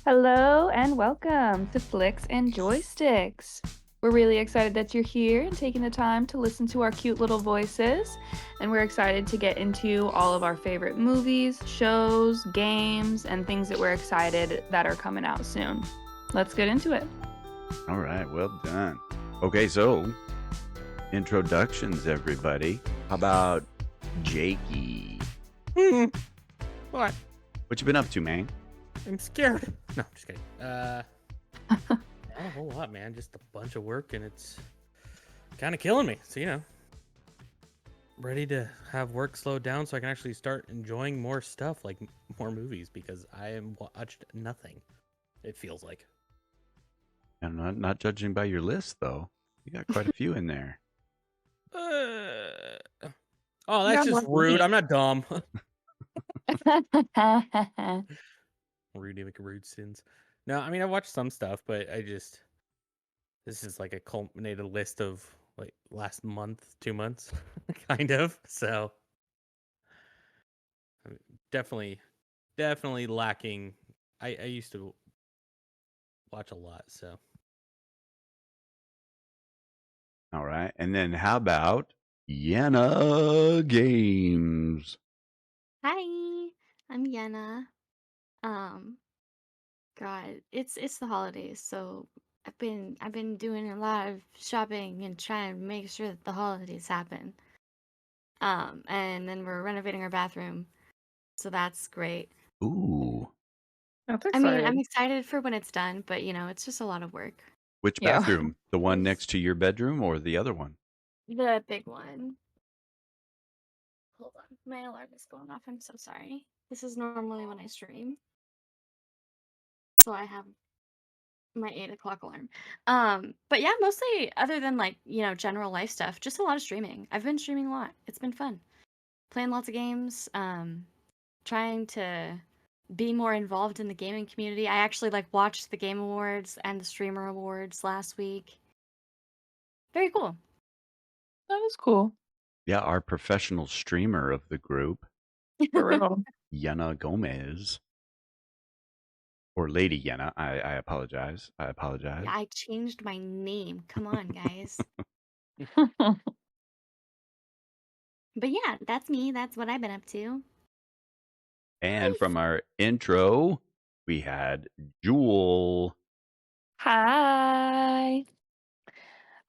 Hello and welcome to Flicks and Joysticks. We're really excited that you're here and taking the time to listen to our cute little voices. And we're excited to get into all of our favorite movies, shows, games, and things that we're excited that are coming out soon. Let's get into it. All right, well done. Okay, so introductions, everybody. How about Jakie? What? What you been up to, man? I'm scared. No, just kidding. Not a whole lot, man. Just a bunch of work, and it's kind of killing me. So, ready to have work slowed down so I can actually start enjoying more stuff, like more movies, because I am watched nothing. It feels like. I'm not judging by your list, though. You got quite a few in there. Oh, that's just rude. I'm not dumb. Rude sins. No, I mean I watched some stuff, but this is like a culminated list of like last month, 2 months, kind of. So I mean, definitely lacking. I used to watch a lot, so All right, and then how about Yenna Games? Hi, I'm Yenna. Um, God, it's the holidays, so I've been doing a lot of shopping and trying to make sure that the holidays happen. And then we're renovating our bathroom, so that's great. Ooh, That's I mean, I'm exciting. excited for when it's done, but it's just a lot of work. which Yeah. bathroom? The one next to your bedroom or the other one? The big one. Hold on, my alarm is going off. I'm so sorry. This is normally when I stream, so I have my 8 o'clock alarm. But yeah, mostly other than general life stuff, just a lot of streaming. I've been streaming a lot. It's been fun. Playing lots of games, trying to be more involved in the gaming community. I actually watched the Game Awards and the Streamer Awards last week. Very cool. That was cool. Yeah, our professional streamer of the group, For real. Yenna Gomez. Or LadyYenna. I apologize. I apologize. I changed my name. Come on, guys. But yeah, that's me. That's what I've been up to. And from our intro, we had Jewel. Hi.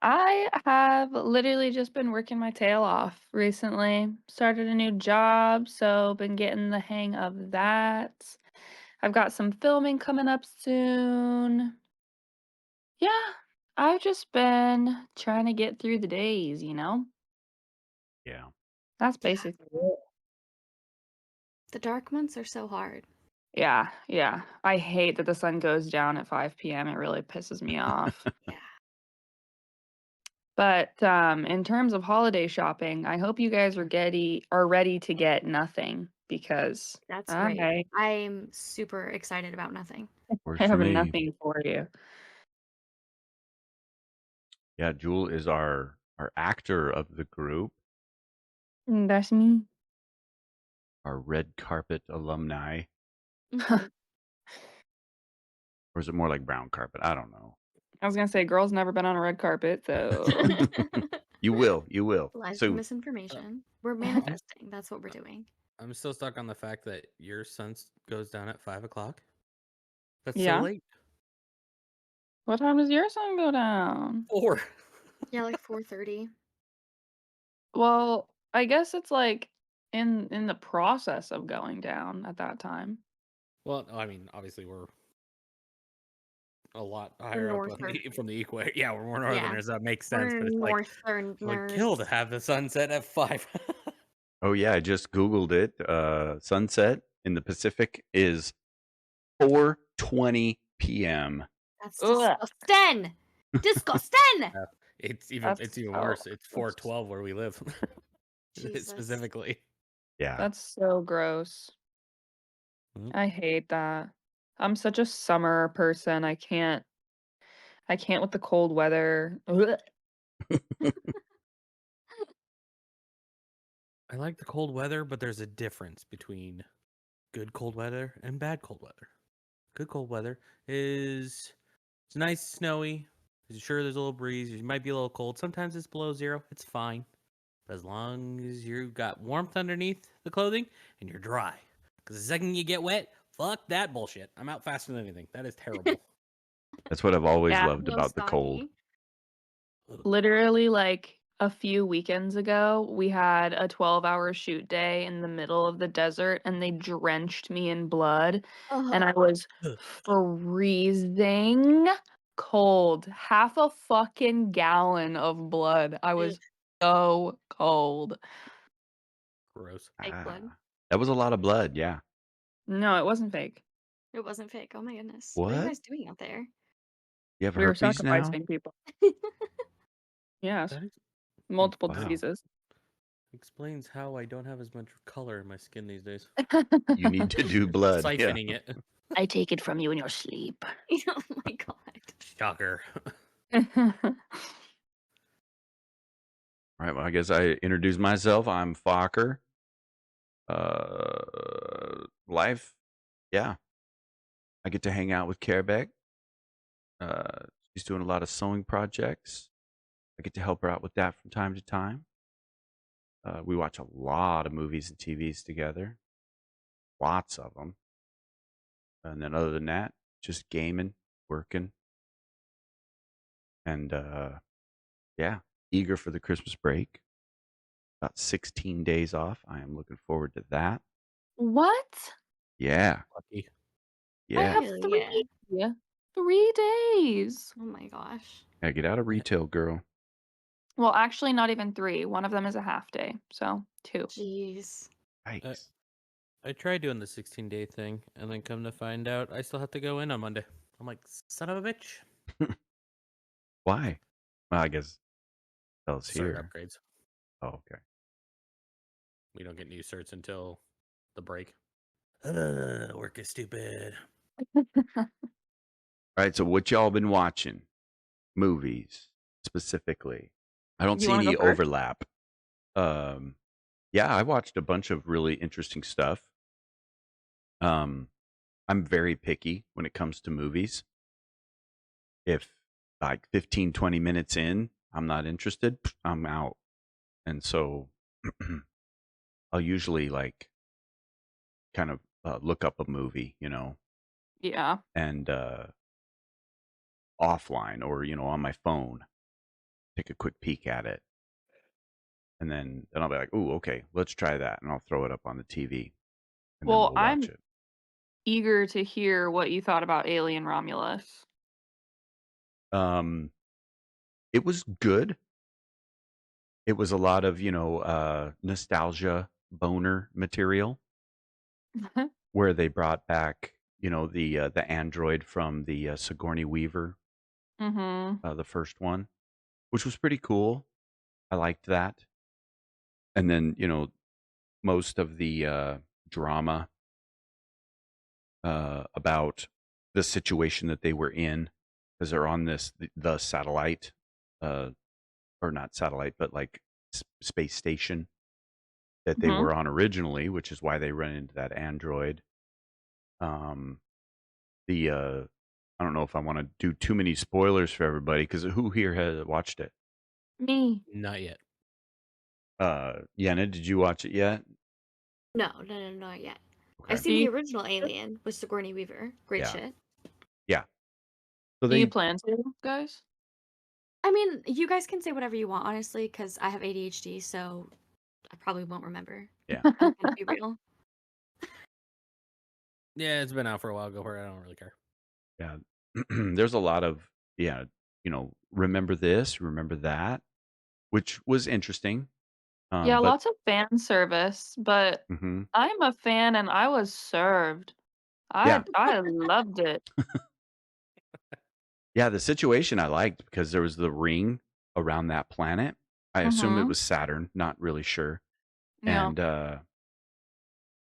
I have literally just been working my tail off recently. Started a new job, so been getting the hang of that. I've got some filming coming up soon. Yeah, I've just been trying to get through the days, you know? Yeah. That's Yeah. basically it. The dark months are so hard. Yeah, yeah. I hate that the sun goes down at 5 p.m. It really pisses me off. Yeah. But in terms of holiday shopping, I hope you guys are ready to get nothing because That's great. I I'm super excited about nothing. Works I for have me. nothing for you. Yeah, Jewel is our actor of the group, That's me. our red carpet alumni. Mhm. Or is it more like brown carpet? I don't know. I was gonna say, girl's never been on a red carpet, so You will. Lies of So misinformation. We're manifesting. That's what we're doing. I'm still stuck on the fact that your sun goes down at 5 o'clock. That's so yeah. late. What time does your sun go down? 4. Yeah, like 4:30. Well, I guess it's like in the process of going down at that time. Well, I mean, obviously we're a lot higher up from the equator. Yeah, we're more northerners. That makes sense. But it's like I would kill to have the sunset at 5. oh yeah, I just Googled it. Sunset in the Pacific is 4:20 p.m. That's Ugh. disgusting. Disgusting. It's even That's worse. It's gross. 4:12 where we live. Jesus. Specifically. Yeah. That's so gross. Mm. I hate that. I'm such a summer person. I can't with the cold weather. Ugh. I like the cold weather, but there's a difference between good cold weather and bad cold weather. good cold weather is it's nice, snowy. Sure, there's a little breeze. You might be a little cold. Sometimes it's below 0. It's fine. But as long as you got warmth underneath the clothing and you're dry. Because the second you get wet, fuck that bullshit. I'm out faster than anything. That is terrible. That's what I've always Yeah. loved No about the cold. stocky. Literally, like a few weekends ago, we had a 12-hour shoot day in the middle of the desert, and they drenched me in blood, and I was Ugh. freezing cold. Half a fucking gallon of blood. I was so cold. Gross. Fake blood. That was a lot of blood, yeah. No, it wasn't fake. It wasn't fake. Oh my goodness. What are you What? guys doing out there? You have We were herpes now? sacrificing people. Yes, That multiple Wow. diseases. explains how I don't have as much color in my skin these days. You need to do blood. Yeah. Siphoning it. I take it from you in your sleep. Oh my god. Shocker. All right, well, I guess I introduce myself. I'm Fokker. Life, yeah. I get to hang out with Carebeck. She's doing a lot of sewing projects. I get to help her out with that from time to time. We watch a lot of movies and TVs together. Lots of them. And then other than that, just gaming, working. And yeah, eager for the Christmas break. About 16 days off. I am looking forward to that. What? Yeah. Lucky. I Yeah. have Really? 3 days. Oh my gosh. Yeah, get out of retail, girl. Well, actually, not even 3. One of them is a half day, so 2. Jeez. Yikes. I tried doing the 16-day thing, and then come to find out I still have to go in on Monday. I'm like, son of a bitch. Why? Well, I guess Bell's Cert here. upgrades. Oh, okay. We don't get new certs until the break. Work is stupid. All right, so what y'all been watching? Movies, specifically. I don't You see wanna go any first? overlap. Yeah, I watched a bunch of really interesting stuff. I'm very picky when it comes to movies. If like 15, 20 minutes in, I'm not interested, I'm out. And so I'll usually like kind of look up a movie, Yeah. and offline or, on my phone, take a quick peek at it. And then I'll be like, "Ooh, okay, let's try that." And I'll throw it up on the TV. And then Well, we'll watch I'm it. eager to hear what you thought about Alien Romulus. It was good. It was a lot of, nostalgia boner material where they brought back, the android from the Sigourney Weaver, Mm-hmm. the first one, which was pretty cool. I liked that. And then, most of the drama about the situation that they were in, because they're on the satellite, or not satellite, but like space station that they Mhm. were on originally, which is why they run into that android. I don't know if I want to do too many spoilers for everybody, because who here has watched it? Me. Not yet. Yenna, did you watch it yet? No, not yet. Okay. I've seen the you- original Alien with Sigourney Weaver. Great Yeah. shit. So Do you they, plan to, guys? I mean, you guys can say whatever you want, honestly, because I have ADHD, so I probably won't remember. Yeah. I'm gonna be real. Yeah, it's been out for a while. Go for it. I don't really care. yeah, there's a lot of, remember this, remember that, which was interesting. Yeah, But lots of fan service, but mhm. I'm a fan and I was served. Yeah. I loved it. Yeah, the situation I liked because there was the ring around that planet. I assume it Mhm. was Saturn, not really sure. Yeah. And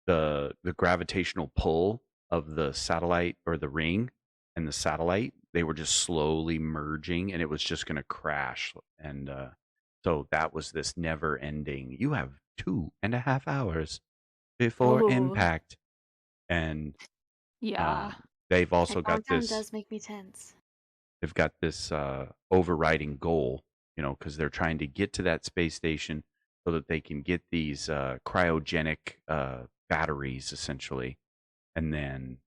the gravitational pull of the satellite or the ring and the satellite, they were just slowly merging and it was just going to crash. And so that was this never ending. You have 2.5 hours before Oh. impact. And Yeah. they've also got Countdown this. does make me tense. They've got this overriding goal, because they're trying to get to that space station so that they can get these cryogenic batteries, essentially, and then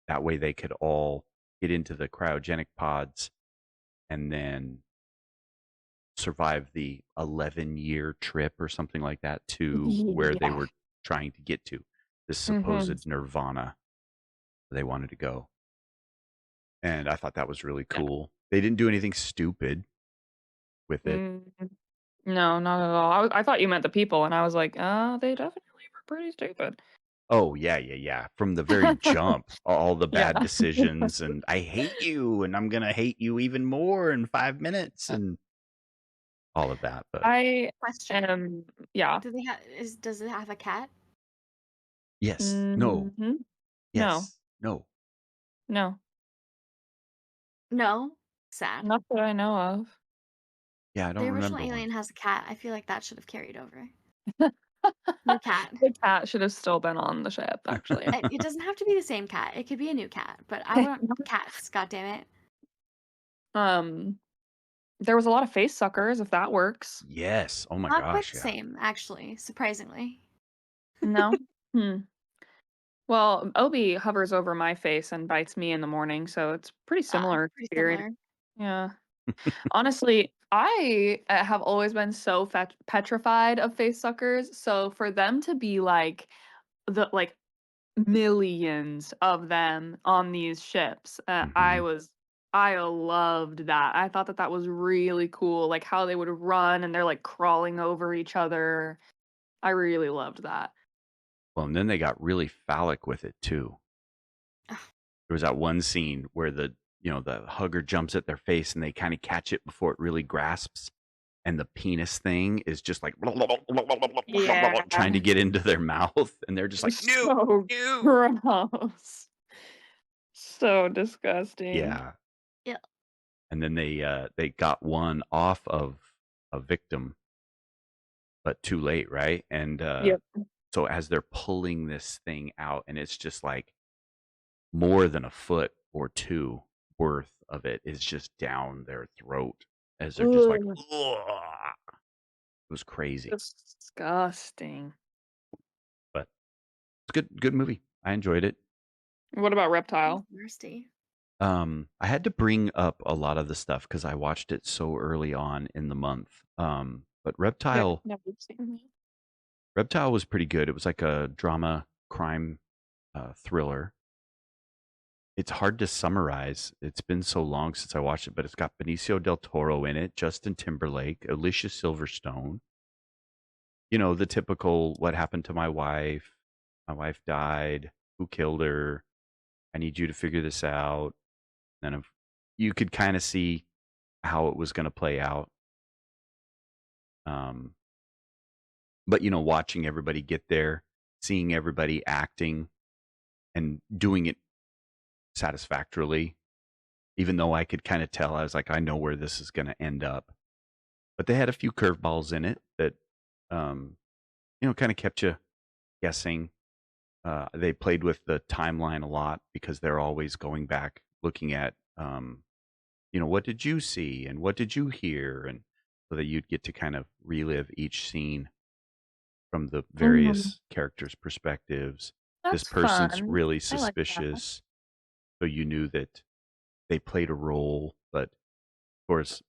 that way they could all get into the cryogenic pods and then survive the 11-year trip or something like that to where they Yeah. were trying to get to, this Mhm. supposed nirvana they wanted to go. And I thought that was really Yeah. cool. They didn't do anything stupid with it. No, not at all. I thought you meant the people, and I was like, they definitely were pretty stupid. Oh, yeah. From the very jump, all the Yeah. bad decisions, and I hate you, and I'm going to hate you even more in 5 minutes, and all of that. But Question. Yeah. Does it have a cat? yes, no, No, yes, no. no, No? Sad. not that I know of. Yeah, I don't The original remember Alien one. has a cat. I feel like that should have carried over. New cat. The cat should have still been on the ship, actually. It doesn't have to be the same cat. It could be a new cat, but I want cats. God damn it! There was a lot of face suckers, if that works. Yes. Oh my Not quite gosh, the yeah. same, actually. Surprisingly. No? Well, Obi hovers over my face and bites me in the morning, so it's pretty similar Pretty experience. similar. Yeah. Honestly, I have always been so petrified of face suckers, so for them to be like millions of them on these ships, Mhm. I loved that. I thought that that was really cool, like how they would run and they're like crawling over each other. I really loved that. Well, and then they got really phallic with it too. Ugh. There was that one scene where the hugger jumps at their face and they kind of catch it before it really grasps, and the penis thing is just like Yeah. trying to get into their mouth, and they're just like, no, So no. gross. So disgusting. Yeah. Yeah. And then they got one off of a victim, but too late, right? And Yep. so as they're pulling this thing out, and it's just like more than a foot or two worth of it is just down their throat as they're just like, Ugh. ugh. It was crazy, Disgusting. but it's good movie. I enjoyed it. What about Reptile? Nasty. I had to bring up a lot of the stuff because I watched it so early on in the month. But Reptile Never seen it. Reptile was pretty good. It was like a drama crime thriller. It's hard to summarize. It's been so long since I watched it, but it's got Benicio del Toro in it, Justin Timberlake, Alicia Silverstone. The typical what happened to my wife? My wife died. Who killed her? I need you to figure this out. And you could kind of see how it was going to play out. But watching everybody get there, seeing everybody acting and doing it satisfactorily, even though I could kind of tell, I was like, I know where this is going to end up. But they had a few curveballs in it that, kind of kept you guessing. They played with the timeline a lot because they're always going back, looking at, what did you see and what did you hear, and so that you'd get to kind of relive each scene from the various characters' perspectives. This That's person's fun. really I like that. suspicious, so you knew that they played a role, but of course,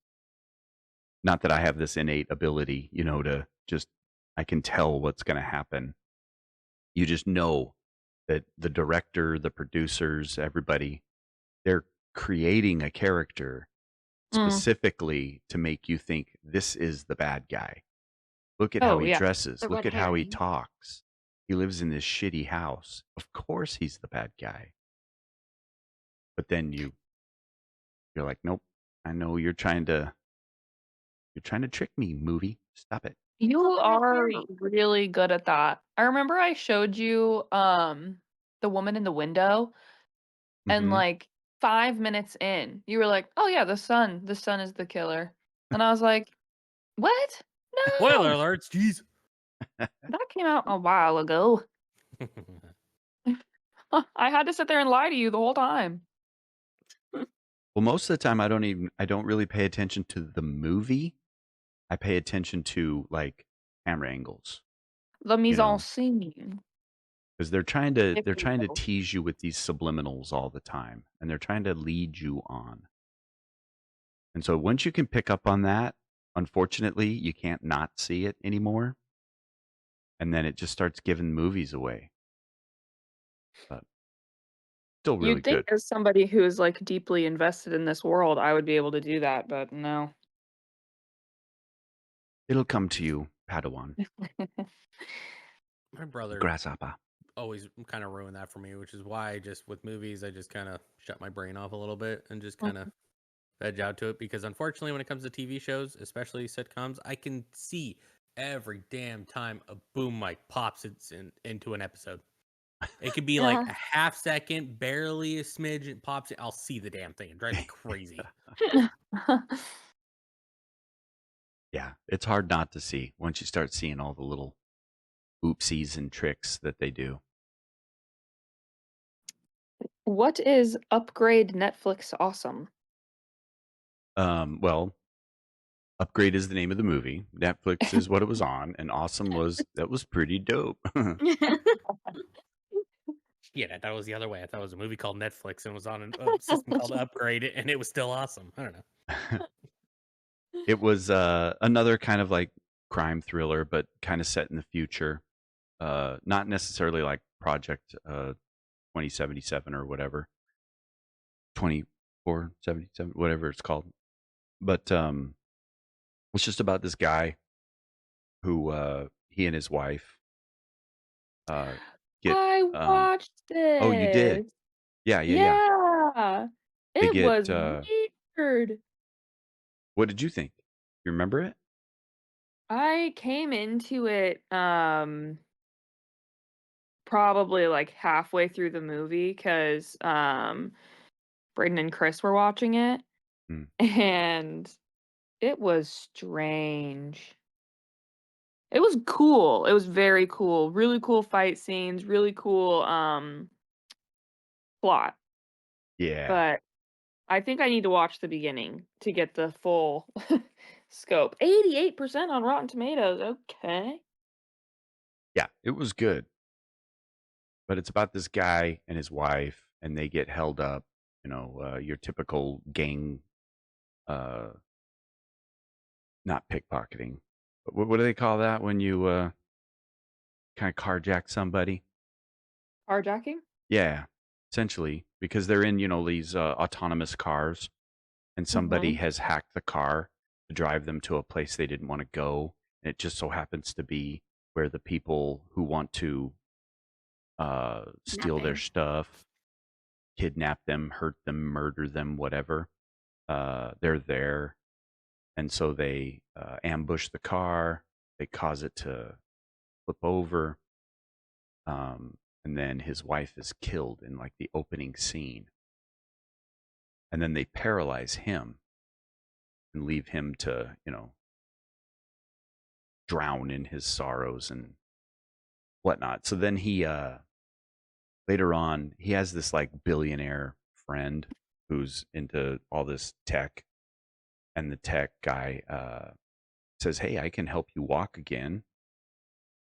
not that I have this innate ability, to just, I can tell what's going to happen. You just know that the director, the producers, everybody, they're creating a character specifically to make you think this is the bad guy. Look at how he yeah. dresses. The Look red at how he herring. talks. He lives in this shitty house. Of course he's the bad guy. But then you're like, nope, I know you're trying to trick me, movie. Stop it. You Oh, the red are herring. really good at that. I remember I showed you the woman in the window, and Mhm. like 5 minutes in, you were like, "Oh yeah, the sun is the killer." And I was like, "What? Spoiler No. alerts, jeez. That came out a while ago." I had to sit there and lie to you the whole time. Well, most of the time I don't really pay attention to the movie. I pay attention to like camera angles, The mise en know, scene, because if they're you trying to will. tease you with these subliminals all the time, and they're trying to lead you on. And so once you can pick up on that, unfortunately, you can't not see it anymore, and then it just starts giving movies away. But still really You'd think good. as somebody who is, like, deeply invested in this world, I would be able to do that, but no. It'll come to you, Padawan. My brother Grasshopper. always kind of ruined that for me, which is why with movies, I just kind of shut my brain off a little bit and just kind of veg out to it. Because unfortunately, when it comes to TV shows, especially sitcoms, I can see every damn time a boom mic pops into an episode. It could be like a half second, barely a smidge, it pops it. I'll see the damn thing. It drives me crazy. Yeah, it's hard not to see once you start seeing all the little oopsies and tricks that they do. What is Upgrade Netflix Awesome? Well, Upgrade is the name of the movie. Netflix is what it was on, and Awesome that was pretty dope. Yeah, I thought it was the other way. I thought it was a movie called Netflix and was on a system called Upgrade, and it was still awesome. I don't know. It was another kind of like crime thriller, but kind of set in the future. Not necessarily like Project 2077 or whatever, 2477, whatever it's called. But it's just about this guy who he and his wife get. I watched Oh, you did? this. Yeah. Yeah. They It get. was weird. What did you think? You remember it? I came into it probably like halfway through the movie because Braden and Chris were watching it, Hmm. and it was strange. It was cool. It was very cool. Really cool fight scenes, really cool plot. Yeah. But I think I need to watch the beginning to get the full scope. 88% on Rotten Tomatoes. Okay. Yeah, it was good. But it's about this guy and his wife, and they get held up. Your typical gang, not pickpocketing. But what do they call that when you kind of carjack somebody? Carjacking? Yeah, essentially, because they're in these autonomous cars, and somebody has hacked the car to drive them to a place they didn't want to go, and it just so happens to be where the people who want to steal their stuff, kidnap them, hurt them, murder them, whatever. They're there, and so they ambush the car. They cause it to flip over, and then his wife is killed in like the opening scene, and then they paralyze him and leave him to drown in his sorrows and whatnot. So then he later on he has this like billionaire friend who's into all this tech, and the tech guy says, "Hey, I can help you walk again."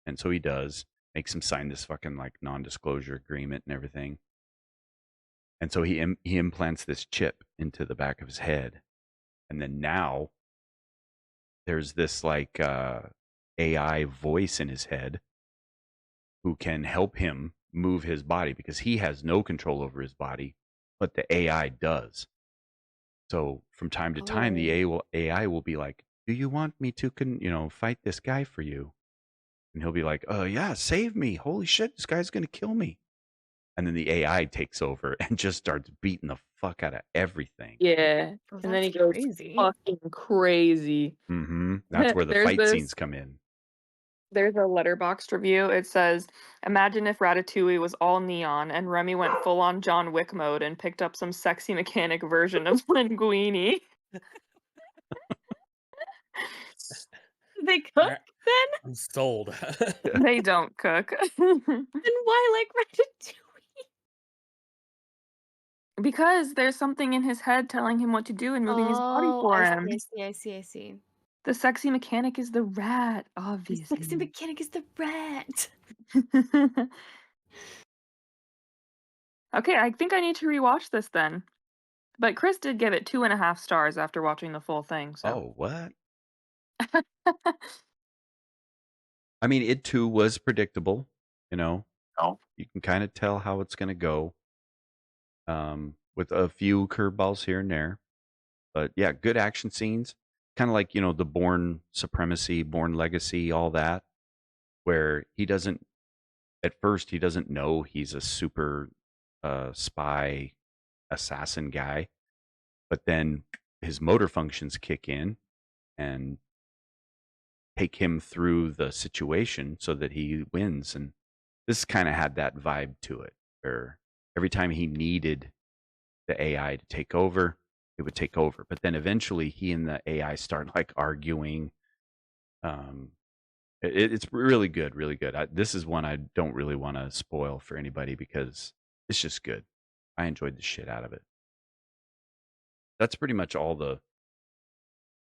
And so he does, makes him sign this fucking like non-disclosure agreement and everything. And so he implants this chip into the back of his head, and then now there's this like AI voice in his head who can help him move his body because he has no control over his body, but the AI does. So from time to time, the AI will be like, "Do you want me to fight this guy for you?" And he'll be like, yeah, save me. Holy shit, this guy's going to kill me." And then the AI takes over and just starts beating the fuck out of everything. Yeah. Oh, And then he that's goes crazy. fucking crazy. That's where the There's fight scenes come in. There's a Letterboxd review. It says, "Imagine if Ratatouille was all neon and Remy went full on John Wick mode and picked up some sexy mechanic version of Linguini." They cook then? I'm sold. They don't cook. Then why like Ratatouille? Because there's something in his head telling him what to do and moving his body Oh, for I him. see, I see, I see, I see. The sexy mechanic is the rat, The sexy obviously. mechanic is the rat. Okay, I think I need to rewatch this then. But Chris did give it 2.5 stars after watching the full thing, so. Oh, what? I mean, it too was predictable. You know, Oh. you can kind of tell how it's going to go, with a few curveballs here and there. But yeah, good action scenes. Kind of like, the Bourne Supremacy, Bourne Legacy, all that, where at first, he doesn't know he's a super spy assassin guy. But then his motor functions kick in and take him through the situation so that he wins. And this kind of had that vibe to it, where every time he needed the AI to take over, it would take over. But then eventually he and the AI start like arguing. It's really good, really good. This is one I don't really want to spoil for anybody because it's just good. I enjoyed the shit out of it. That's pretty much all the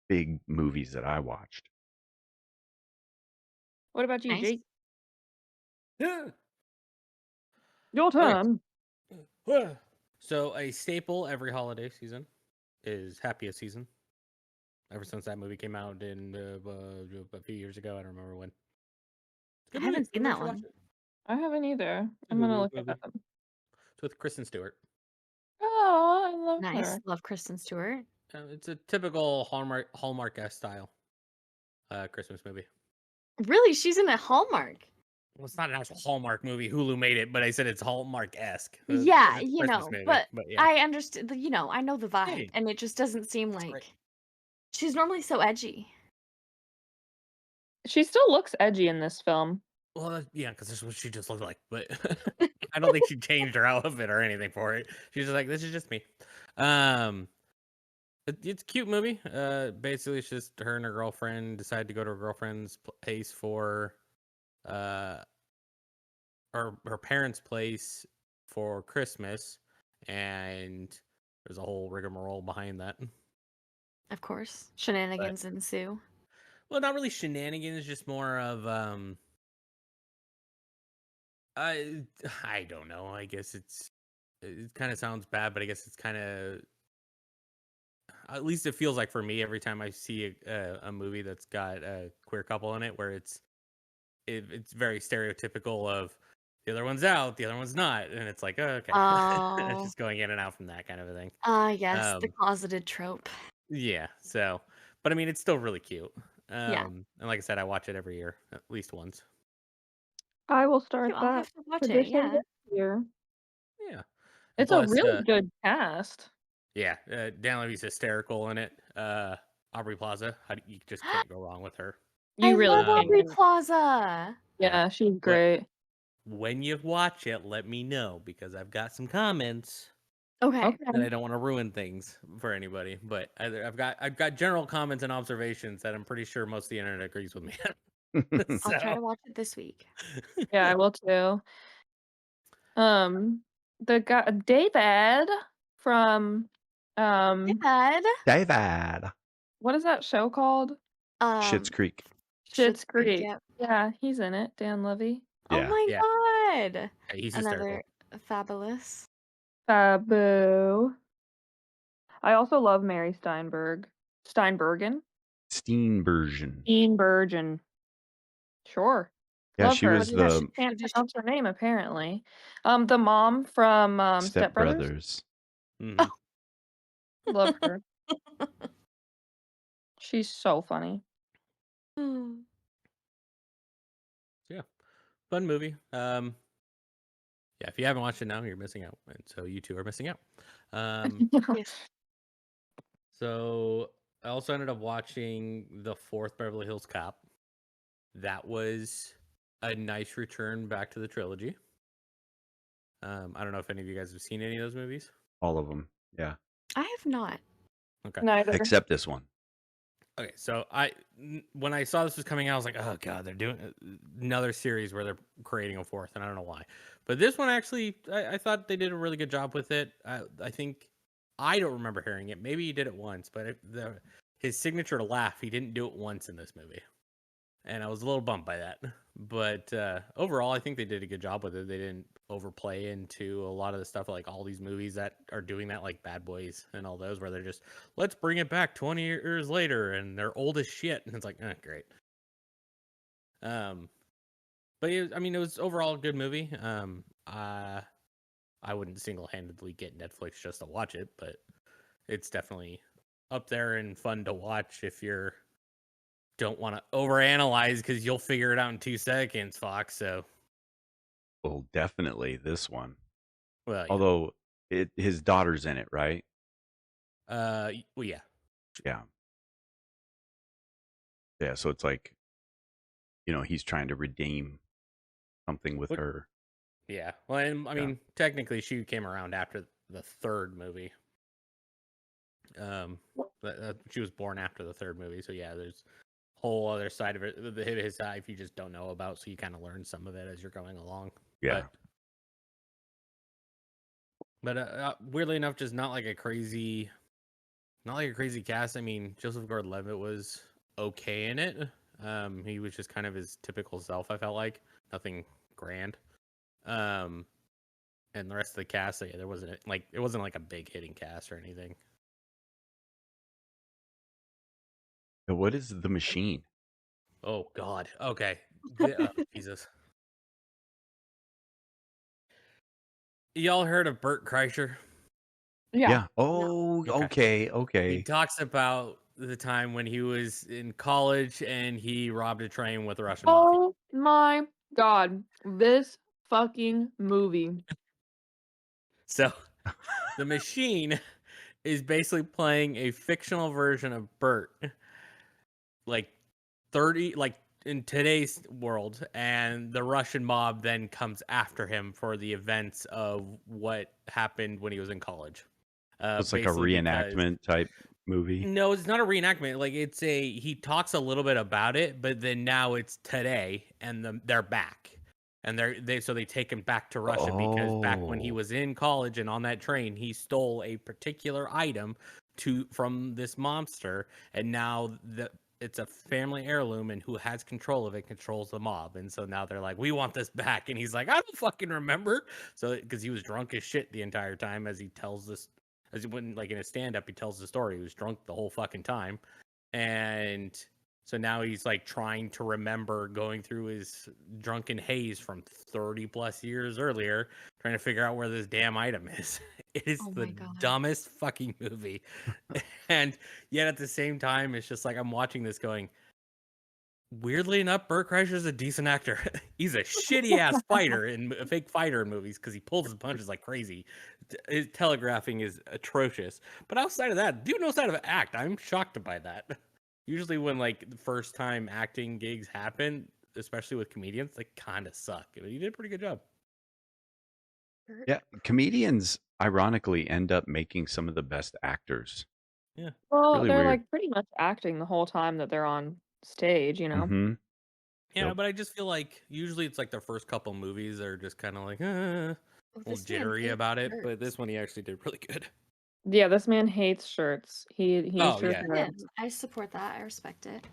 big movies that I watched. What about you, Nice. Jake? Yeah. Your Okay. turn. So a staple every holiday season is Happiest Season. Ever since that movie came out in a few years ago, I don't remember when. I haven't seen that Everybody should one. watch it. I haven't either. I'm Good gonna look it movie. up. It's with Kristen Stewart. Oh, I love Nice. her. Love Kristen Stewart. It's a typical Hallmark-esque style Christmas movie. Really? She's in a Hallmark. Well, it's not an actual Hallmark movie. Hulu made it, but I said it's Hallmark-esque. Yeah, It's a Christmas movie, but yeah. I understand. I know the vibe, Hey, and it just doesn't seem it's like great. she's normally so edgy. She still looks edgy in this film. Well, yeah, because this is what she just looked like. But I don't think she changed her outfit or anything for it. She's just like, this is just me. It's a cute movie. Basically, it's just her and her girlfriend decide to go to her girlfriend's place for, her parents' place for Christmas, and there's a whole rigmarole behind that. Of course, shenanigans ensue. Well, not really shenanigans, just more of I don't know. I guess it kind of sounds bad, but I guess it's kind of, at least it feels like for me every time I see a movie that's got a queer couple in it, where it's very stereotypical of the other one's out, the other one's not, and it's like, oh, okay, it's Oh, just going in and out from that kind of a thing. yes, the closeted trope. Yeah. So, but I mean, it's still really cute. Yeah. And like I said, I watch it every year, at least once. I will start I'll that have to watch it. tradition Yeah. this year. Yeah. It's a Plus, really good cast. yeah, Dan Levy's hysterical in it. Aubrey Plaza, you just can't go wrong with her. You I really love can't. Aubrey Plaza. Yeah, she's great. When you watch it, let me know because I've got some comments. Okay. And I don't want to ruin things for anybody, but I've got general comments and observations that I'm pretty sure most of the internet agrees with me. I'll try to watch it this week. Yeah, I will too. The guy David from Dad. David. what is that show called? Schitt's Creek. Schitt's Creek. Yep. Yeah, he's in it. Dan Levy. Oh Yeah. my Yeah. god. He's Another hysterical. fabulous. Fabu. I also love Mary Steinbergen. Steenburgen. Steenburgen. Sure. Yeah, Love she her. was But the she can't pronounce her name apparently. The mom from Step Step Brothers. Brothers. Mhm. Love her. She's so funny. Yeah, fun movie. Yeah, if you haven't watched it now, you're missing out, and so you two are missing out. Yes. So I also ended up watching the fourth Beverly Hills Cop. That was a nice return back to the trilogy. I don't know if any of you guys have seen any of those movies. All of them. Yeah. I have not. Okay. Neither. Except this one. Okay, so when I saw this was coming out, I was like, oh god, they're doing another series where they're creating a fourth, and I don't know why. But this one actually, I thought they did a really good job with it. I think I don't remember hearing it. Maybe he did it once, but his signature laugh, he didn't do it once in this movie, and I was a little bummed by that. But overall, I think they did a good job with it. They didn't overplay into a lot of the stuff like all these movies that are doing that, like Bad Boys and all those, where they're just let's bring it back 20 years later and they're old as shit, and it's like, great. But I mean, it was overall a good movie. I wouldn't single-handedly get Netflix just to watch it, but it's definitely up there and fun to watch if you're don't want to overanalyze, because you'll figure it out in 2 seconds, Fox. So, Well, definitely this one. well, yeah. Although his daughter's in it, right? Well, yeah. Yeah. Yeah, so it's like, he's trying to redeem something with her. Yeah. Well, and I mean, technically, she came around after the third movie. She was born after the third movie, so yeah, there's a whole other side of it, his life you just don't know about, so you kind of learn some of it as you're going along. Yeah. But weirdly enough, just not like a crazy cast. I mean, Joseph Gordon-Levitt was okay in it. He was just kind of his typical self, I felt like. Nothing grand. And the rest of the cast, yeah, it wasn't like a big hitting cast or anything. What is the machine? Oh God. Okay. Jesus. Y'all heard of Bert Kreischer? Yeah. Oh, Okay. okay. He talks about the time when he was in college and he robbed a train with a Russian mafia. Oh my god. This fucking movie. So the machine is basically playing a fictional version of Bert, like in today's world, and the Russian mob then comes after him for the events of what happened when he was in college. It's like a reenactment type movie. No, it's not a reenactment. Like he talks a little bit about it, but then now it's today, and they're back, and they take him back to Russia because back when he was in college and on that train, he stole a particular item from this monster, and now it's a family heirloom, and who has control of it controls the mob, and so now they're like, we want this back, and he's like, I don't fucking remember, so because he was drunk as shit the entire time as he tells this. As he wouldn't, like in his stand-up, he tells the story. He was drunk the whole fucking time, and so now he's like trying to remember going through his drunken haze from 30 plus years earlier, trying to figure out where this damn item is. It is the dumbest fucking movie, and yet at the same time, it's just like I'm watching this going. Weirdly enough, Bert Kreischer's a decent actor. He's a shitty ass fighter a fake fighter in movies because he pulls his punches like crazy. His telegraphing is atrocious. But outside of that, dude knows how to act. I'm shocked by that. Usually when like the first time acting gigs happen, especially with comedians, they kind of suck. But he did a pretty good job. Yeah, comedians ironically end up making some of the best actors. Yeah. Well, Really they're weird. like pretty much acting the whole time that they're on stage, you know? Mm-hmm. Yeah, Yep. but I just feel like usually it's like their first couple movies are just kind of like a little jittery about it. But this one he actually did really good. Yeah, this man hates shirts. He Oh, sure yeah. does. I support that. I respect it.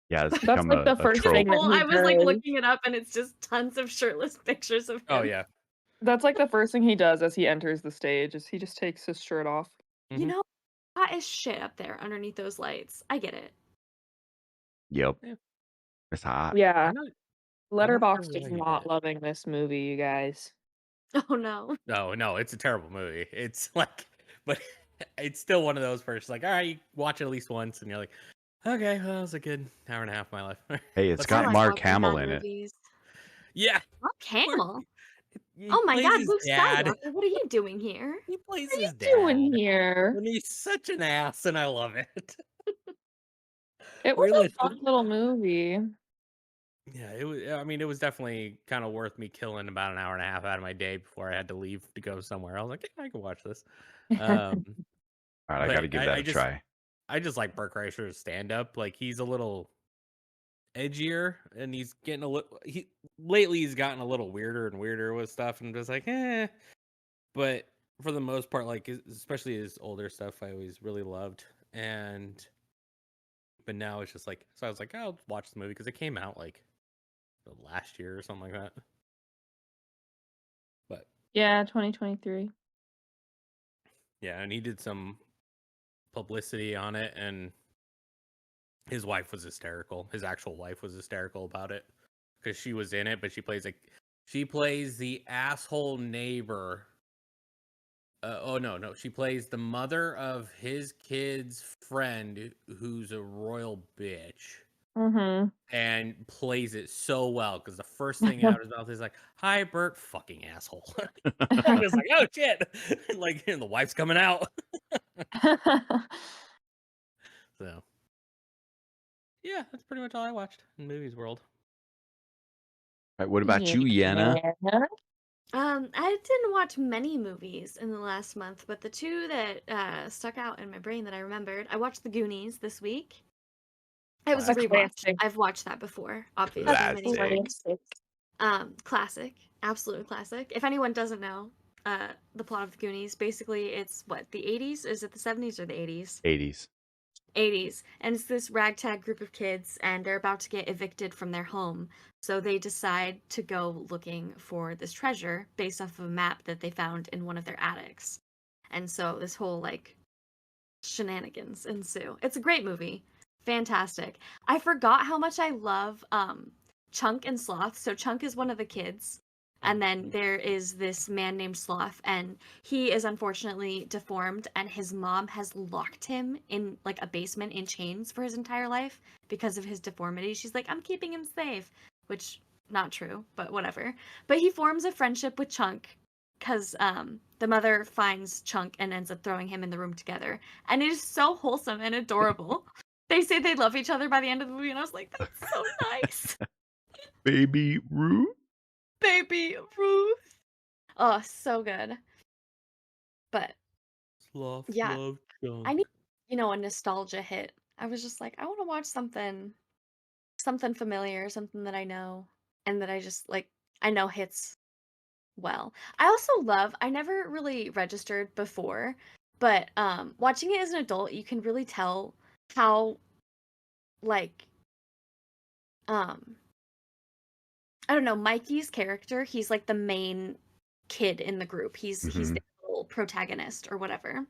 Yeah, it's That's become like the a first trope. thing that Well, he I was like does. looking it up, and it's just tons of shirtless pictures of him. Oh yeah. That's like the first thing he does as he enters the stage is he just takes his shirt off. You know, hot as shit up there underneath those lights. I get it. Yep. Yeah. It's hot. Yeah. not Letterboxd sure is why he not did. loving this movie, you guys. Oh no. No, it's a terrible movie. It's like, but it's still one of those first, like, all right, you watch it at least once, and you're like, okay, well, that was a good hour and a half of my life. Hey, it's Let's got I like Mark watching Hamill bad in it. movies. Yeah. Mark Hamill? He Oh my plays god, his Luke dad. Skywalker, what are you doing here? He plays What are his you dad. doing here? And he's such an ass, and I love it. It was Really? a fun little movie. Yeah, it was. I mean, it was definitely kind of worth me killing about an hour and a half out of my day before I had to leave to go somewhere. I was like, yeah, I can watch this. All right, I got to But give that a just, try. I just like Bert Kreischer's stand up. Like he's a little edgier, and he's getting a little. Lately he's gotten a little weirder and weirder with stuff, and I'm just like, eh. But for the most part, like especially his older stuff, I always really loved. But now it's just like, so I was like, I'll watch the movie because it came out like last year or something like that. But Yeah, 2023. yeah, and he did some publicity on it, and his wife was hysterical. His actual wife was hysterical about it because she was in it, but she plays the asshole neighbor. No, she plays the mother of his kid's friend who's a royal bitch. Mm-hmm. And plays it so well because the first thing out of his mouth is like, "Hi, Bert, fucking asshole." I was like, "Oh shit!" Like, and the wife's coming out. So, yeah, that's pretty much all I watched in movies world. All right, what about you, Yenna? Yeah. I didn't watch many movies in the last month, but the two that stuck out in my brain that I remembered, I watched The Goonies this week. It was a Classic. rewatch. I've watched that before, obviously. many Classic. times. Classic, absolute classic. If anyone doesn't know, the plot of The Goonies, basically it's what, the 80s? Is it the 70s or the 80s? 80s. 80s, and it's this ragtag group of kids, and they're about to get evicted from their home, so they decide to go looking for this treasure based off of a map that they found in one of their attics. And so this whole like shenanigans ensue. It's a great movie, fantastic. I forgot how much I love Chunk and Sloth. So Chunk is one of the kids, and then there is this man named Sloth, and he is unfortunately deformed, and his mom has locked him in like a basement in chains for his entire life because of his deformity. She's like, I'm keeping him safe, which not true, but whatever. But he forms a friendship with Chunk because the mother finds Chunk and ends up throwing him in the room together. And it is so wholesome and adorable. They say they love each other by the end of the movie, and I was like, that's so nice. Baby Ruth? Baby Ruth. Oh, so good. But Sloth, yeah, love, Chunk. I need, a nostalgia hit. I was just like, I want to watch something familiar, something that I know, and that I just like, I know hits well. I also love, I never really registered before, but watching it as an adult, you can really tell how like I don't know, Mikey's character, he's like the main kid in the group. He's the little protagonist or whatever.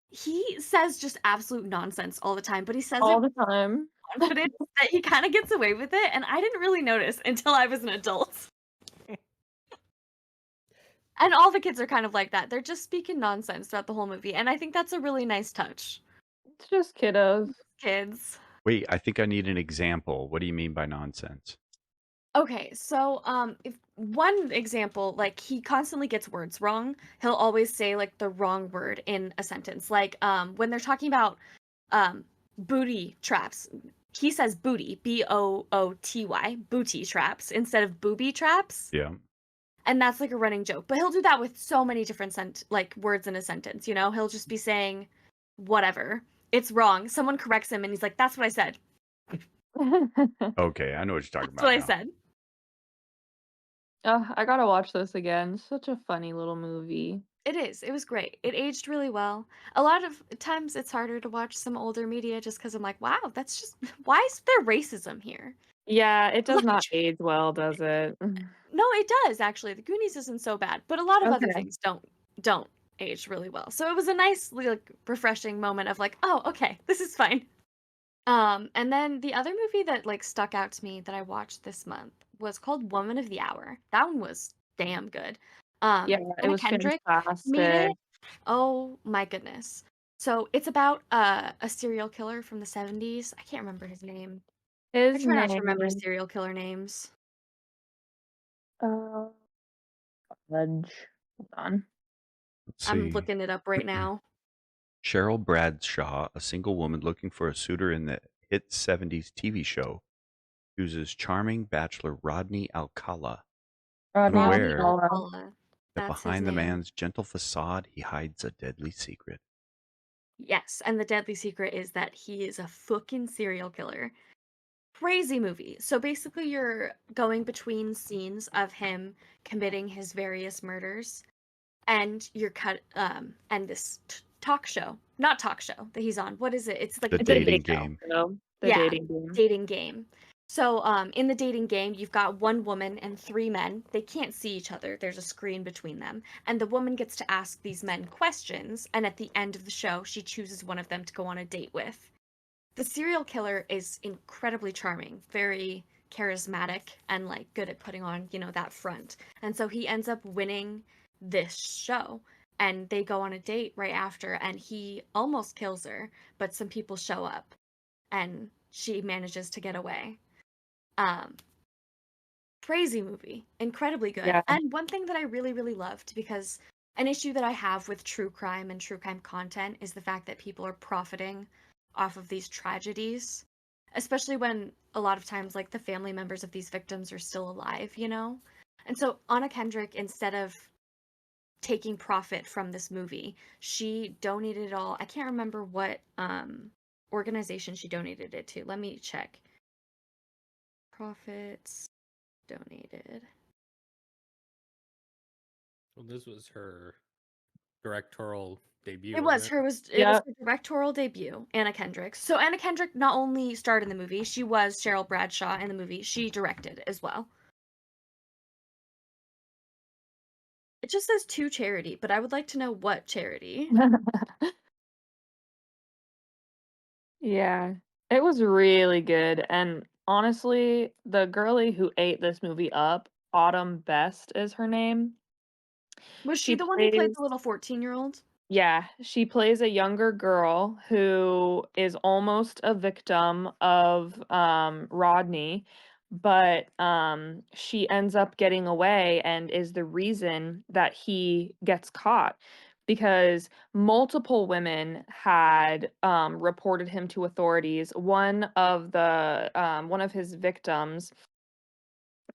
He says just absolute nonsense all the time, but he says All it the time. confidence that he kind of gets away with it, and I didn't really notice until I was an adult. And all the kids are kind of like that. They're just speaking nonsense throughout the whole movie, and I think that's a really nice touch. It's just kiddos. Kids. Wait, I think I need an example. What do you mean by nonsense? Okay, so if one example, like he constantly gets words wrong. He'll always say like the wrong word in a sentence. Like when they're talking about booty traps, he says booty, B-O-O-T-Y, booty traps instead of booby traps. Yeah. And that's like a running joke. But he'll do that with so many different words in a sentence, He'll just be saying whatever. It's wrong. Someone corrects him and he's like, that's what I said. Okay, I know what you're talking That's about what I now. said. Oh, I gotta watch this again. Such a funny little movie. It is. It was great. It aged really well. A lot of times it's harder to watch some older media just because I'm like, wow, that's just, why is there racism here? Yeah, it does Like, not age well, does it? No, it does actually. The Goonies isn't so bad, but a lot of other Okay. things don't age really well. So it was a nice, like, refreshing moment of like, oh, okay, this is fine. And then the other movie that like stuck out to me that I watched this month was called Woman of the Hour. That one was damn good. Yeah, it Anna was Kendrick made fantastic. it. Oh my goodness. So it's about a serial killer from the 70s. I can't remember his name. I His try not to remember name, serial killer names. uh, Fudge. Hold on. Let's I'm see. looking it up right now. Cheryl Bradshaw, a single woman looking for a suitor in the hit 70s TV show, chooses charming bachelor Rodney Alcala, Rodney unaware Alcala. that That's his behind the name. man's gentle facade he hides a deadly secret. Yes, and the deadly secret is that he is a fucking serial killer. Crazy movie. So basically, you're going between scenes of him committing his various murders, and you're and this talk show, not talk show that he's on. What is it? It's like The It's a dating dating show. game. show. The Yeah, dating game. dating game. So, in the dating game, you've got one woman and three men. They can't see each other. There's a screen between them. And the woman gets to ask these men questions, and at the end of the show, she chooses one of them to go on a date with. The serial killer is incredibly charming, very charismatic, and like good at putting on, that front. And so he ends up winning this show. And they go on a date right after, and he almost kills her, but some people show up and she manages to get away. Um, Crazy movie, incredibly good. Yeah. And one thing that I really, really loved, because an issue that I have with true crime and true crime content is the fact that people are profiting off of these tragedies, especially when a lot of times, like, the family members of these victims are still alive, And so Anna Kendrick, instead of taking profit from this movie, she donated it all. I can't remember what organization she donated it to. Let me check. Profits donated. Well, this was her directorial debut, It wasn't was it? her was it was Yeah. her directorial debut, Anna Kendrick. So Anna Kendrick not only starred in the movie, she was Cheryl Bradshaw in the movie. She directed as well. It just says to charity, but I would like to know what charity. Yeah. It was really good. And honestly, the girlie who ate this movie up, Autumn Best is her name. Was she She the one who played plays the little 14-year-old? Yeah, she plays a younger girl who is almost a victim of Rodney, but she ends up getting away and is the reason that he gets caught because multiple women had reported him to authorities. One of his victims,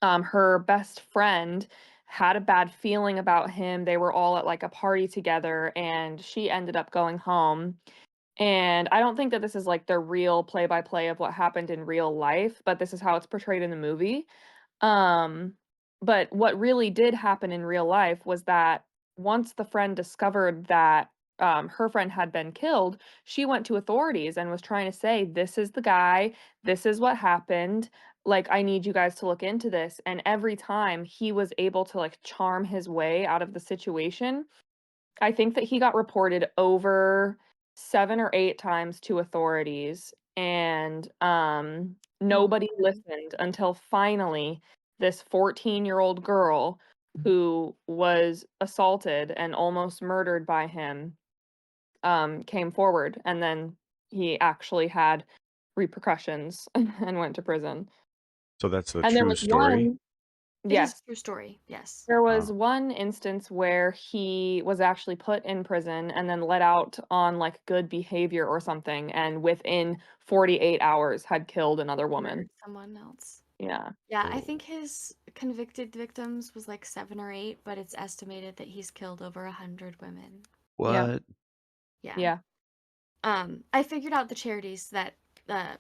her best friend, had a bad feeling about him. They were all at like a party together and she ended up going home. And I don't think that this is like the real play by play of what happened in real life, but this is how it's portrayed in the movie. Um, but what really did happen in real life was that once the friend discovered that her friend had been killed, she went to authorities and was trying to say, "This is the guy, this is what happened. Like, I need you guys to look into this." And every time he was able to like charm his way out of the situation. I think that he got reported over 7 or 8 times to authorities, and, Oh nobody man. listened until finally this 14-year-old girl who was assaulted and almost murdered by him, came forward, and then he actually had repercussions and went to prison. So that's a And there true was story? one It is Yes. a true story, yes. There was Wow. one instance where he was actually put in prison and then let out on, like, good behavior or something, and within 48 hours had killed another Murdered woman. someone else. Yeah. Yeah, I Whoa. think his convicted victims was like 7 or 8, but it's estimated that he's killed over 100 women. Yeah. What? Yeah. Yeah. I figured out the charities that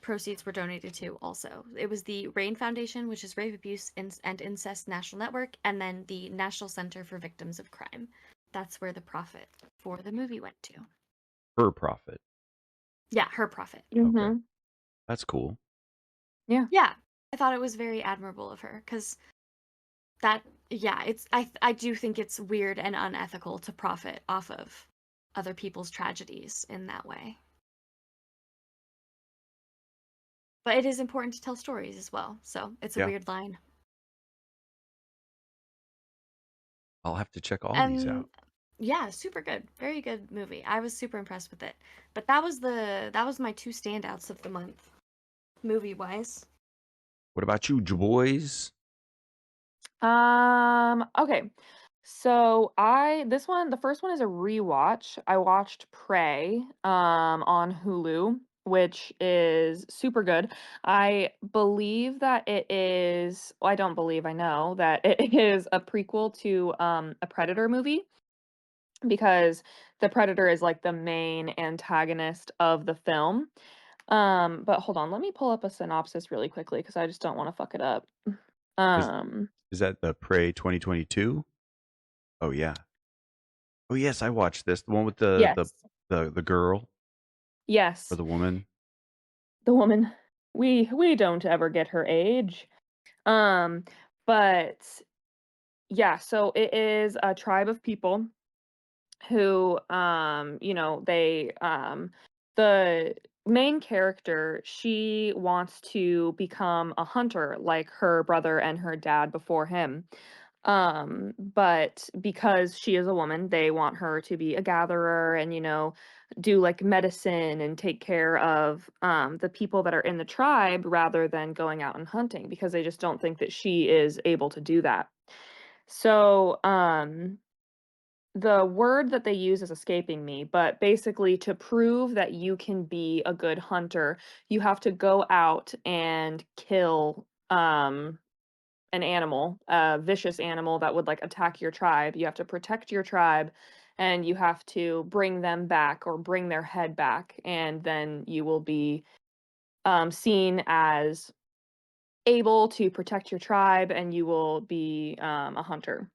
proceeds were donated to also. It was the RAIN Foundation, which is Rape Abuse and Incest National Network, and then the National Center for Victims of Crime. That's where the profit for the movie went to. Her profit. Yeah, her profit. Okay. Mhm. That's cool. Yeah. Yeah, I thought it was very admirable of her because I do think it's weird and unethical to profit off of other people's tragedies in that way. But it is important to tell stories as well, so it's a Yeah. weird line. I'll have to check all these And out. yeah, super good. Very good movie. I was super impressed with it. But that was my two standouts of the month, movie-wise. What about you, boys? Okay. So the first one is a rewatch. I watched Prey on Hulu, which is super good. I believe that it is, well, I don't believe, I know that it is a prequel to a Predator movie. because the predator is like the main antagonist of the film. But hold on, let me pull up a synopsis really quickly because I just don't want to fuck it up. Is Um, is that the Prey 2022? Oh yeah. Oh yes, I watched this. The one with yes, the girl or yes, the woman. the woman. We don't ever get her age. Um, but yeah, so it is a tribe of people who the main character, she wants to become a hunter like her brother and her dad before him. But because she is a woman, they want her to be a gatherer and, do like medicine and take care of the people that are in the tribe rather than going out and hunting because they just don't think that she is able to do that. So, the word that they use is escaping me, but basically to prove that you can be a good hunter, you have to go out and kill an animal, a vicious animal that would like attack your tribe. You have to protect your tribe and you have to bring them back or bring their head back, and then you will be seen as able to protect your tribe and you will be a hunter.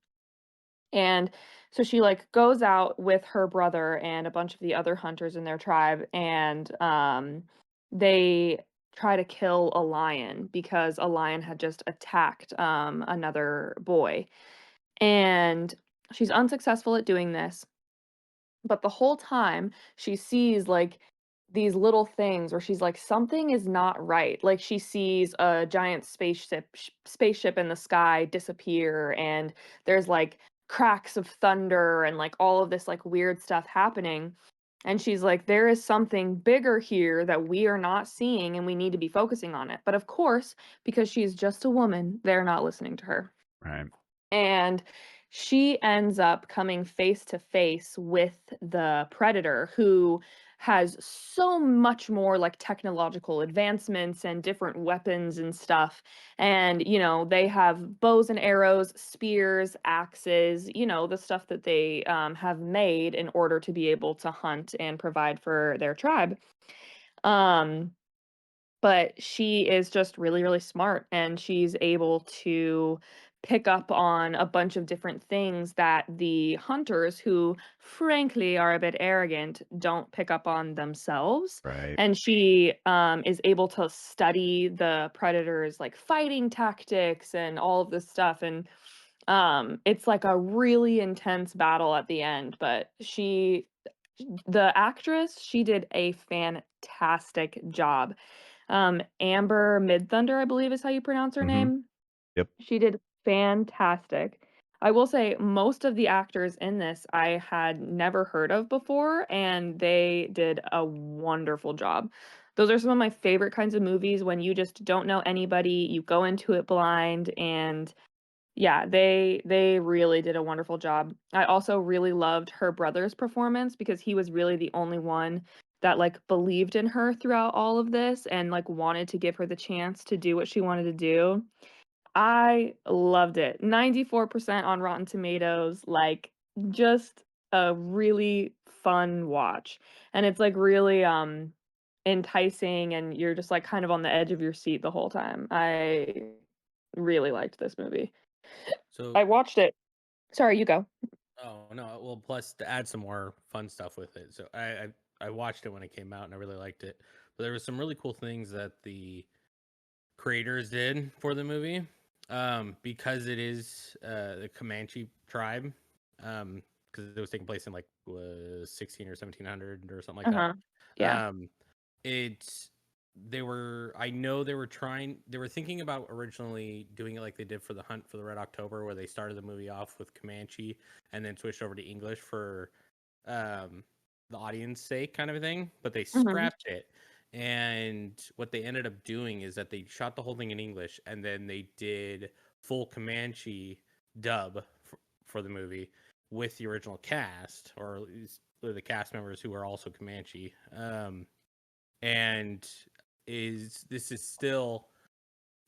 And so she like goes out with her brother and a bunch of the other hunters in their tribe, and they try to kill a lion because a lion had just attacked another boy. And she's unsuccessful at doing this, but the whole time she sees like these little things where she's like something is not right. Like she sees a giant spaceship in the sky disappear, and there's like cracks of thunder and like all of this like weird stuff happening. And she's like, there is something bigger here that we are not seeing and we need to be focusing on it. But of course, because she's just a woman, they're not listening to her. Right. And she ends up coming face to face with the predator, who has so much more like technological advancements and different weapons and stuff. And, they have bows and arrows, spears, axes, the stuff that they have made in order to be able to hunt and provide for their tribe. Um, but she is just really, really smart, and she's able to pick up on a bunch of different things that the hunters, who frankly are a bit arrogant, don't pick up on themselves. Right. And she is able to study the predators like fighting tactics and all of this stuff. And it's like a really intense battle at the end, but the actress, she did a fantastic job. Amber Midthunder, I believe is how you pronounce her Mm-hmm. name. Yep. She did fantastic. I will say most of the actors in this I had never heard of before, and they did a wonderful job. Those are some of my favorite kinds of movies when you just don't know anybody, you go into it blind, and yeah, they really did a wonderful job. I also really loved her brother's performance because he was really the only one that like believed in her throughout all of this and like wanted to give her the chance to do what she wanted to do. I loved it. 94% on Rotten Tomatoes, like just a really fun watch. And it's like really enticing, and you're just like kind of on the edge of your seat the whole time. I really liked this movie. So, I watched it. Sorry, you go. oh no, well, plus to add some more fun stuff with it. So I watched it when it came out and I really liked it. But there was some really cool things that the creators did for the movie, because it is the Comanche tribe, because it was taking place in like 16 or 1700 or something like that. Uh-huh. Yeah. It's they were I know they were thinking about originally doing it like they did for the Hunt for the Red October, where they started the movie off with Comanche and then switched over to English for the audience sake kind of thing, but they Mhm. scrapped it. And what they ended up doing is that they shot the whole thing in English and then they did full Comanche dub for the movie with the original cast, or at least the cast members who are also Comanche. And this is still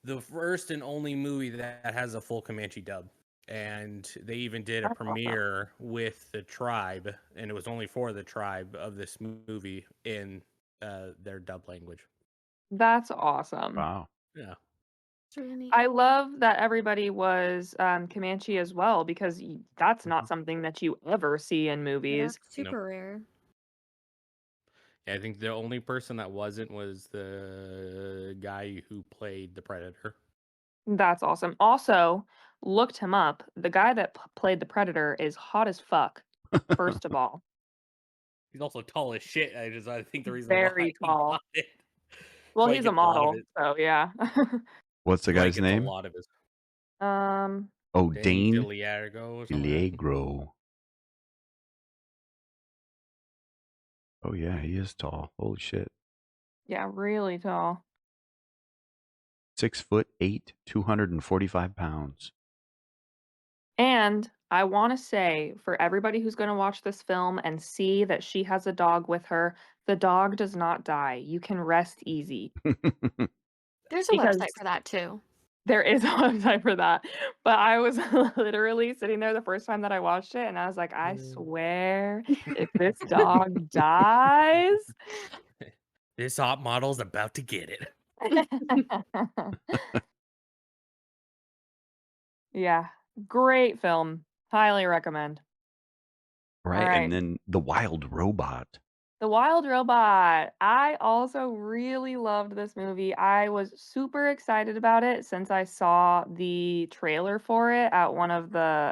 the first and only movie that has a full Comanche dub. and they even did a That's awesome. premiere with the tribe, and it was only for the tribe of this movie in their dub language. That's awesome. Wow. Yeah. It's really neat. I love that everybody was Comanche as well, because that's not Mhm. something that you ever see in Yeah, movies. that's super rare. Yeah, I think the only person that wasn't was the guy who played the Predator. That's awesome. Also, looked him up. The guy that played the Predator is hot as fuck, first of all. He's also tall as shit. I think the reason Very why he tall. got it. Well, That's why he he's a gets a lot of model, it. so yeah. What's the That's why he guy's gets a name? lot of his Um, Oh, Danny Dane DeLiego or something like that. Illegro. Oh yeah, he is tall. Holy shit. yeah, really tall. 6'8", 245 pounds. And I want to say, for everybody who's going to watch this film and see that she has a dog with her, the dog does not die. You can rest easy. There's a Because website for that too. there is a website for that. But I was literally sitting there the first time that I watched it, and I was like, I swear, if this dog dies. This hot model's about to get it. Yeah, great film. Highly recommend. Right, All right. and then the wild robot. The Wild Robot. I also really loved this movie. I was super excited about it since I saw the trailer for it at one of the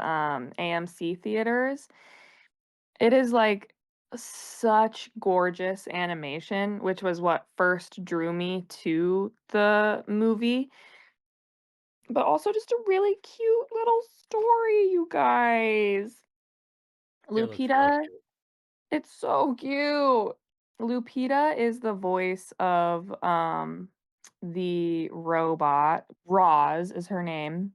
AMC theaters. It is like such gorgeous animation, which was what first drew me to the movie. But also just a really cute little story, you guys. It looks real Lupita, cute. it's so cute. Lupita is the voice of the robot. Roz is her name.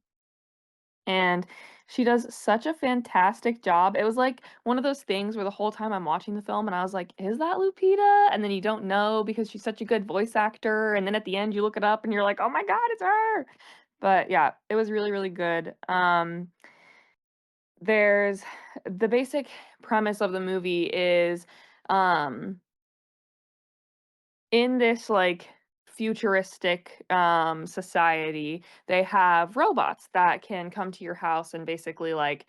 And she does such a fantastic job. It was like one of those things where the whole time I'm watching the film and I was like, is that Lupita? And then you don't know because she's such a good voice actor. And then at the end you look it up and you're like, oh my God, it's her. But yeah, it was really, really good. There's the basic premise of the movie is um in this like futuristic society, they have robots that can come to your house and basically like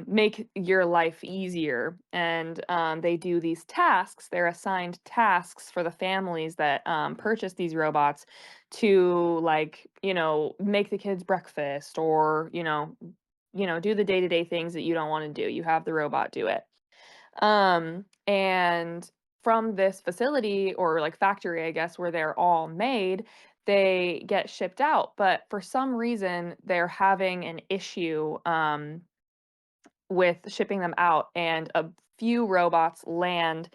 make your life easier. And they do these tasks. They're assigned tasks for the families that purchase these robots to like, make the kids breakfast or, do the day-to-day things that you don't want to do. You have the robot do it. And from this facility or like factory, I guess, where they're all made, they get shipped out. But for some reason, they're having an issue with shipping them out, and a few robots land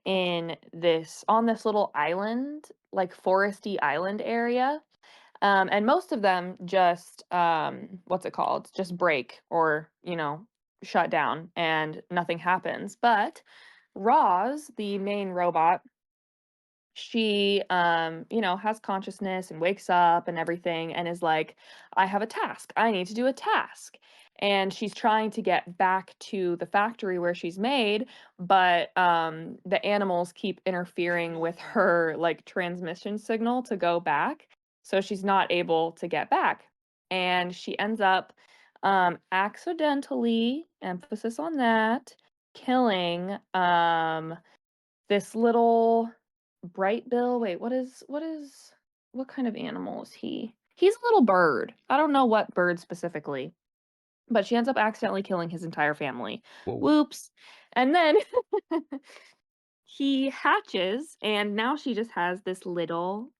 on this little island, like foresty island area. And most of them just, what's it called? Just break or, shut down and nothing happens. But Roz, the main robot, she, has consciousness and wakes up and everything and is like, I have a task. I need to do a task. And she's trying to get back to the factory where she's made, but the animals keep interfering with her like transmission signal to go back. So she's not able to get back. And she ends up accidentally, emphasis on that, killing this little bright bill. Wait, what kind of animal is he? He's a little bird. I don't know what bird specifically, but she ends up accidentally killing his entire family. Whoa. Whoops. And then he hatches and now she just has this little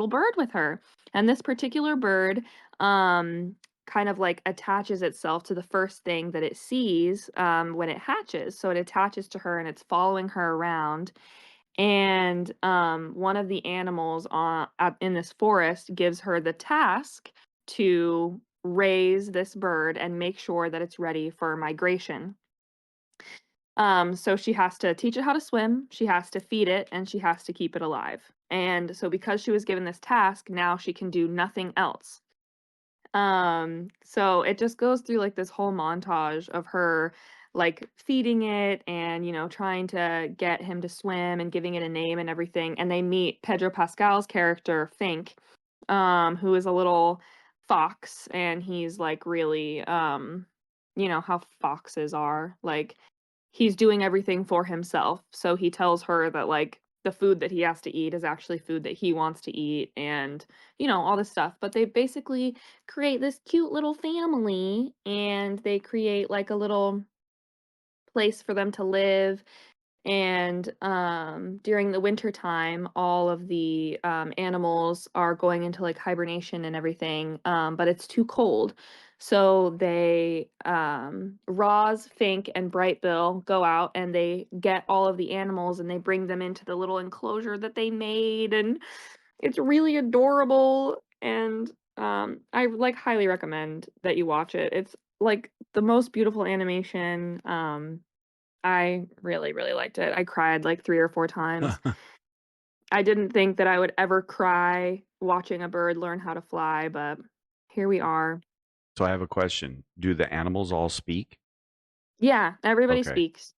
bird with her. And this particular bird kind of like attaches itself to the first thing that it sees when it hatches. So it attaches to her and it's following her around. And one of the animals in this forest gives her the task to raise this bird and make sure that it's ready for migration. So she has to teach it how to swim, she has to feed it, and she has to keep it alive. And so because she was given this task, now she can do nothing else. So it just goes through like this whole montage of her like feeding it and trying to get him to swim and giving it a name and everything. And they meet Pedro Pascal's character, Fink, who is a little fox, and he's like really how foxes are. Like he's doing everything for himself. So he tells her that like the food that he has to eat is actually food that he wants to eat, and all this stuff. But they basically create this cute little family, and they create like a little place for them to live. And during the winter time, all of the animals are going into like hibernation and everything, but it's too cold. So they Roz, Fink, and Brightbill go out and they get all of the animals and they bring them into the little enclosure that they made, and it's really adorable. And I like highly recommend that you watch it. It's like the most beautiful animation. I really, really liked it. I cried like 3 or 4 times. I didn't think that I would ever cry watching a bird learn how to fly, but here we are. So I have a question. Do the animals all speak? Yeah, everybody Okay. speaks.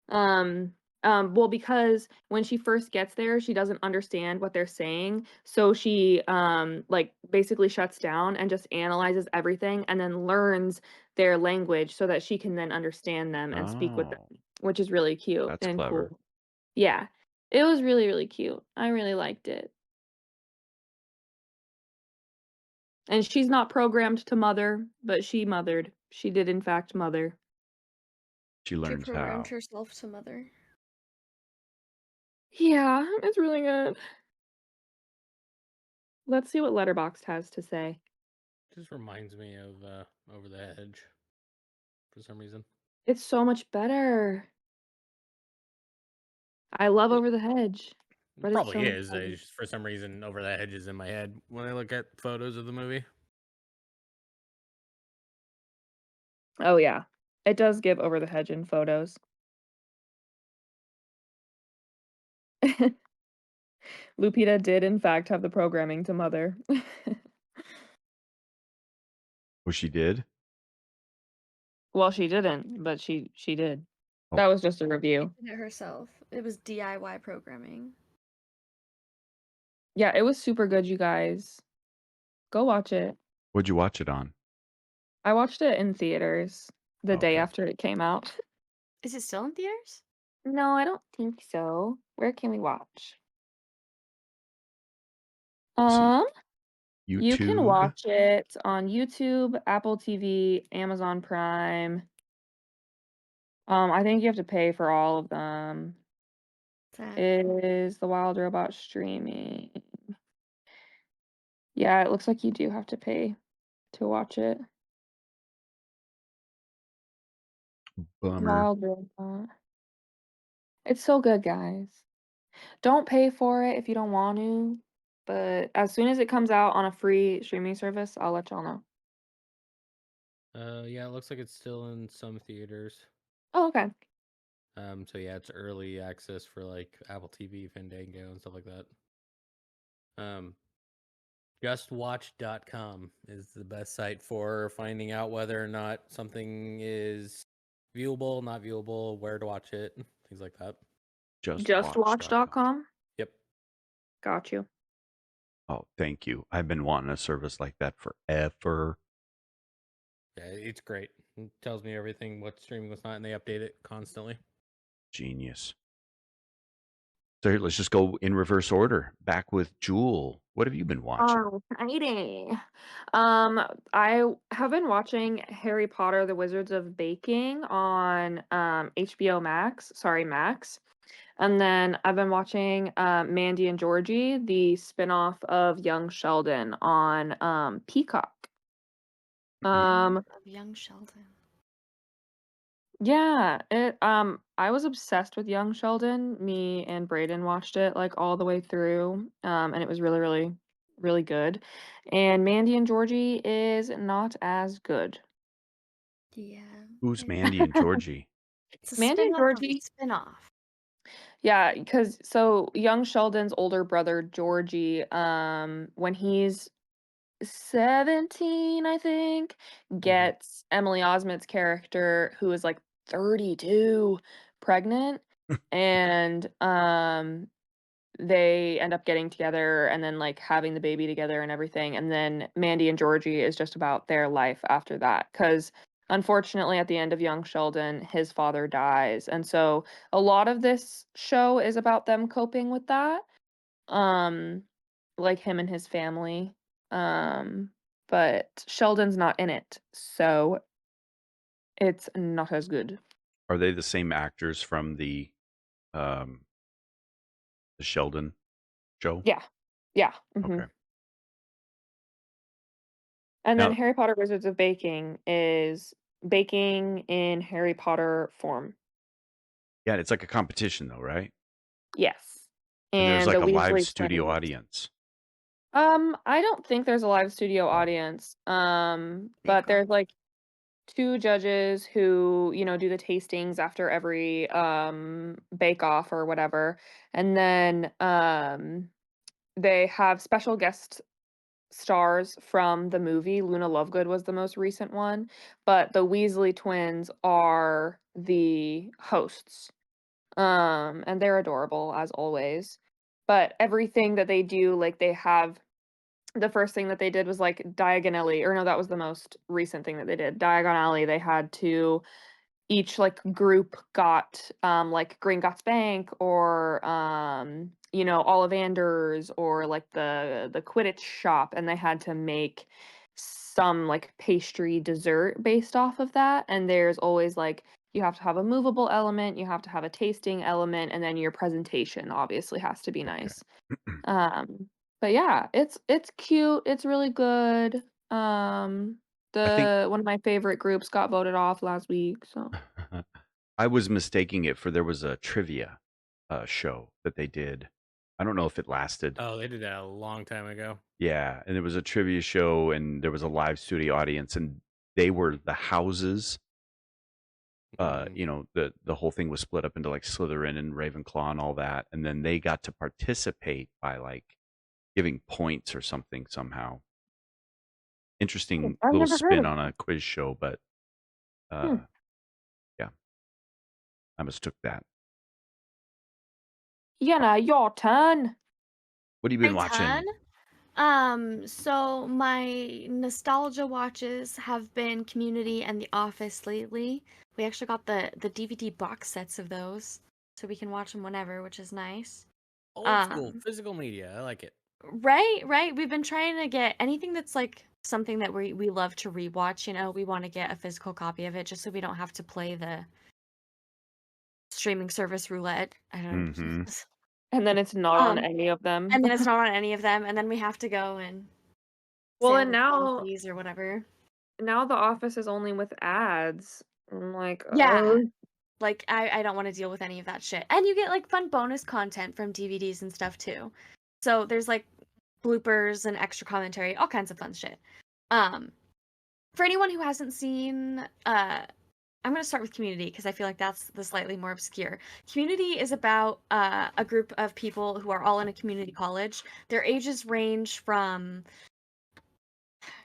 Well, because when she first gets there, she doesn't understand what they're saying, so she like basically shuts down and just analyzes everything and then learns their language so that she can then understand them and speak with them, Oh, which is really cute that's and clever. cool. Yeah. It was really, really cute. I really liked it. And she's not programmed to mother, but she mothered. She did in fact mother. She She learns programmed how. herself to mother. Yeah, it's really good. Let's see what Letterboxd has to say. Just reminds me of Over the Hedge for some reason. It's so much better. I love Over the Hedge, It but it's so probably much is. better. For some reason, Over the Hedge is in my head when I look at photos of the movie. Oh yeah. It does give Over the Hedge in photos. Lupita did in fact have the programming to mother. Oh, she did? Well, she didn't, but she did. Oh, That was just a She review. did it herself. It was DIY programming. Yeah, it was super good, you guys. Go watch it. what'd you watch it on? I watched it in theaters the day Okay. after it came out. Is it still in theaters? No, I don't think so. Where can we watch? Let's see. You can YouTube? watch it on YouTube, Apple TV, Amazon Prime. I think you have to pay for all of them. Sad. Is The Wild Robot streaming? Yeah, it looks like you do have to pay to watch it. Bummer. Wild Robot. It's so good, guys. Don't pay for it if you don't want to, but as soon as it comes out on a free streaming service, I'll let y'all know. Yeah, it looks like it's still in some theaters. Oh, okay. So yeah, it's early access for like Apple TV, Fandango, and stuff like that. Justwatch.com is the best site for finding out whether or not something is viewable, not viewable, where to watch it, things like that. Justwatch.com. Justwatch.com? Yep. Got you. Oh, thank you. I've been wanting a service like that forever. Yeah, it's great. It tells me everything, what's streaming, what's not, and they update it constantly. Genius. So here, let's just go in reverse order. Back with Jewel. What have you been watching? Exciting. I have been watching Harry Potter, The Wizards of Baking on HBO Max. Sorry, Max. And then I've been watching Mandy and Georgie, the spinoff of Young Sheldon on Peacock. Of Young Sheldon. Yeah, I was obsessed with Young Sheldon. Me and Brayden watched it like all the way through. And it was really, really, really good. And Mandy and Georgie is not as good. Yeah. Who's Mandy and Georgie? It's a Mandy and spin-off of a Georgie. spin-off. Yeah, because so Young Sheldon's older brother Georgie, when he's 17, I think, Mhm. gets Emily Osment's character, who is like 32, pregnant, and they end up getting together and then like having the baby together and everything. And then Mandy and Georgie is just about their life after that. Because unfortunately, at the end of Young Sheldon, his father dies. And so a lot of this show is about them coping with that. Um, like him and his family. Um, but Sheldon's not in it. So it's not as good. Are they the same actors from um, the Sheldon show? Yeah. Yeah. Okay. And then Now, Harry Potter Wizards of Baking is baking in Harry Potter form. yeah, it's like a competition though, right? Yes. And there's And like the a live Weasley studio twins. audience. I don't think there's a live studio Oh, audience. But Bake there's off. like two judges who, do the tastings after every bake off or whatever. And then they have special guest stars from the movie. Luna Lovegood was the most recent one, but the Weasley twins are the hosts. And they're adorable as always. But everything that they do, like they have the first thing that they did was like Diagon Alley, or no, that was the most recent thing that they did. Diagon Alley, they had to each like group got like Gringotts Bank or Ollivanders or like the Quidditch shop, and they had to make some like pastry dessert based off of that. And there's always like you have to have a movable element, you have to have a tasting element, and then your presentation obviously has to be okay. nice. But yeah, it's cute, it's really good. I think The one of my favorite groups got voted off last week, so I was mistaking it for there was a trivia show that they did. I don't know if it lasted. Oh, they did that a long time ago. Yeah, and it was a trivia show, and there was a live studio audience, and they were the houses. Mm. The whole thing was split up into like Slytherin and Ravenclaw and all that, and then they got to participate by like giving points or something somehow. Interesting I've little never heard spin of on that. a quiz show, but Hmm. yeah, I mistook that. Yenna, your turn. What have you been My turn. watching? So my nostalgia watches have been Community and The Office lately. We actually got the DVD box sets of those, so we can watch them whenever, which is nice. Old school Um, physical media. I like it. right. We've been trying to get anything that's like something that we love to rewatch. We want to get a physical copy of it just so we don't have to play the streaming service roulette. I don't know. Mm-hmm. And then it's not on um, any of them. and then it's not on any of them, and then we have to go and Well, say all and the now policies or whatever. The Office is only with ads. I'm like, Yeah. Like, I don't want to deal with any of that shit. And you get, like, fun bonus content from DVDs and stuff, too. So there's, like, bloopers and extra commentary, all kinds of fun shit. For anyone who hasn't seen, I'm going to start with Community, because I feel like that's the slightly more obscure. Community is about a group of people who are all in a community college. Their ages range from,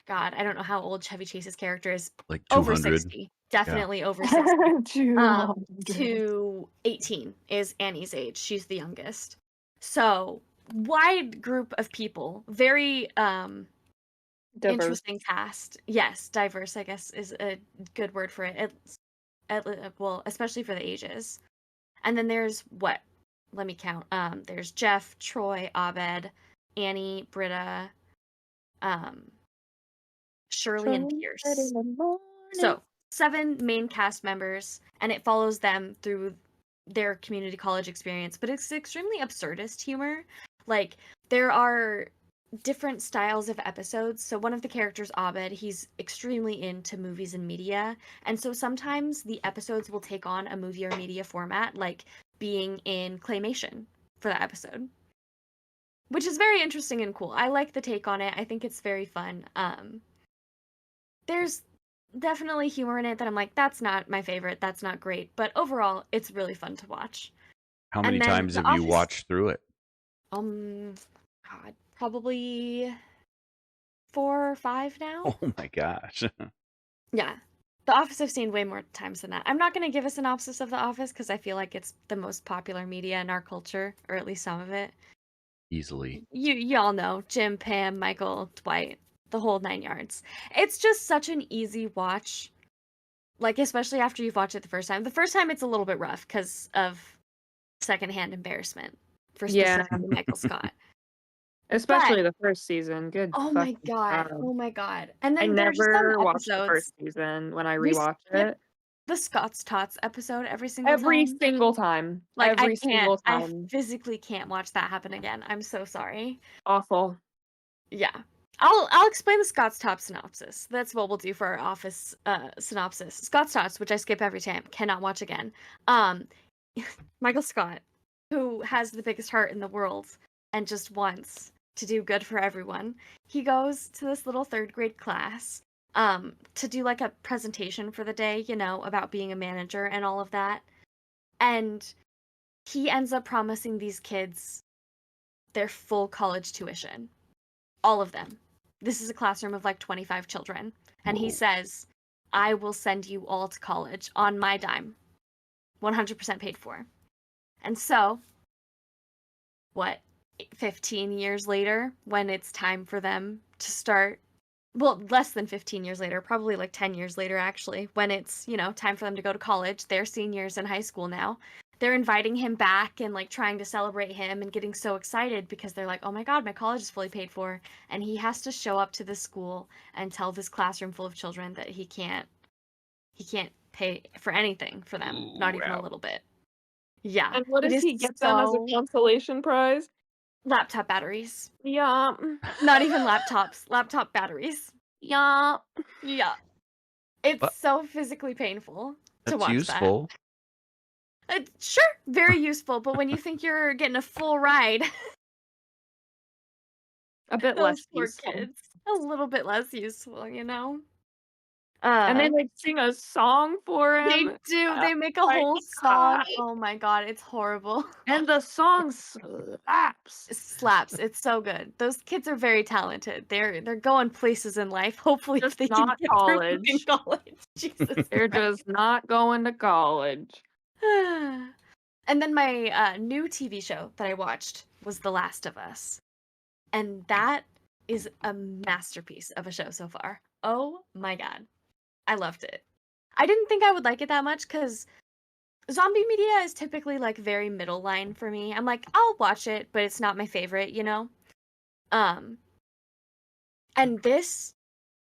God, I don't know how old Chevy Chase's character is. Like Over 200. 60. Yeah. Definitely over 60. 200. To 18 is Annie's age. She's the youngest. So, wide group of people. Very Diverse. interesting cast. Yes, diverse, I guess, is a good word for it. Well, especially for the ages. And then there's what? Let me count. There's Jeff, Troy, Abed, Annie, Britta, Shirley, and Pierce. So, 7 main cast members, and it follows them through their community college experience, but it's extremely absurdist humor. Like, there are different styles of episodes. So one of the characters, Abed, he's extremely into movies and media, and so sometimes the episodes will take on a movie or media format, like being in claymation for that episode, which is very interesting and cool. I like the take on it. I think it's very fun. There's definitely humor in it that I'm like, that's not my favorite, that's not great, but overall, it's really fun to watch. How And many then times The have you Office, watched through it? God, probably 4 or 5 now. Oh my gosh. Yeah. The Office I've seen way more times than that. I'm not going to give a synopsis of The Office because I feel like it's the most popular media in our culture, or at least some of it. Easily. Y'all know Jim, Pam, Michael, Dwight, the whole 9 yards. It's just such an easy watch. Like, especially after you've watched it the first time. The first time it's a little bit rough because of secondhand embarrassment for Yeah. specifically Michael Scott. Especially the first season. Good Oh my fucking god. job. Oh my god. And I then there's some never watched the episodes. first season when I We rewatched skip it. the Scott's Tots episode every single Every time. single time. Like, Every single I time. physically can't watch that happen again. I'm so sorry. Awful. Yeah. I'll explain the Scott's Top synopsis. That's what we'll do for our Office synopsis. Scott's Tots, which I skip every time, cannot watch again. Michael Scott, who has the biggest heart in the world and just wants to do good for everyone, he goes to this little 3rd grade class to do like a presentation for the day, you know, about being a manager and all of that. And he ends up promising these kids their full college tuition. All of them. This is a classroom of like 25 children. And he Whoa. says, I will send you all to college on my dime. 100% paid for. And so, 15 years later, when it's time for them to start, well, less than 15 years later, probably like 10 years later, actually, when it's, you know, time for them to go to college, they're seniors in high school now. They're inviting him back and like trying to celebrate him and getting so excited because they're like, oh my God, my college is fully paid for. And he has to show up to this school and tell this classroom full of children that he can't pay for anything for them, not even a Wow. little bit. Yeah. And what it does is he get them as a so- consolation prize? Laptop batteries. Yeah. Not even laptops, laptop batteries. Yeah. Yeah. It's But- so physically painful to That's watch useful. that. Sure, very useful, but when you think you're getting a full ride, A bit those less poor useful. kids, a little bit less useful, you know? And they like sing a song for They him. do. They make a my whole song. God. Oh my God, it's horrible. And the song slaps. It slaps. It's so good. Those kids are very talented. They're going places in life. Hopefully, Just if they can not get through fucking college. college. Jesus They're Christ. just not going to college. And then my new TV show that I watched was The Last of Us. And that is a masterpiece of a show so far. Oh my God. I loved it. I didn't think I would like it that much because zombie media is typically like very middle line for me. I'm like, I'll watch it, but it's not my favorite, you know? And this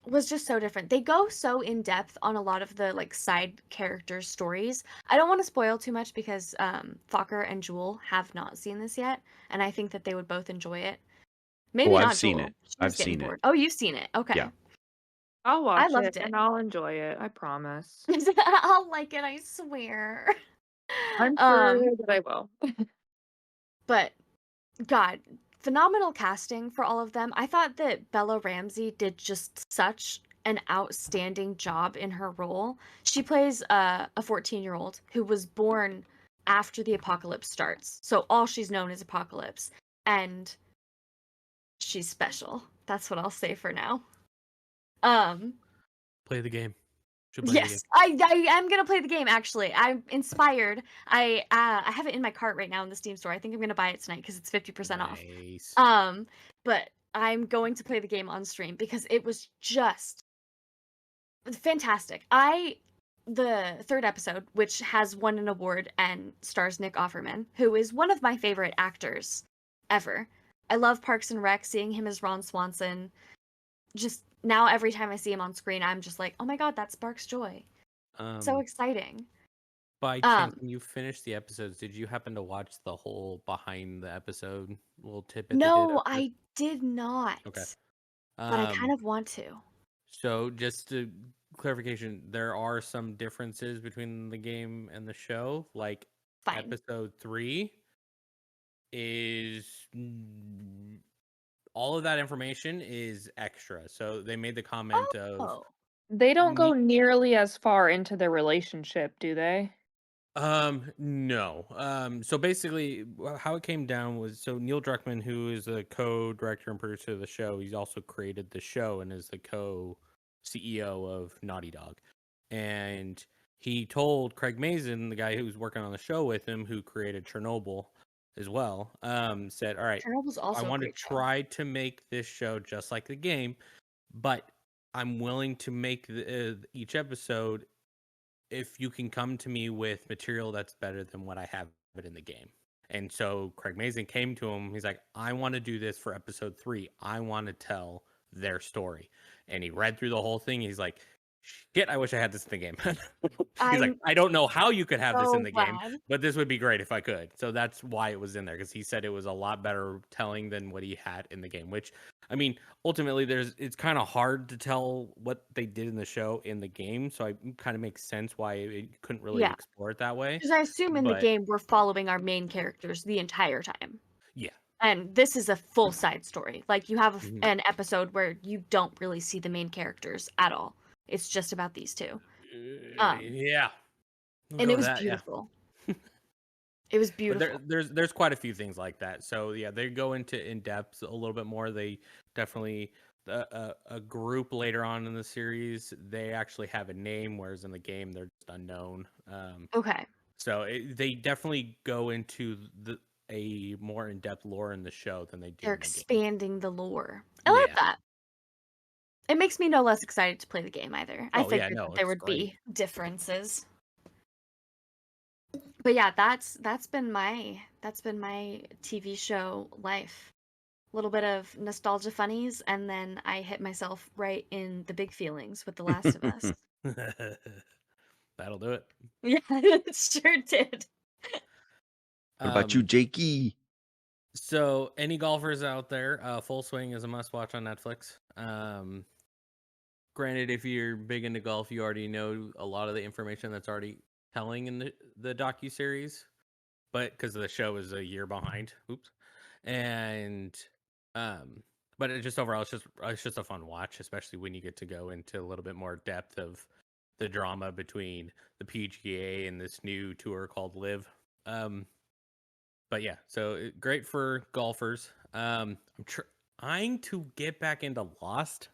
was just so different. They go so in depth on a lot of the like side characters' stories. I don't want to spoil too much because Fokker and Jewel have not seen this yet, and I think that they would both enjoy it. Maybe I've not seen Jewel. it. She I've was getting seen it. bored. Oh, you've seen it. Okay. Yeah. I'll watch loved it. and I'll enjoy it. I promise. I'll like it, I swear. I'm sure that I will. But God, phenomenal casting for all of them. I thought that Bella Ramsey did just such an outstanding job in her role. She plays a 14-year-old who was born after the apocalypse starts. So all she's known is apocalypse. And she's special. That's what I'll say for now. Play the game. Should play the game. Yes, I am gonna play the game. Actually, I'm inspired. I have it in my cart right now in the Steam store. I think I'm gonna buy it tonight because it's 50% off. Nice. But I'm going to play the game on stream because it was just fantastic. The 3rd episode, which has won an award and stars Nick Offerman, who is one of my favorite actors ever. I love Parks and Rec, seeing him as Ron Swanson. Just now, every time I see him on screen, I'm just like, oh my God, that sparks joy. So exciting. By chance, when you finished the episodes, did you happen to watch the whole behind the episode little tidbit? No, I did not. Okay. But I kind of want to. So, just to clarification, there are some differences between the game and the show. Like, Fine. episode 3 is all of that information is extra. So they made the comment of They don't go nearly as far into their relationship, do they? No. So basically, how it came down was so Neil Druckmann, who is the co-director and producer of the show, he's also created the show and is the co-CEO of Naughty Dog. And he told Craig Mazin, the guy who's working on the show with him, who created Chernobyl as well, said, "All right, Chernobyl's I also a want to great show. try to make this show just like the game, but I'm willing to make each episode if you can come to me with material that's better than what I have it in the game." And so Craig Mazin came to him. He's like, "I want to do this for episode 3. I want to tell their story." And he read through the whole thing. He's like, "Shit, I wish I had this in the game." He's like, I'm "I don't know how you could have this in so the game, glad. but this would be great if I could." So that's why it was in there, because he said it was a lot better telling than what he had in the game, which, I mean, ultimately it's kind of hard to tell what they did in the show in the game, so it kind of makes sense why it couldn't really Yeah. explore it that way. Because I assume in the But game we're following our main characters the entire time. yeah. And this is a full side story. Like you have Mhm. an episode where you don't really see the main characters at all. It's just about these two. Yeah. We'll And go it with was that, yeah. beautiful. It was But beautiful. there's quite a few things like that. So yeah, they go into in depth a little bit more. They definitely a group later on in the series, they actually have a name, whereas in the game they're just unknown. Okay. So they definitely go into a more in depth lore in the show than they do They're in the game. expanding the lore. I like Yeah. that. It makes me no less excited to play the game either. I Oh yeah, figured no, that there it's would great. be differences. But yeah, that's been my TV show life. A little bit of nostalgia funnies, and then I hit myself right in the big feelings with The Last of Us. That'll do it. Yeah, it sure did. What about you, Jakie? So, any golfers out there, Full Swing is a must-watch on Netflix. Granted, if you're big into golf, you already know a lot of the information that's already telling in the docuseries, but because the show is a year behind. Oops. And but it just overall, it's just a fun watch, especially when you get to go into a little bit more depth of the drama between the PGA and this new tour called Live. But yeah, so great for golfers. I'm trying to get back into Lost.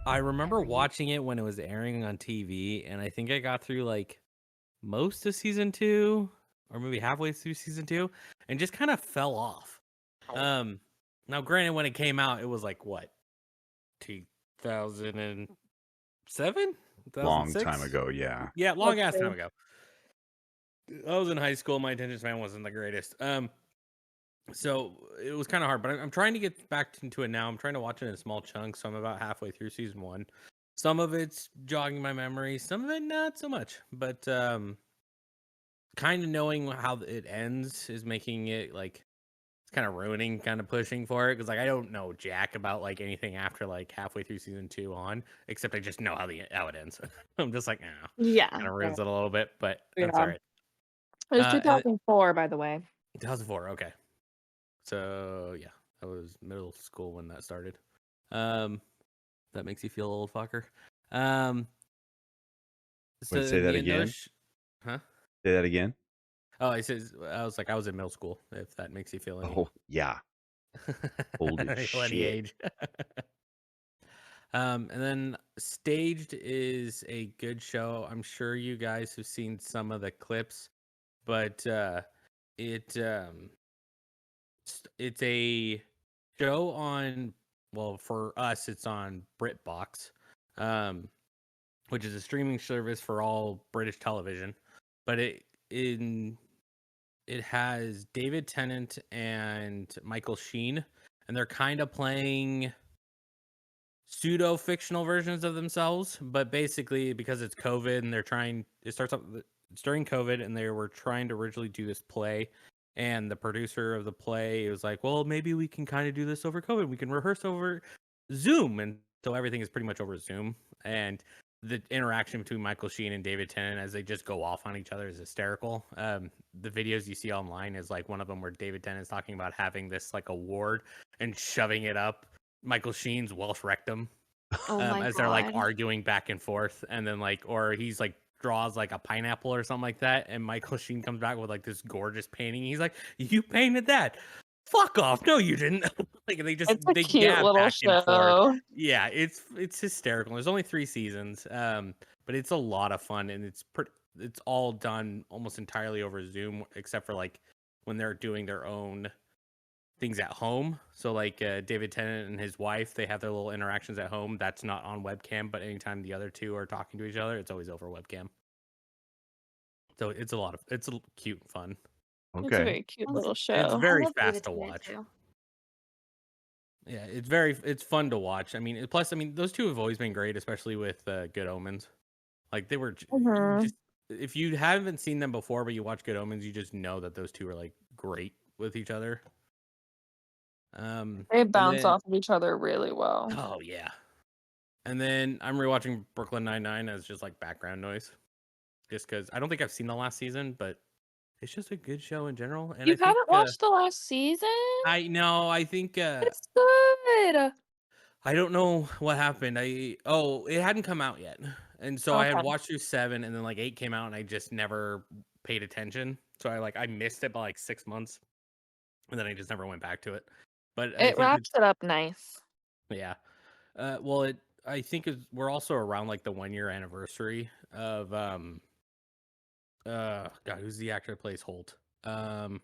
I remember watching it when it was airing on TV, and I think I got through like most of season 2, or maybe halfway through season 2, and just kind of fell off. Now granted, when it came out, it was like what, 2007, Long 2006? time ago, yeah. Yeah, long ass Okay. time ago. I was in high school. My attention span wasn't the greatest. So it was kind of hard, but I'm trying to get back into it now. I'm trying to watch it in small chunks, so I'm about halfway through season 1. Some of it's jogging my memory, some of it not so much. But kind of knowing how it ends is making it like it's kind of ruining, kind of pushing for it, because like I don't know jack about like anything after like halfway through season 2 on, except I just know how it ends. I'm just like, Yeah. kind of ruins it a little bit, but that's Yeah. all right. It was And 2004, by the way. 2004, okay. So yeah, I was middle school when that started. That makes you feel old, Fokker. So Wait, say that the again? huh? Say that again? Oh, I was like, I was in middle school. If that makes you feel any. Oh, yeah. Old as feel any shit. age. And then Staged is a good show. I'm sure you guys have seen some of the clips, but it's a show on, well, for us it's on BritBox, which is a streaming service for all British television, but it has David Tennant and Michael Sheen, and they're kind of playing pseudo fictional versions of themselves, but basically because it's COVID and it's during COVID, and they were trying to originally do this play, and the producer of the play was like, well, maybe we can kind of do this over COVID. We can rehearse over Zoom. And so everything is pretty much over Zoom. And the interaction between Michael Sheen and David Tennant as they just go off on each other is hysterical. The videos you see online is like one of them where David Tennant's talking about having this like award and shoving it up Michael Sheen's Welsh rectum. Oh my As they're like God. arguing back and forth, and then like, or he's like draws like a pineapple or something like that, and Michael Sheen comes back with like this gorgeous painting. He's like, "You painted that? Fuck off! No, you didn't." Like It's a they cute gab little back and forth. show. Yeah, it's hysterical. There's only 3 seasons, but it's a lot of fun, and it's all done almost entirely over Zoom, except for like when they're doing their own things at home. So like David Tennant and his wife, they have their little interactions at home. That's not on webcam, but anytime the other two are talking to each other, it's always over webcam. So it's cute and fun. It's a Okay. very cute Sounds- little It's show. very I love David fast to Tennant, watch. too. Yeah, it's fun to watch. I mean, plus, I mean, those two have always been great, especially with Good Omens. Like they were Mhm. just if you haven't seen them before, but you watch Good Omens, you just know that those two are like great with each other. They and bounce then- off of each other really well. Oh yeah. And then I'm rewatching Brooklyn Nine-Nine as just like background noise, just because I don't think I've seen the last season, but it's just a good show in general. And You I think, haven't watched the last season? I know. I think It's good. I don't know what happened. It hadn't come out yet, and so I had Okay. watched through 7, and then like 8 came out, and I just never paid attention. So I missed it by like 6 months, and then I just never went back to it. But I It think wraps it up nice. yeah. I think we're also around like the 1-year anniversary of God, who's the actor that plays Holt? Oh,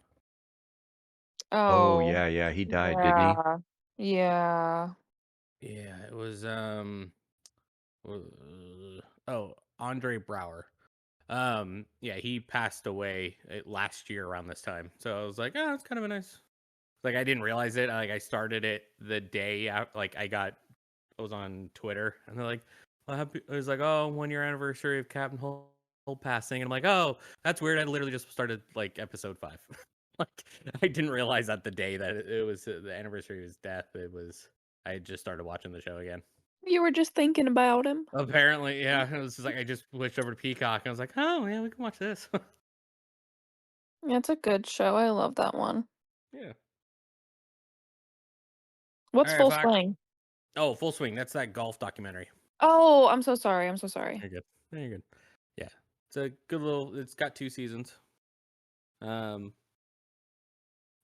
Oh, yeah. He died, didn't he? yeah. Yeah, it was Andre Brower. Yeah, he passed away last year around this time. So I was like, oh, it's kind of a nice. Like I didn't realize it. Like I started it the day after, like I was on Twitter, and they're like, it was like, oh, 1-year anniversary of Captain Holt passing, and I'm like, oh, that's weird. I literally just started like episode 5. Like I didn't realize that the day that it was the anniversary of his death. I had just started watching the show again. You were just thinking about him. Apparently, yeah. It was just like I just switched over to Peacock, and I was like, oh yeah, we can watch this. Yeah, it's a good show. I love that one. Yeah. What's All Full right, Fox. Swing? Oh, Full Swing. That's that golf documentary. Oh, I'm so sorry. I'm so sorry. You're good. You're good. Yeah, it's a good little. It's got 2 seasons.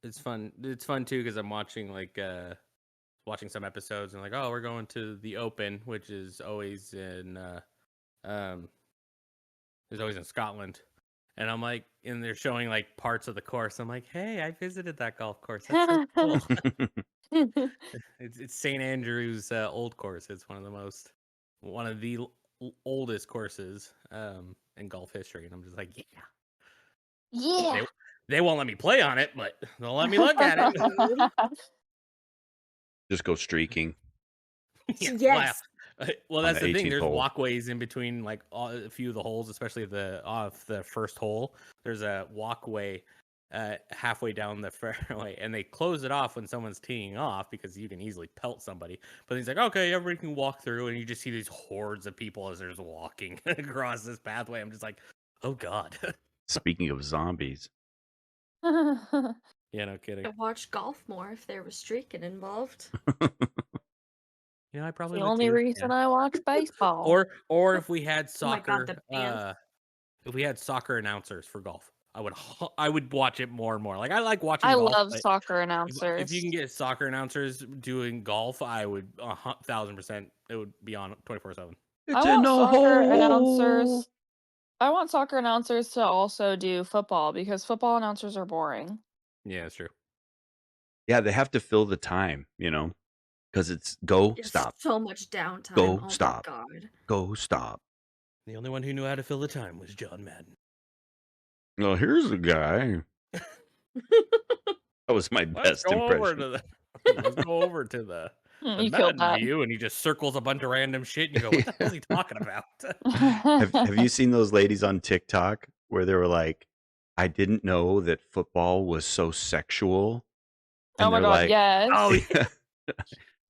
It's fun. It's fun too because I'm watching watching some episodes and like, oh, we're going to the Open, which is always in Scotland. And I'm like, and they're showing like parts of the course. I'm like, hey, I visited that golf course. That's so cool. It's St. Andrew's old course. It's one of the oldest courses in golf history. And I'm just like, yeah. Yeah. They won't let me play on it, but they'll let me look at it. Just go streaking. Yeah, Yes. well, On that's the the thing. 18th There's hole. walkways in between, like a few of the holes, especially off the first hole. There's a walkway halfway down the fairway, and they close it off when someone's teeing off because you can easily pelt somebody. But he's like, okay, everybody can walk through, and you just see these hordes of people as they're just walking across this pathway. I'm just like, oh god. Speaking of zombies. Yeah, no kidding. I watch golf more if there was streaking involved. Yeah, I probably The would only too. reason I watch baseball. Or if we had Oh my soccer, God, the band. if we had soccer announcers for golf, I would watch it more and more. Like I like watching I golf. love but soccer if announcers. you can get soccer announcers doing golf, I would 1,000%. It would be on 24/7. I want soccer announcers. I want soccer announcers to also do football because football announcers are boring. Yeah, that's true. Yeah, they have to fill the time, because it's go, There's stop, so much downtime. Go, oh stop. my god. go, stop. The only one who knew how to fill the time was John Madden. Well, here's the guy. That was my best impression. Let's go over to the You killed Madden that. view, and he just circles a bunch of random shit, and you go, "What the hell is he talking about?" Have you seen those ladies on TikTok where they were like, I didn't know that football was so sexual? Oh my they're god, like, yes. Oh, yeah.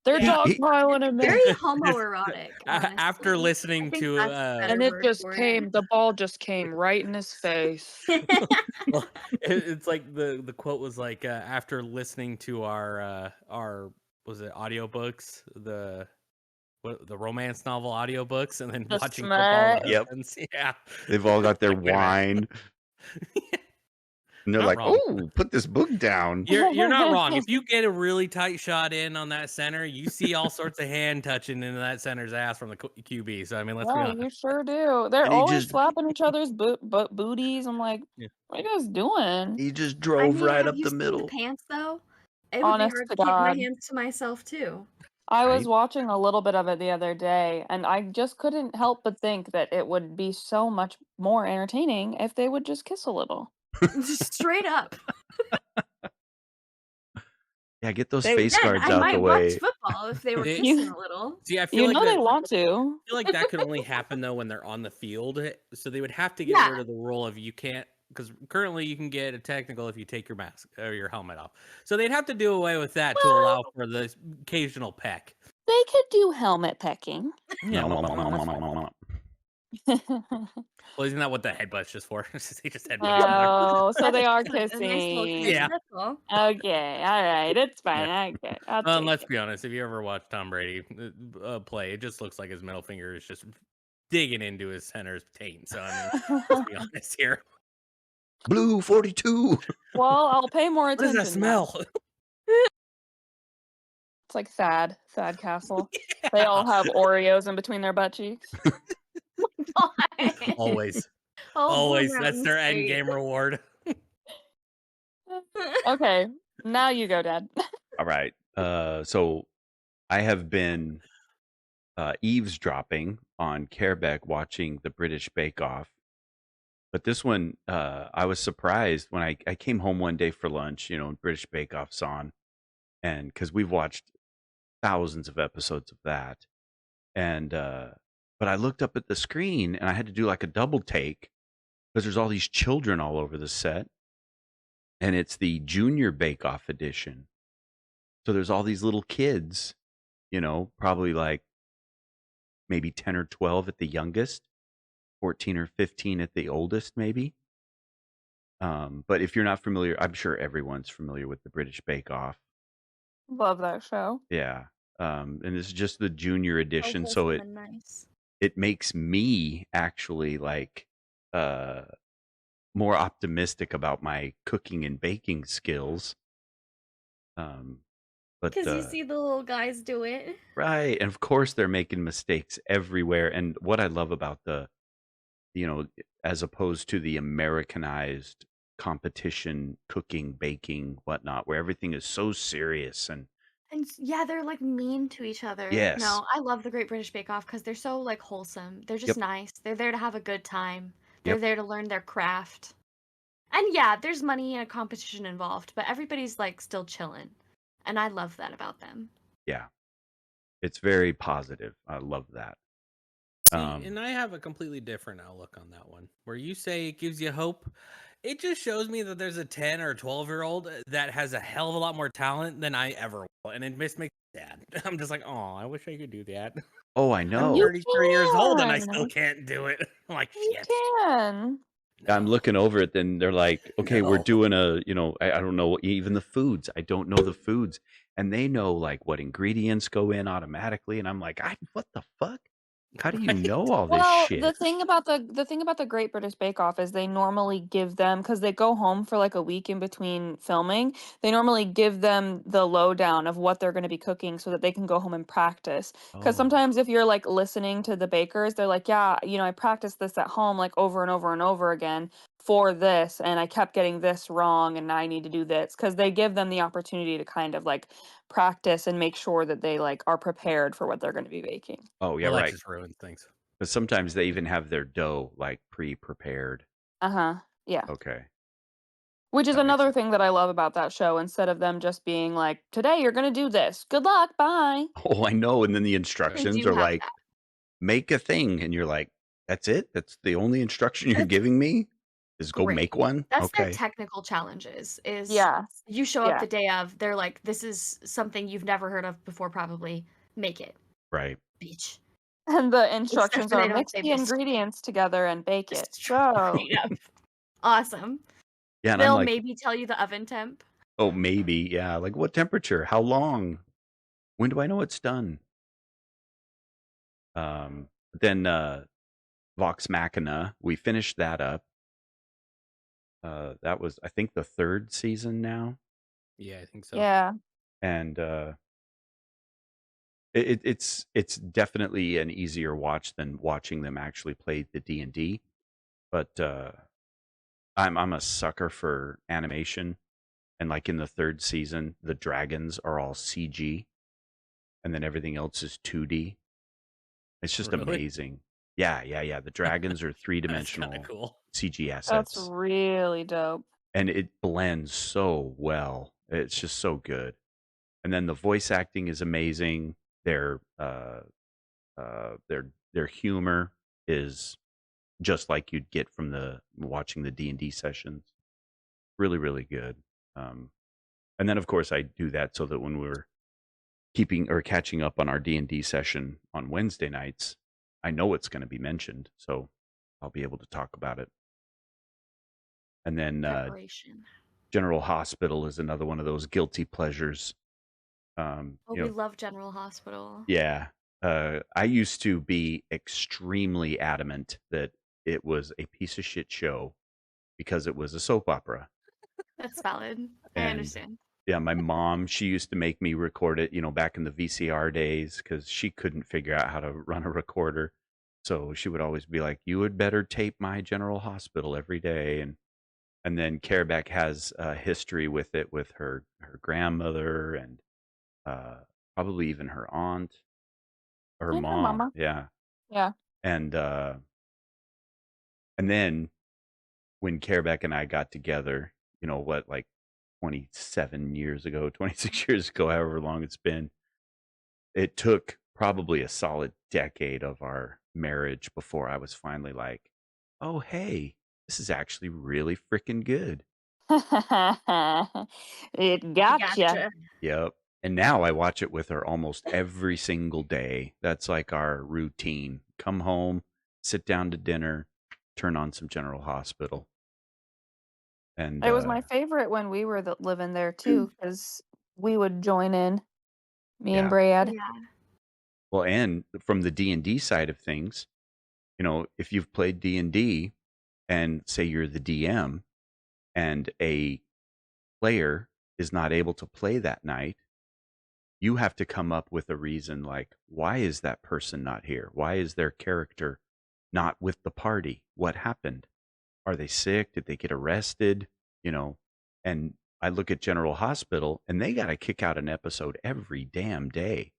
They're Yeah. dogpiling him in. Very homoerotic. After honestly. listening I think to, that's a better And it word just for came, the ball just came right in his face. Well, it's like the quote was like after listening to our was it audiobooks, the romance novel audiobooks and then The watching football with smut. Yep. husbands. Yeah. They've all got their Like, wait a minute. wine. And they're Not like, wrong. oh, put this book down. You're not wrong. If you get a really tight shot in on that center, you see all sorts of hand touching into that center's ass from the QB. So I mean, let's be Yeah, honest. you sure do. They're And he always just slapping each other's booties. I'm like, Yeah. what are you guys doing? he just I drove mean, right have up you the seen the middle. pants though? It would be Honest hard to to keep my God. hands to myself too. I was Right? watching a little bit of it the other day, and I just couldn't help but think that it would be so much more entertaining if they would just kiss a little. Just straight up. Yeah, get those They- face Then guards I out might the watch way. football if they were You- kissing a little. See, I feel You like know they that. want to. I feel like that could only happen though when they're on the field. So they would have to get Yeah. rid of the rule of you can't, because currently you can get a technical if you take your mask or your helmet off. So they'd have to do away with that to allow for the occasional peck. They could do helmet pecking. Yeah, Nom, well, nom, nom, that's nom, fine. nom, nom. Well, isn't that what the headbutt's just for? They just headbutt each other. Oh, so they are Just a nice little kissing. kiss, Yeah. that's all. Okay, all right, it's fine. Okay, I'll And take let's it. be honest, if you ever watch Tom Brady play, it just looks like his middle finger is just digging into his center's taint. So I mean, let's be honest here. Blue 42. Well, I'll pay more What does attention. that smell? It's like Sad Castle. They all have Oreos in between their butt cheeks. God. Always. All Always. blown out That's and their end straight. game reward. Okay, now you go, Dad. All right. So I have been eavesdropping on Carebeck watching the British Bake Off. But this one, I was surprised when I came home one day for lunch, and British Bake Off's on. And because we've watched thousands of episodes of that. And, but I looked up at the screen and I had to do like a double take because there's all these children all over the set. And it's the Junior Bake Off edition. So there's all these little kids, probably like maybe 10 or 12 at the youngest, 14 or 15 at the oldest, maybe. But if you're not familiar, I'm sure everyone's familiar with the British Bake Off. Love that show. Yeah. And this is just the junior edition. So wholesome and nice. it makes me actually like more optimistic about my cooking and baking skills. But Because you see the little guys do it. right, and of course they're making mistakes everywhere. And what I love about as opposed to the Americanized competition, cooking, baking, whatnot, where everything is so serious and And yeah, they're like mean to each other. Yes. No, I love the Great British Bake Off because they're so like wholesome. They're just Yep. nice. They're there to have a good time. They're Yep. there to learn their craft. And yeah, there's money and a competition involved, but everybody's like still chilling. And I love that about them. yeah, it's very positive. I love that. See, and I have a completely different outlook on that one. Where you say it gives you hope, it just shows me that there's a 10 or 12-year-old that has a hell of a lot more talent than I ever will. And it just makes me sad. I'm just like, oh, I wish I could do that. Oh, I I'm know. 33 years old and I can. still can't do it. I'm like, You shit. can. I'm No. looking over it, then they're like, okay, we're No. doing I don't know even the foods. I don't know the foods. And they know like what ingredients go in automatically. And I'm like, what the fuck? How do you Right. know all this Well, shit? the thing about the Great British Bake Off is they normally give them, because they go home for like a week in between filming, they normally give them the lowdown of what they're going to be cooking so that they can go home and practice. Because Oh, sometimes if you're like listening to the bakers, they're like, yeah, I practiced this at home like over and over and over again for this, and I kept getting this wrong, and now I need to do this. Because they give them the opportunity to kind of like practice and make sure that they like are prepared for what they're going to be baking. oh yeah, Well, that right. just ruins things. But sometimes they even have their dough like pre-prepared. Yeah. Okay. Which is That makes another sense. thing that I love about that show. Instead of them just being like, today you're going to do this. Good luck. Bye. Oh, I know. And then the They instructions do are have like, that. make a thing. And you're like, that's it? That's the only instruction you're giving me? Is go Great. make one? That's their Okay. technical challenges. Is Yeah. you show up Yeah. the day of, they're like, this is something you've never heard of before, probably. Make it, Right. bitch. And the instructions when are they don't mix say the bitch. ingredients together and bake it. Straight So, up. Awesome. Yeah. And I'm They'll like, maybe tell you the oven temp. oh, maybe. Yeah. Like what temperature? How long? When do I know it's done? Then Vox Machina, we finished that up. That was, I think, the third season now, Yeah, I think so. Yeah. and it's definitely an easier watch than watching them actually play the D&D. But I'm a sucker for animation, and like in the third season, the dragons are all CG, and then everything else is 2D. It's just Really? amazing. Yeah. The dragons are That's kind three-dimensional of cool. CG That's assets, really dope. and it blends so well. It's just so good. And then the voice acting is amazing. Their their humor is just like you'd get from the watching the D&D sessions. Really, really good. And then of course I do that so that when we're keeping or catching up on our D&D session on Wednesday nights, I know it's going to be mentioned, so I'll be able to talk about it. And then Preparation. General Hospital is another one of those guilty pleasures. Oh, we love General Hospital. Yeah. I used to be extremely adamant that it was a piece of shit show because it was a soap opera. That's valid. I And understand. yeah, my mom, she used to make me record it, back in the VCR days because she couldn't figure out how to run a recorder. So she would always be like, "You would better tape my General Hospital every day." And then Careback has a history with it with her grandmother and probably even her aunt. Her And her mom, mama. yeah. Yeah. And then when Careback and I got together, like 27 years ago, 26 years ago, however long it's been, it took probably a solid decade of our marriage before I was finally like, "Oh, hey, this is actually really freaking good." It gotcha. Gotcha. Yep. And now I watch it with her almost every single day. That's like our routine. Come home, sit down to dinner, turn on some General Hospital. And It was my favorite when we were living there too, because we would join in, me and yeah. Brad. Yeah. Well, and from the D&D side of things, if you've played D&D and say you're the DM and a player is not able to play that night, you have to come up with a reason like, why is that person not here? Why is their character not with the party? What happened? Are they sick? Did they get arrested? And I look at General Hospital and they got to kick out an episode every damn day.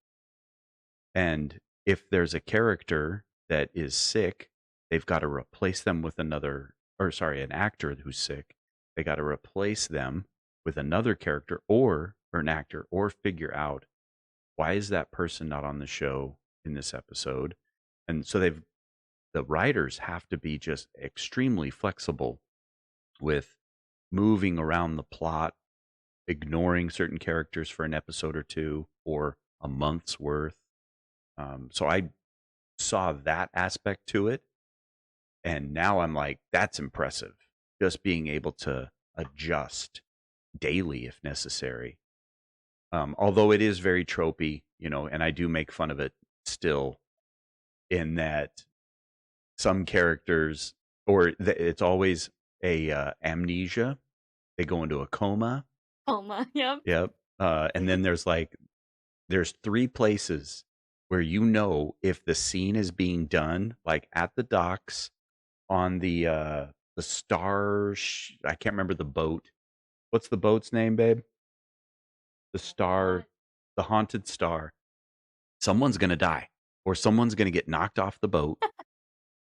And if there's a character that is sick, they've got to replace them with an actor who's sick. They got to replace them with another character or an actor or figure out why is that person not on the show in this episode. And so the writers have to be just extremely flexible with moving around the plot, ignoring certain characters for an episode or two or a month's worth. So I saw that aspect to it. And now I'm like, that's impressive. Just being able to adjust daily if necessary. Although it is very tropey, and I do make fun of it still in that some characters, or it's always a amnesia. They go into a coma. Coma. Yep. Yep. And then there's 3 places where if the scene is being done, like at the docks, on the star. I can't remember the boat. What's the boat's name, babe? The star, the haunted star. Someone's gonna die, or someone's gonna get knocked off the boat,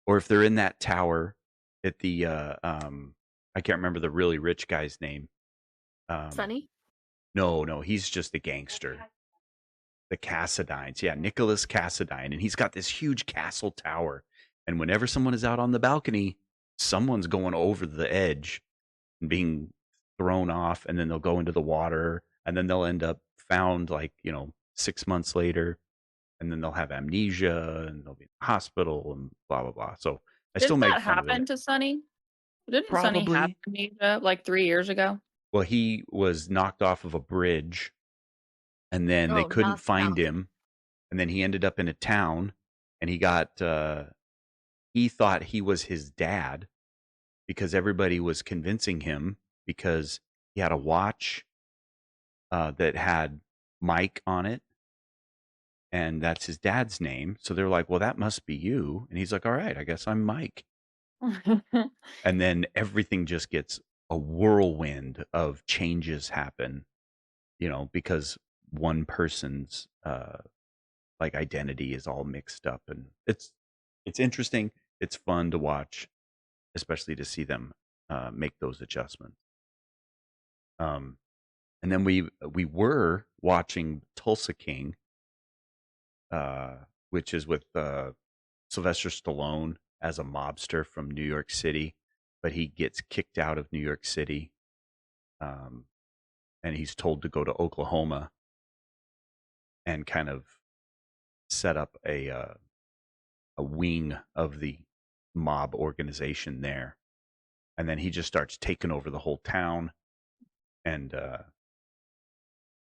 or if they're in that tower at the I can't remember the really rich guy's name. Sunny? No, he's just a gangster. The Cassadines. Yeah, Nicholas Cassadine. And he's got this huge castle tower. And whenever someone is out on the balcony, someone's going over the edge and being thrown off, and then they'll go into the water, and then they'll end up found 6 months later, and then they'll have amnesia and they'll be in the hospital and blah blah blah. So I still Didn't make that fun of happen it. to Sonny? Didn't Sonny have Probably. amnesia like 3 years ago? Well, he was knocked off of a bridge, and then they couldn't find him, and then he ended up in a town, and he thought he was his dad because everybody was convincing him because he had a watch that had Mike on it, and that's his dad's name. So they're like, well, that must be you. And he's like, all right, I guess I'm Mike. And then everything just gets a whirlwind of changes happen, because one person's like identity is all mixed up, and it's interesting. It's fun to watch, especially to see them make those adjustments. And then we were watching Tulsa King, which is with Sylvester Stallone as a mobster from New York City, but he gets kicked out of New York City, and he's told to go to Oklahoma and kind of set up a wing of the mob organization there, and then he just starts taking over the whole town. And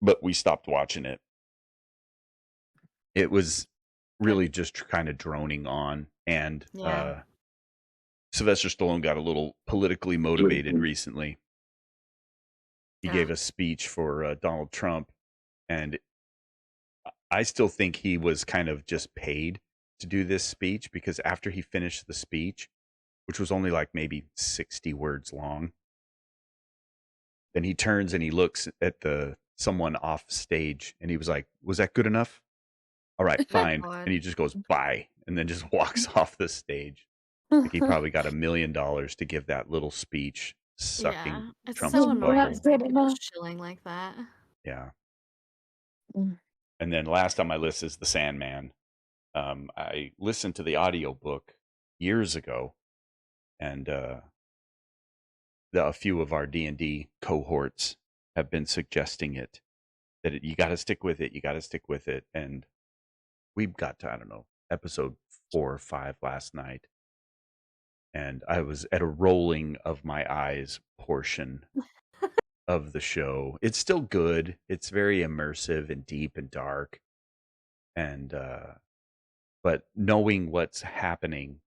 but we stopped watching it. It was really just kind of droning on, and Yeah. Sylvester Stallone got a little politically motivated recently. He gave a speech for Donald Trump, and I still think he was kind of just paid to do this speech, because after he finished the speech, which was only like maybe 60 words long, then he turns and he looks at someone off stage, and he was like, was that good enough? All right, fine. God. And he just goes, bye, and then just walks off the stage. Like he probably got $1 million to give that little speech, sucking Yeah. It's Trump's so annoying bubble. when people shilling like that. Yeah. Mm. And then last on my list is The Sandman. I listened to the audiobook years ago, and a few of our D&D cohorts have been suggesting it, that you got to stick with it. You got to stick with it. And we got to, I don't know, episode 4 or 5 last night, and I was at a rolling of my eyes portion of the show. It's still good. It's very immersive and deep and dark, and but knowing what's happening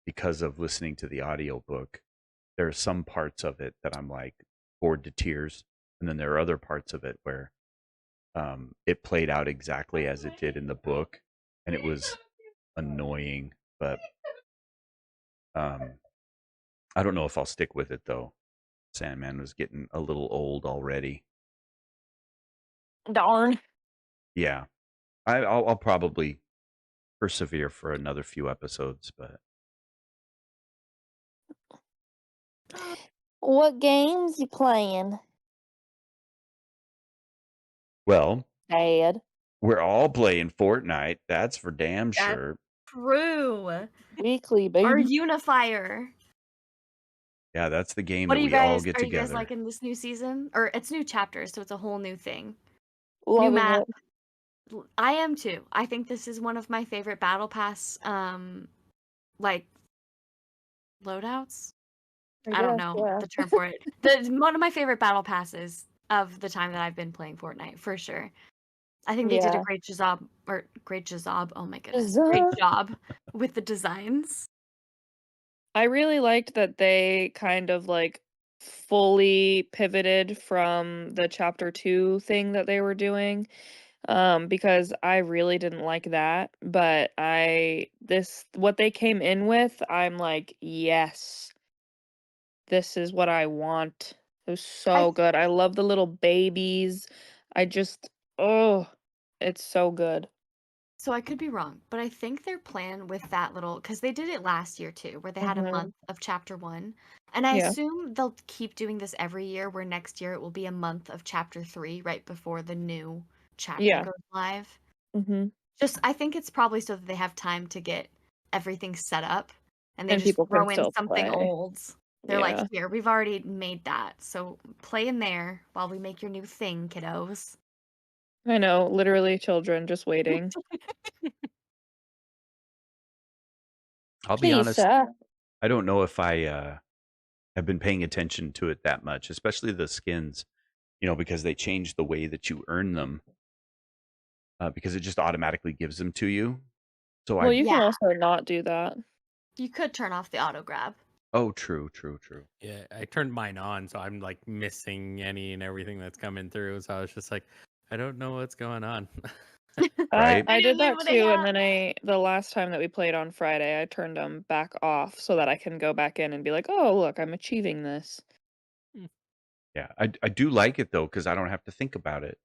because of listening to the audiobook, there are some parts of it that I'm like bored to tears, and then there are other parts of it where it played out exactly as it did in the book, and it was annoying, but I don't know if I'll stick with it though. Sandman was getting a little old already. Darn. Yeah, I'll probably persevere for another few episodes, but What games you playing, well, Dad? we're all playing Fortnite. That's for damn That's sure. True. Weekly, Our baby. unifier. Yeah, that's the game What that are you we all guys? get Are you guys together. liking this new season? Or it's new chapters, so it's a whole new thing. Loving map. it. I am too. I think this is one of my favorite battle pass like loadouts. I don't guess, know yeah. the term for it. One of my favorite battle passes of the time that I've been playing Fortnite, for sure. I think they did a Yeah. great job, oh my goodness, great Huzzah. job with the designs. I really liked that they kind of like fully pivoted from the chapter 2 thing that they were doing, because I really didn't like that. But what they came in with, I'm like, yes, this is what I want. It was so good. I love the little babies. Oh, it's so good. So I could be wrong, but I think their plan with that little, because they did it last year too, where they had a Mhm. month of chapter 1, and I Yeah. assume they'll keep doing this every year, where next year it will be a month of chapter 3 right before the new chapter Yeah. goes live. Mhm. I think it's probably so that they have time to get everything set up, and they And just people can throw in still something play. old. They're Yeah. like, here, we've already made that, so play in there while we make your new thing, kiddos. I know, literally children just waiting. I'll be honest, Keisha. I don't know if I have been paying attention to it that much, especially the skins, because they changed the way that you earn them, because it just automatically gives them to you. So Well, you can Yeah. also not do that. You could turn off the auto grab. oh, true. Yeah, I turned mine on, so I'm like missing any and everything that's coming through. So I was just like, I don't know what's going on. Right. I did that What too, and happened? then the last time that we played on Friday, I turned them back off so that I can go back in and be like, oh, look, I'm achieving this. Yeah, I do like it though because I don't have to think about it.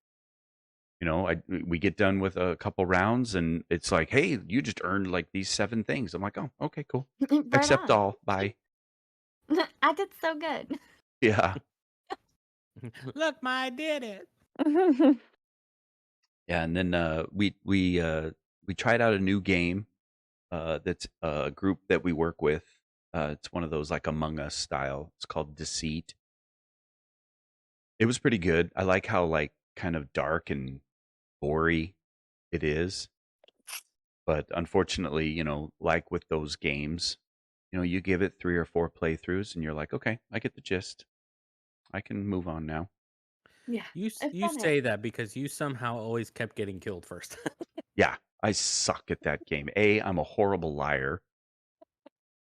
We get done with a couple rounds and it's like, hey, you just earned like these 7 things. I'm like, oh, okay, cool. Right Accept on. all. Bye. I did so good. Yeah. Look, I did it. Yeah, and then we tried out a new game that's a group that we work with. It's one of those like Among Us style. It's called Deceit. It was pretty good. I like how like kind of dark and gory it is. But unfortunately, like with those games, you give it 3 or 4 playthroughs and you're like, okay, I get the gist. I can move on now. Yeah. You It's you fun. say that because you somehow always kept getting killed first. Yeah, I suck at that game. I'm a horrible liar.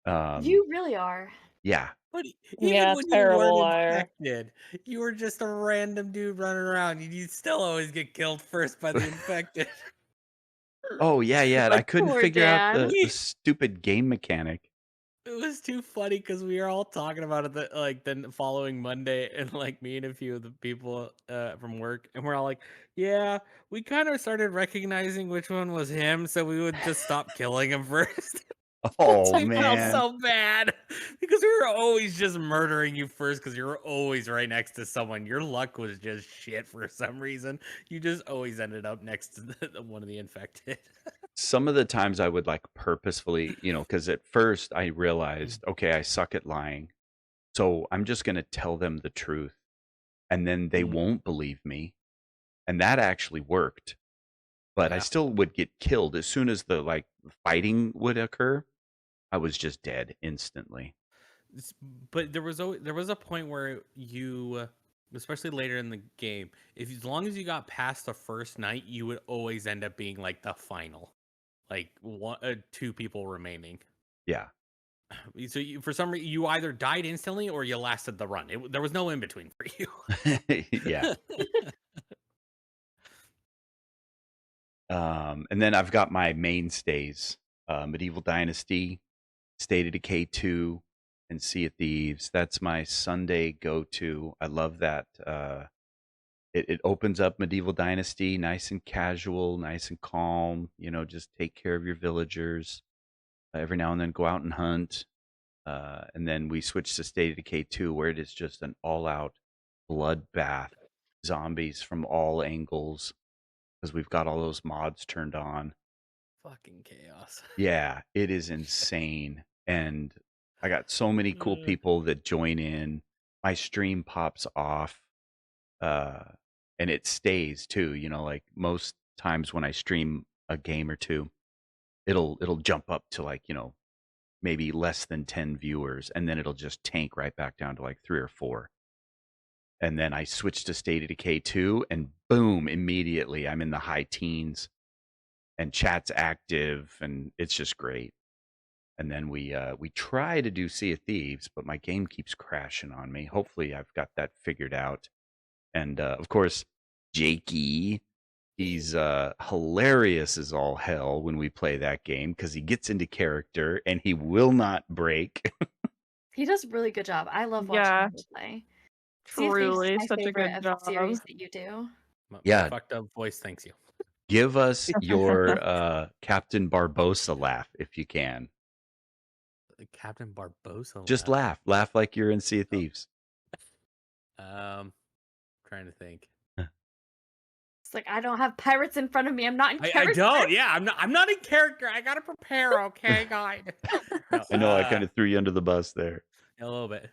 You really are. Yeah. But even Yeah, when you terrible weren't liar. infected, you were just a random dude running around. You still always get killed first by the infected. Oh, yeah, and I Like, couldn't Poor figure out Dad. the stupid game mechanic. it was too funny because we were all talking about it the following Monday, and like me and a few of the people from work, and we're all like, "Yeah, we kind of started recognizing which one was him, so we would just stop killing him first." Oh, I felt man. so bad because we were always just murdering you first because you were always right next to someone. Your luck was just shit for some reason. You just always ended up next to one of the infected. Some of the times I would like purposefully, because at first I realized, okay, I suck at lying. So I'm just going to tell them the truth and then they Mhm. won't believe me. And that actually worked. But I Yeah. still would get killed as soon as the like fighting would occur. I was just dead instantly. But there was a point where you, especially later in the game, as long as you got past the first night, you would always end up being like the final, like 2 people remaining. Yeah. So for some reason, you either died instantly or you lasted the run. There was no in between for you. Yeah. And then I've got my mainstays, Medieval Dynasty, State of Decay 2, and Sea of Thieves. That's my Sunday go-to. I love that. It opens up Medieval Dynasty, nice and casual, nice and calm. Just take care of your villagers. Every now and then go out and hunt. And then we switch to State of Decay 2, where it is just an all-out bloodbath. Zombies from all angles, because we've got all those mods turned on. Fucking chaos. Yeah, it is insane. And I got so many cool people that join in. My stream pops off. And it stays too, like most times when I stream a game or two, it'll jump up to like, maybe less than 10 viewers, and then it'll just tank right back down to like 3 or 4. And then I switch to State of Decay 2, and boom, immediately I'm in the high teens and chat's active, and it's just great. And then we try to do Sea of Thieves, but my game keeps crashing on me. Hopefully I've got that figured out. And of course, Jakie, he's hilarious as all hell when we play that game because he gets into character and he will not break. He does a really good job. I love watching Yeah. him play. Sea of Thieves is Truly, my such a favorite good of the job. series that you do. My Yeah. fucked up voice thanks you. Give us your Captain Barbosa laugh if you can. Captain Barbosa. Just laugh. Laugh like you're in Sea of Thieves. Trying to think. It's like I don't have pirates in front of me. I'm not in I character. don't. Yeah, I'm not in character. I gotta prepare. Okay, guys. No, I know I kind of threw you under the bus there. a little bit.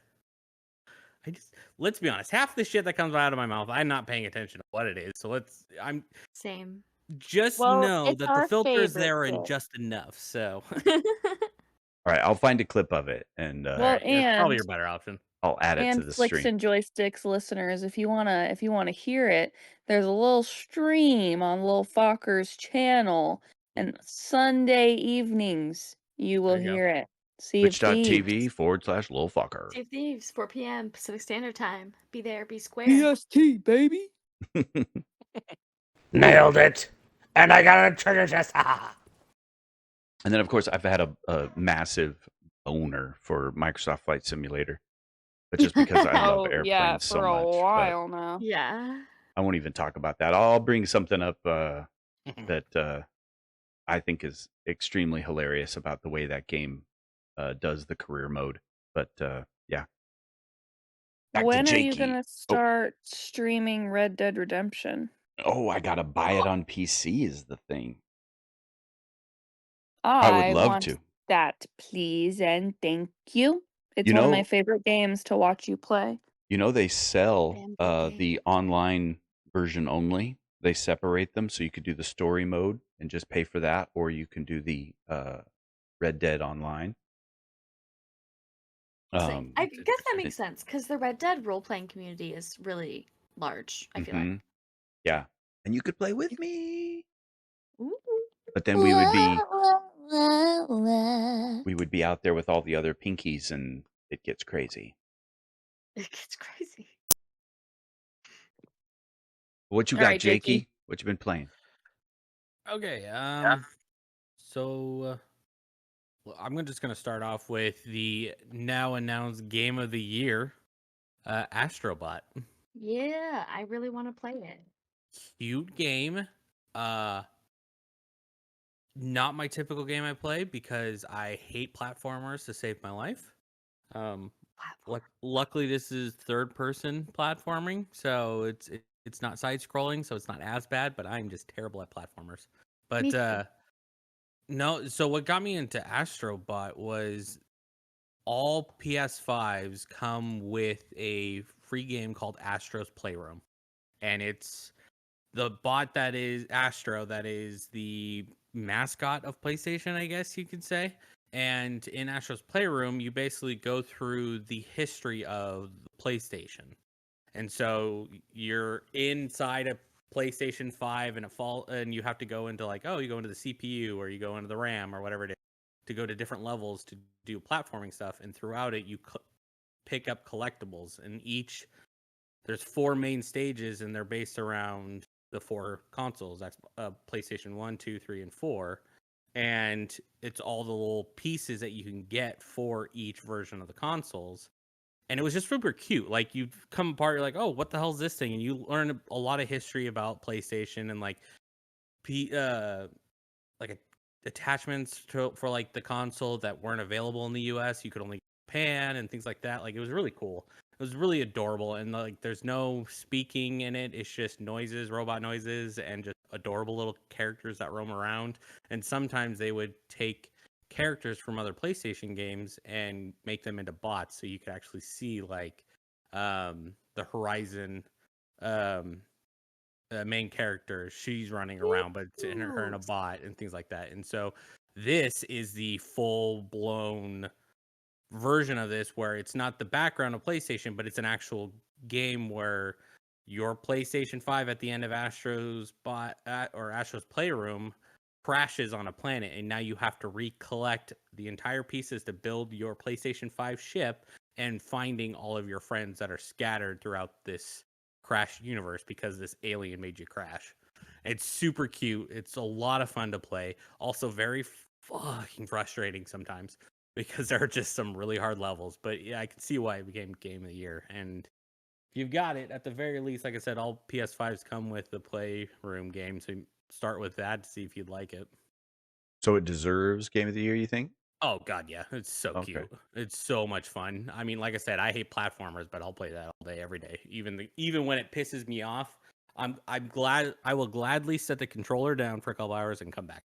Let's be honest. Half the shit that comes out of my mouth, I'm not paying attention to what it is. So I'm Same. just Well, know it's that the our filter's favorite there and shit. just enough. So All right, I'll find a clip of it and Well, that's probably and your better option. I'll add it to and the Flicks stream. and Joysticks listeners, if you wanna hear it, there's a little stream on Lil Fokker's channel, And Sunday evenings, you will There you go. hear it. Sea of Thieves. Twitch.tv/LolFucker. Sea of Thieves, 4 p.m. Pacific Standard Time. Be there, be square. PST, baby. Nailed it. And I got a treasure chest. And then, of course, I've had a massive boner for Microsoft Flight Simulator, but just because I love Oh, yeah, airplanes so for a much. But while now. Yeah. I won't even talk about that. I'll bring something up that I think is extremely hilarious about the way that game does the career mode. But yeah. Back When to are you Jakie. gonna start streaming Red Dead Redemption? Oh, I gotta buy it on PC is the thing. I would I love want to. that, please, and thank you. It's You one of my know, favorite games to watch you play. they sell Bamboo game. the online version only. They separate them so you could do the story mode and just pay for that, or you can do the Red Dead online. So I That's guess that interesting. makes sense because the Red Dead role playing community is really large, I feel like. Mhm. Yeah, and you could play with me. Ooh. But then we would be out there with all the other pinkies, and it gets crazy. It gets crazy. What you All got, right, Jakey. Jakey? What you been playing? Okay. So well, I'm just gonna start off with the now announced game of the year, Astrobot. Yeah, I really want to play it. Cute game. Not my typical game I play because I hate platformers to save my life. Luckily this is third person platforming, so it's not side scrolling, so it's not as bad, but I'm just terrible at platformers. Me But too. no, so what got me into Astrobot was all PS5s come with a free game called Astro's Playroom. And it's the bot that is Astro, that is the mascot of PlayStation, I guess you could say. And in Astro's Playroom, you basically go through the history of the PlayStation. And so you're inside a PlayStation 5 and you have to go into you go into the CPU or you go into the RAM or whatever it is to go to different levels to do platforming stuff. And throughout it, you pick up collectibles. And there's 4 main stages, and they're based around the 4 consoles. That's PlayStation 1, 2, 3, and 4. And it's all the little pieces that you can get for each version of the consoles. And it was just super cute. Like, you come apart, you're like, oh, what the hell is this thing? And you learn a lot of history about PlayStation and attachments for like the console that weren't available in the US. You could only get Japan and things like that. Like, it was really cool. It was really adorable, and like there's no speaking in it. It's just noises, robot noises, and just adorable little characters that roam around. And sometimes they would take characters from other PlayStation games and make them into bots, so you could actually see the Horizon main character. She's running around, but it's her in a bot and things like that. And so this is the full blown version of this where it's not the background of PlayStation, but it's an actual game where your PlayStation 5 at the end of Astro's Playroom crashes on a planet, and now you have to recollect the entire pieces to build your PlayStation 5 ship and finding all of your friends that are scattered throughout this crashed universe because this alien made you crash. It's super cute. It's a lot of fun to play. Also very fucking frustrating sometimes because there are just some really hard levels. But yeah, I can see why it became Game of the Year. And if you've got it, at the very least, like I said, all PS5s come with the Playroom game. So start with that to see if you'd like it. So it deserves Game of the Year, you think? Oh god, yeah, it's so cute. It's so much fun. I mean, like I said, I hate platformers, but I'll play that all day, every day. Even when it pisses me off, I'm glad. I will gladly set the controller down for a couple hours and come back.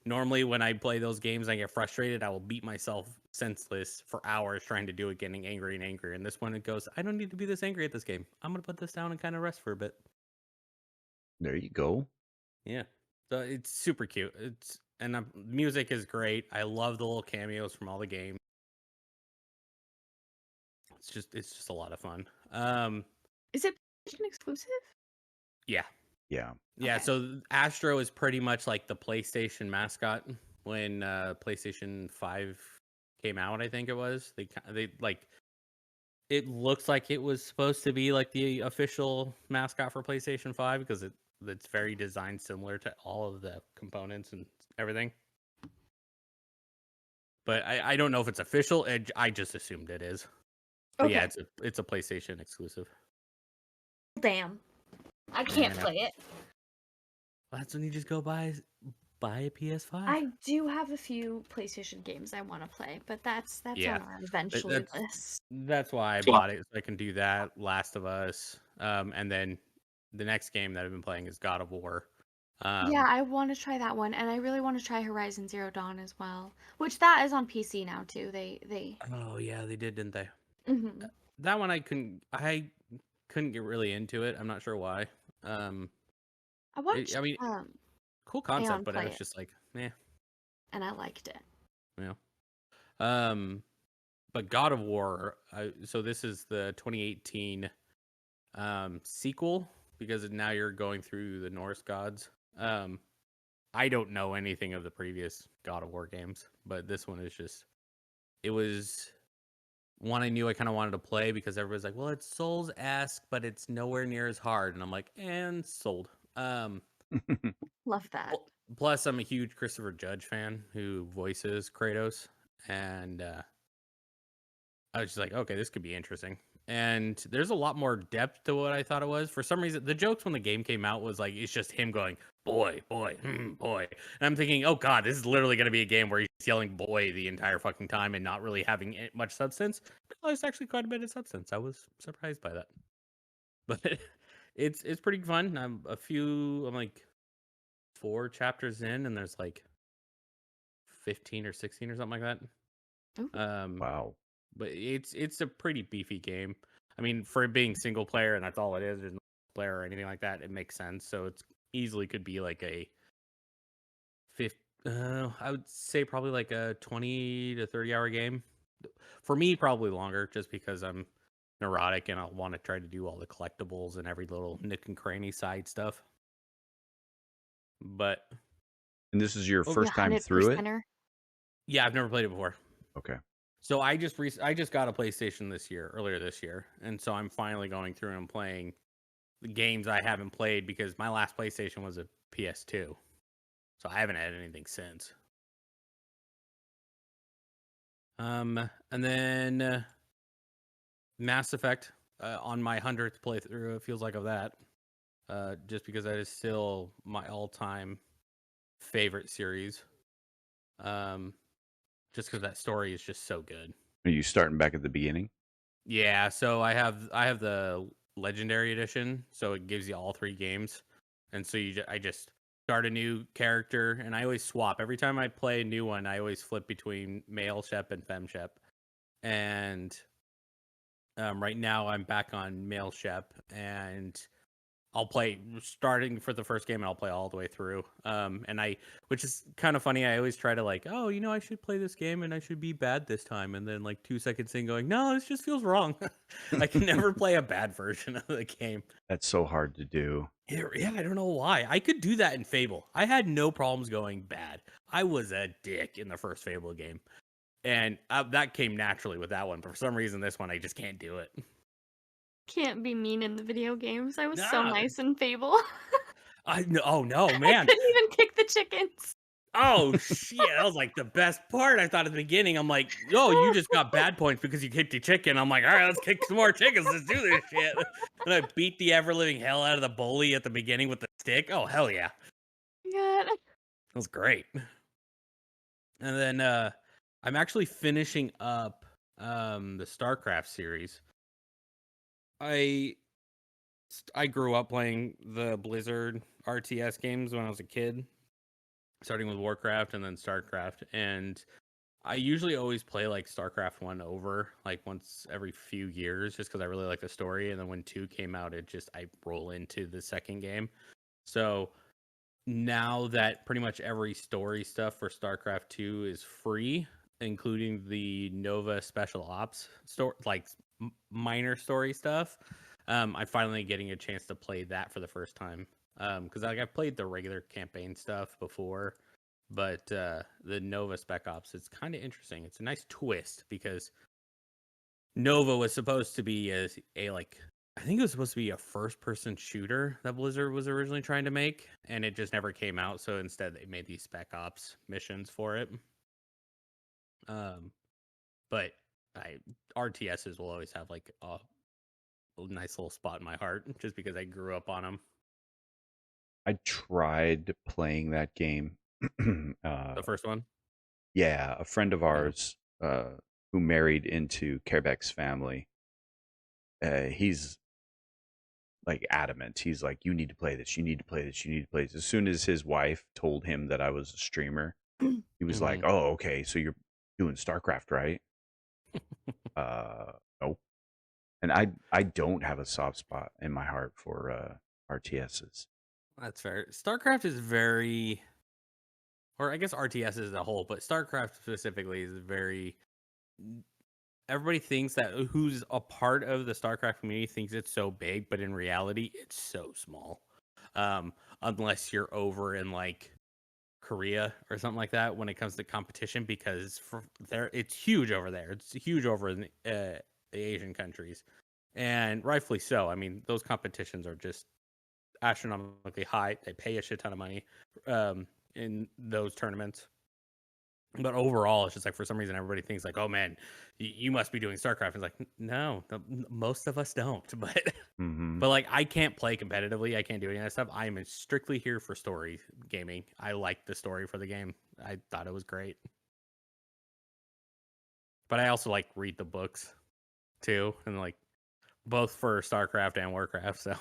Normally, when I play those games, I get frustrated. I will beat myself senseless for hours trying to do it, getting angry and angry. And this one, it goes, I don't need to be this angry at this game. I'm gonna put this down and kind of rest for a bit. There you go. Yeah, so it's super cute. Music is great. I love the little cameos from all the games. It's just a lot of fun. Is it PlayStation exclusive? Yeah. Yeah. Yeah, Okay. so Astro is pretty much like the PlayStation mascot when PlayStation 5 came out, I think it was. They like it looks like it was supposed to be like the official mascot for PlayStation 5 because it's very designed similar to all of the components and everything. But I don't know if it's official. I just assumed it is. But yeah, Okay. it's a PlayStation exclusive. Damn. I Yeah, can't I know. play it. That's when you just go buy a PS5. I do have a few PlayStation games I want to play, but that's Yeah, on our eventually list. that's why I bought it, so I can do that. Last of Us, and then the next game that I've been playing is God of War. Yeah, I want to try that one, and I really want to try Horizon Zero Dawn as well, which that is on PC now too. They. Oh yeah, they did, didn't they? Mhm. That one I couldn't get really into it. I'm not sure why. I watched I mean, cool Aeon concept, but I play was it, just like, eh, and I liked it. you know. But God of War. So this is the 2018 sequel because now you're going through the Norse gods. I don't know anything of the previous God of War games, but this one is just. It was one I knew I kind of wanted to play because everybody's like, "Well, it's Souls-esque, but it's nowhere near as hard," and I'm like, "And sold." Love that. Plus, I'm a huge Christopher Judge fan who voices Kratos, and I was just like, okay, this could be interesting. And there's a lot more depth to what I thought it was. For some reason, the jokes when the game came out was like, it's just him going, boy, boy, boy. And I'm thinking, oh God, this is literally going to be a game where he's yelling boy the entire fucking time and not really having much substance. But there's actually quite a bit of substance. I was surprised by that. But it's pretty fun. I'm like 4 chapters in, and there's like 15 or 16 or something like that. Ooh. Wow. But it's a pretty beefy game. I mean, for it being single player and that's all it is, there's no player or anything like that, it makes sense. So it's easily could be like a I would say probably like a 20 to 30 hour game. For me, probably longer, just because I'm neurotic and I want to try to do all the collectibles and every little nook and cranny side stuff. But And this is your Oh, first time through it? 100%er. yeah, I've never played it before. Okay. So I just got a PlayStation earlier this year, and so I'm finally going through and playing the games I haven't played because my last PlayStation was a PS2, so I haven't had anything since. And then Mass Effect on my 100th playthrough. It feels like of that, just because that is still my all-time favorite series. Just because that story is just so good. Are you starting back at the beginning? Yeah, so I have the Legendary Edition, so it gives you all 3 games, and so I just start a new character, and I always swap every time I play a new one. I always flip between male Shep and fem Shep, and right now I'm back on male Shep, and I'll play starting for the first game and I'll play all the way through. Which is kind of funny. I always try to like, oh, I should play this game and I should be bad this time. And then like 2 seconds in going, no, this just feels wrong. I can never play a bad version of the game. That's so hard to do. Yeah, I don't know why. I could do that in Fable. I had no problems going bad. I was a dick in the first Fable game. And that came naturally with that one. But for some reason, this one, I just can't do it. Can't be mean in the video games. I was so Nah. nice in Fable. Oh no, I man. couldn't even kick the chickens. Oh shit, that was like the best part. I thought at the beginning, I'm like, oh, you just got bad points because you kicked a chicken. I'm like, all right, let's kick some more chickens. Let's do this shit. And I beat the ever living hell out of the bully at the beginning with the stick. Oh hell yeah. God. That was great. And then I'm actually finishing up the StarCraft series. I grew up playing the Blizzard RTS games when I was a kid, starting with Warcraft and then StarCraft. And I usually always play like StarCraft 1 over like once every few years just because I really like the story. And then when 2 came out, I roll into the second game. So now that pretty much every story stuff for StarCraft 2 is free, including the Nova Special Ops story, like minor story stuff, I'm finally getting a chance to play that for the first time Because like I've played the regular campaign stuff before, but the Nova Spec Ops, it's kind of interesting. It's a nice twist because Nova was supposed to be a like I think it was supposed to be a first-person shooter that Blizzard was originally trying to make, and it just never came out. So instead, they made these Spec Ops missions for it. But RTSs will always have like a nice little spot in my heart just because I grew up on them. I tried playing that game. The first one. Yeah, a friend of ours who married into Kerbeck's family. He's like adamant. He's like, you need to play this. You need to play this. You need to play this. As soon as his wife told him that I was a streamer, he was like, oh, okay, so you're doing StarCraft, right? Nope. And I don't have a soft spot in my heart for RTSs. That's fair. StarCraft is very, or I guess RTS as a whole, but StarCraft specifically is very. Everybody thinks that who's a part of the StarCraft community thinks it's so big, but in reality, it's so small. Unless you're over in like Korea or something like that when it comes to competition, because it's huge over there. It's huge over in the Asian countries, and rightfully so. I mean, those competitions are just astronomically high. They pay a shit ton of money in those tournaments. But overall, it's just like for some reason everybody thinks like, oh man, you must be doing StarCraft. It's like, no, most of us don't. But but like I can't play competitively. I can't do any of that stuff. I am strictly here for story gaming. I like the story for the game. I thought it was great. But I also like read the books too, and like both for StarCraft and Warcraft. So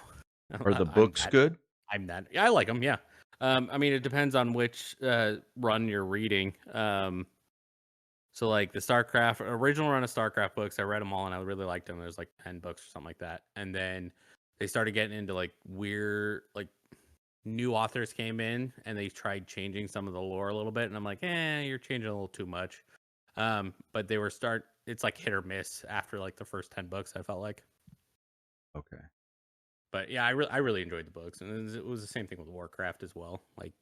Are the books good? I like them. Yeah. I mean, it depends on which run you're reading. So like the original run of StarCraft books, I read them all and I really liked them. There's like 10 books or something like that. And then they started getting into like weird, like new authors came in and they tried changing some of the lore a little bit. And I'm like, you're changing a little too much. But it's like hit or miss after like the first 10 books, I felt like. Okay. But yeah, I really enjoyed the books. And it was the same thing with Warcraft as well. Like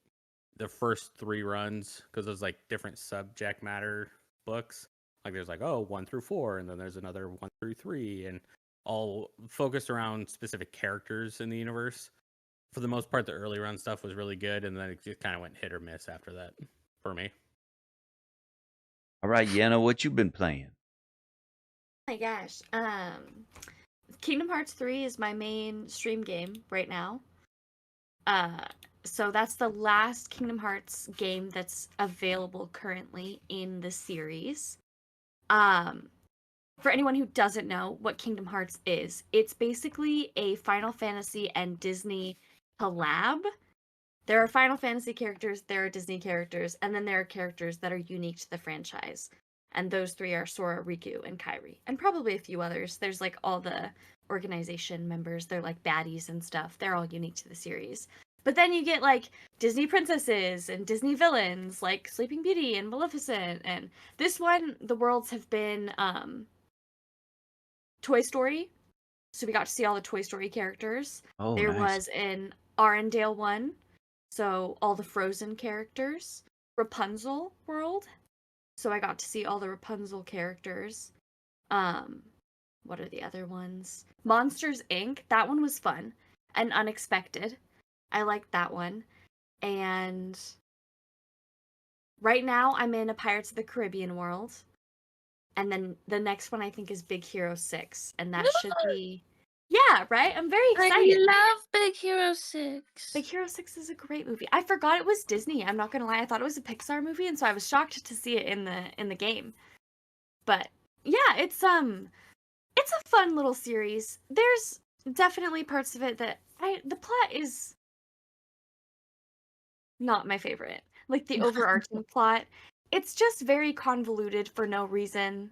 the first 3 runs, because there's like different subject matter books. Like there's like 1 through 4, and then there's another 1 through 3, and all focused around specific characters in the universe. For the most part, the early run stuff was really good, and then it just kind of went hit or miss after that for me. All right, Yenna, what you been playing? Oh my gosh. Kingdom Hearts 3 is my main stream game right now. So that's the last Kingdom Hearts game that's available currently in the series. For anyone who doesn't know what Kingdom Hearts is, it's basically a Final Fantasy and Disney collab. There are Final Fantasy characters, there are Disney characters, and then there are characters that are unique to the franchise. And those 3 are Sora, Riku, and Kairi. And probably a few others. There's like all the organization members. They're like baddies and stuff. They're all unique to the series. But then you get like Disney princesses and Disney villains like Sleeping Beauty and Maleficent. And this one, the worlds have been Toy Story. So we got to see all the Toy Story characters. Oh, there nice. was an Arendelle one. So all the Frozen characters. Rapunzel world. So I got to see all the Rapunzel characters. What are the other ones? Monsters, Inc. That one was fun and unexpected. I liked that one. And right now I'm in a Pirates of the Caribbean world. And then the next one I think is Big Hero 6. And that should be... Yeah, right? I'm very excited. I love Big Hero 6. Big Hero 6 is a great movie. I forgot it was Disney. I'm not gonna lie. I thought it was a Pixar movie, and so I was shocked to see it in the game. But yeah, it's a fun little series. There's definitely parts of it that the plot is not my favorite. Like the overarching plot, it's just very convoluted for no reason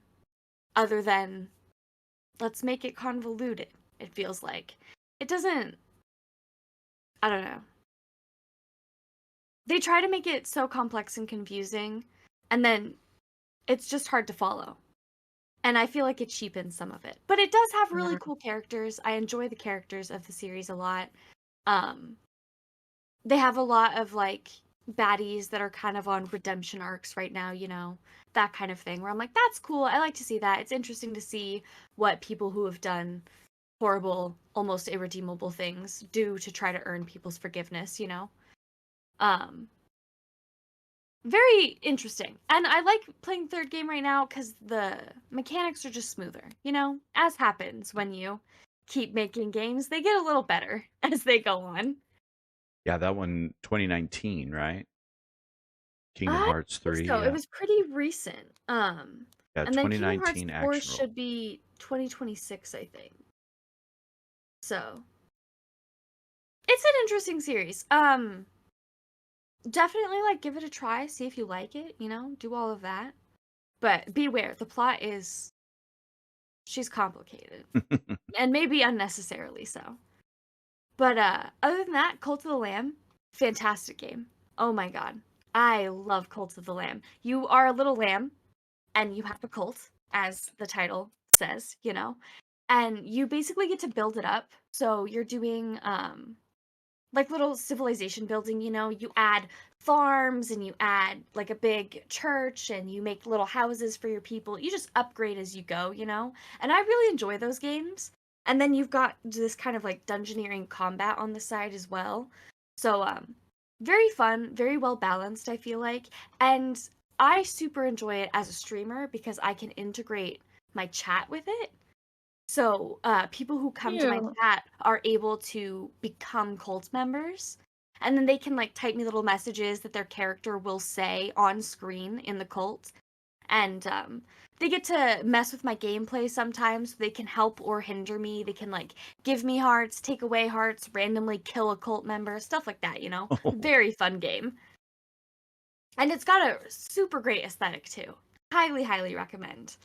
other than let's make it convoluted. It feels like it doesn't. I don't know. They try to make it so complex and confusing, and then it's just hard to follow. And I feel like it cheapens some of it. But it does have really cool characters. I enjoy the characters of the series a lot. they have a lot of like baddies that are kind of on redemption arcs right now, that kind of thing, where I'm like, that's cool. I like to see that. It's interesting to see what people who have done horrible, almost irredeemable things do to try to earn people's forgiveness, Um, very interesting. And I like playing third game right now because the mechanics are just smoother, as happens when you keep making games. They get a little better as they go on. Yeah, that one 2019, right? Kingdom I Hearts think 3. so. It Yeah, was pretty recent. yeah, And then Kingdom Hearts 2019 4 Action Roll. should be 2026, I think. So it's an interesting series. Definitely like give it a try, see if you like it, do all of that. But beware, the plot is she's complicated. And maybe unnecessarily so. But other than that, Cult of the Lamb, fantastic game. Oh my god. I love Cult of the Lamb. You are a little lamb and you have a cult, as the title says, and you basically get to build it up. So you're doing like little civilization building, you add farms and you add like a big church and you make little houses for your people. You just upgrade as you go, and I really enjoy those games. And then you've got this kind of like dungeoneering combat on the side as well. So very fun, very well balanced, I feel like. And I super enjoy it as a streamer because I can integrate my chat with it. So people who come to my Cute. chat are able to become cult members. And then they can like type me little messages that their character will say on screen in the cult. And they get to mess with my gameplay sometimes. They can help or hinder me. They can like give me hearts, take away hearts, randomly kill a cult member, stuff like that, Oh, Very fun game. And it's got a super great aesthetic too. Highly, highly recommend.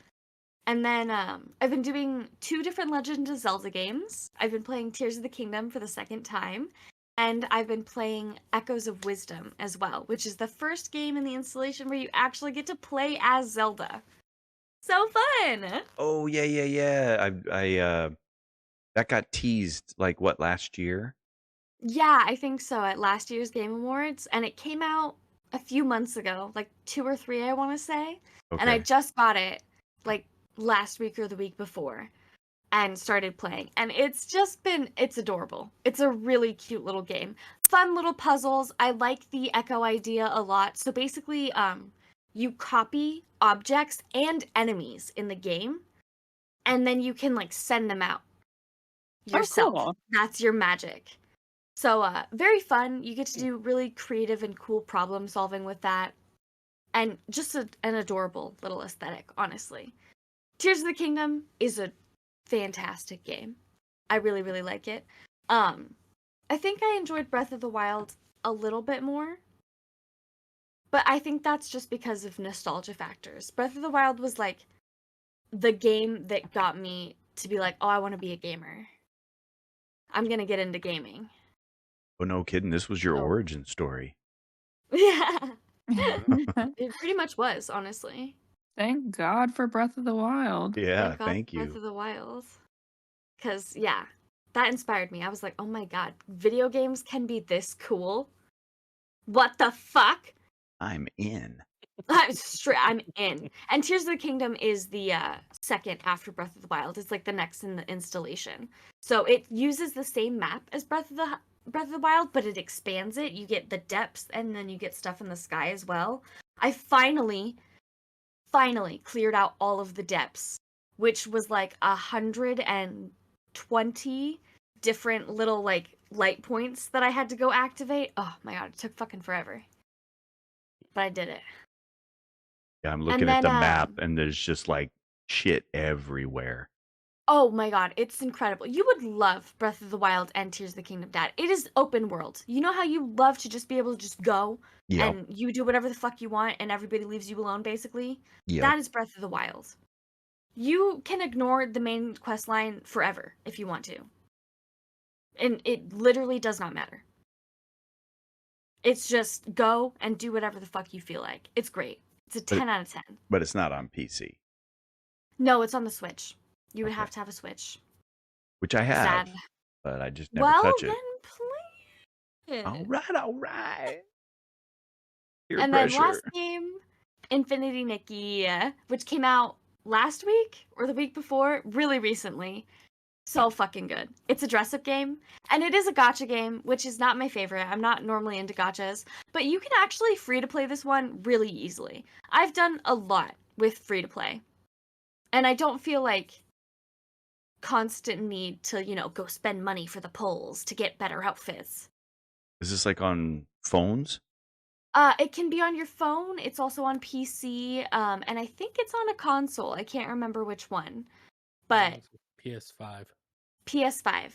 And then I've been doing 2 different Legend of Zelda games. I've been playing Tears of the Kingdom for the second time, and I've been playing Echoes of Wisdom as well, which is the first game in the installation where you actually get to play as Zelda. So fun! oh yeah, yeah, yeah. That got teased like what, last year? Yeah, I think so, at last year's Game Awards, and it came out a few months ago, like 2 or 3, I want to say. And I Okay. just got it like last week or the week before and started playing. And it's adorable. It's a really cute little game. Fun little puzzles. I like the Echo idea a lot. So basically, you copy objects and enemies in the game, and then you can like send them out Oh, yourself. cool. That's your magic. So very fun. You get to do really creative and cool problem solving with that. And just an adorable little aesthetic, honestly. Tears of the Kingdom is a fantastic game. I really, really like it. I think I enjoyed Breath of the Wild a little bit more, but I think that's just because of nostalgia factors. Breath of the Wild was like the game that got me to be like, oh, I want to be a gamer. I'm gonna get into gaming. Oh, no kidding. This was your So origin story. yeah, it pretty much was, honestly. Thank God for Breath of the Wild. Yeah, Thank God thank for Breath you. of the Wild. Because, yeah, that inspired me. I was like, oh my god, video games can be this cool? What the fuck? I'm in. I'm in. And Tears of the Kingdom is the second after Breath of the Wild. It's like the next in the installation. So it uses the same map as Breath of the Wild, but it expands it. You get the depths, and then you get stuff in the sky as well. I finally cleared out all of the depths, which was like 120 different little like light points that I had to go activate. Oh my god, it took fucking forever. But I did it. Yeah, I'm And looking at then the map and there's just like shit everywhere. oh my god, it's incredible. You would love Breath of the Wild and Tears of the Kingdom, Dad. It is open world. You know how you love to just be able to just go Yep. and you do whatever the fuck you want and everybody leaves you alone, basically? Yep. That is Breath of the Wild. You can ignore the main quest line forever if you want to. And it literally does not matter. It's just go and do whatever the fuck you feel like. It's great. It's a 10 out of 10. But it's not on PC, No, it's on the Switch. You would Okay. have to have a Switch. which I have, Sad. but I just never Well, touch it. then play. All right. Peer And then pressure. last game, Infinity Nikki, which came out last week or the week before, really recently. So fucking good. It's a dress-up game, and it is a gacha game, which is not my favorite. I'm not normally into gachas, but you can actually free-to-play this one really easily. I've done a lot with free-to-play, and I don't feel like constant need to, go spend money for the polls to get better outfits. Is this like on phones? It can be on your phone. It's also on PC, and I think it's on a console. I can't remember which one, but PS5. PS5.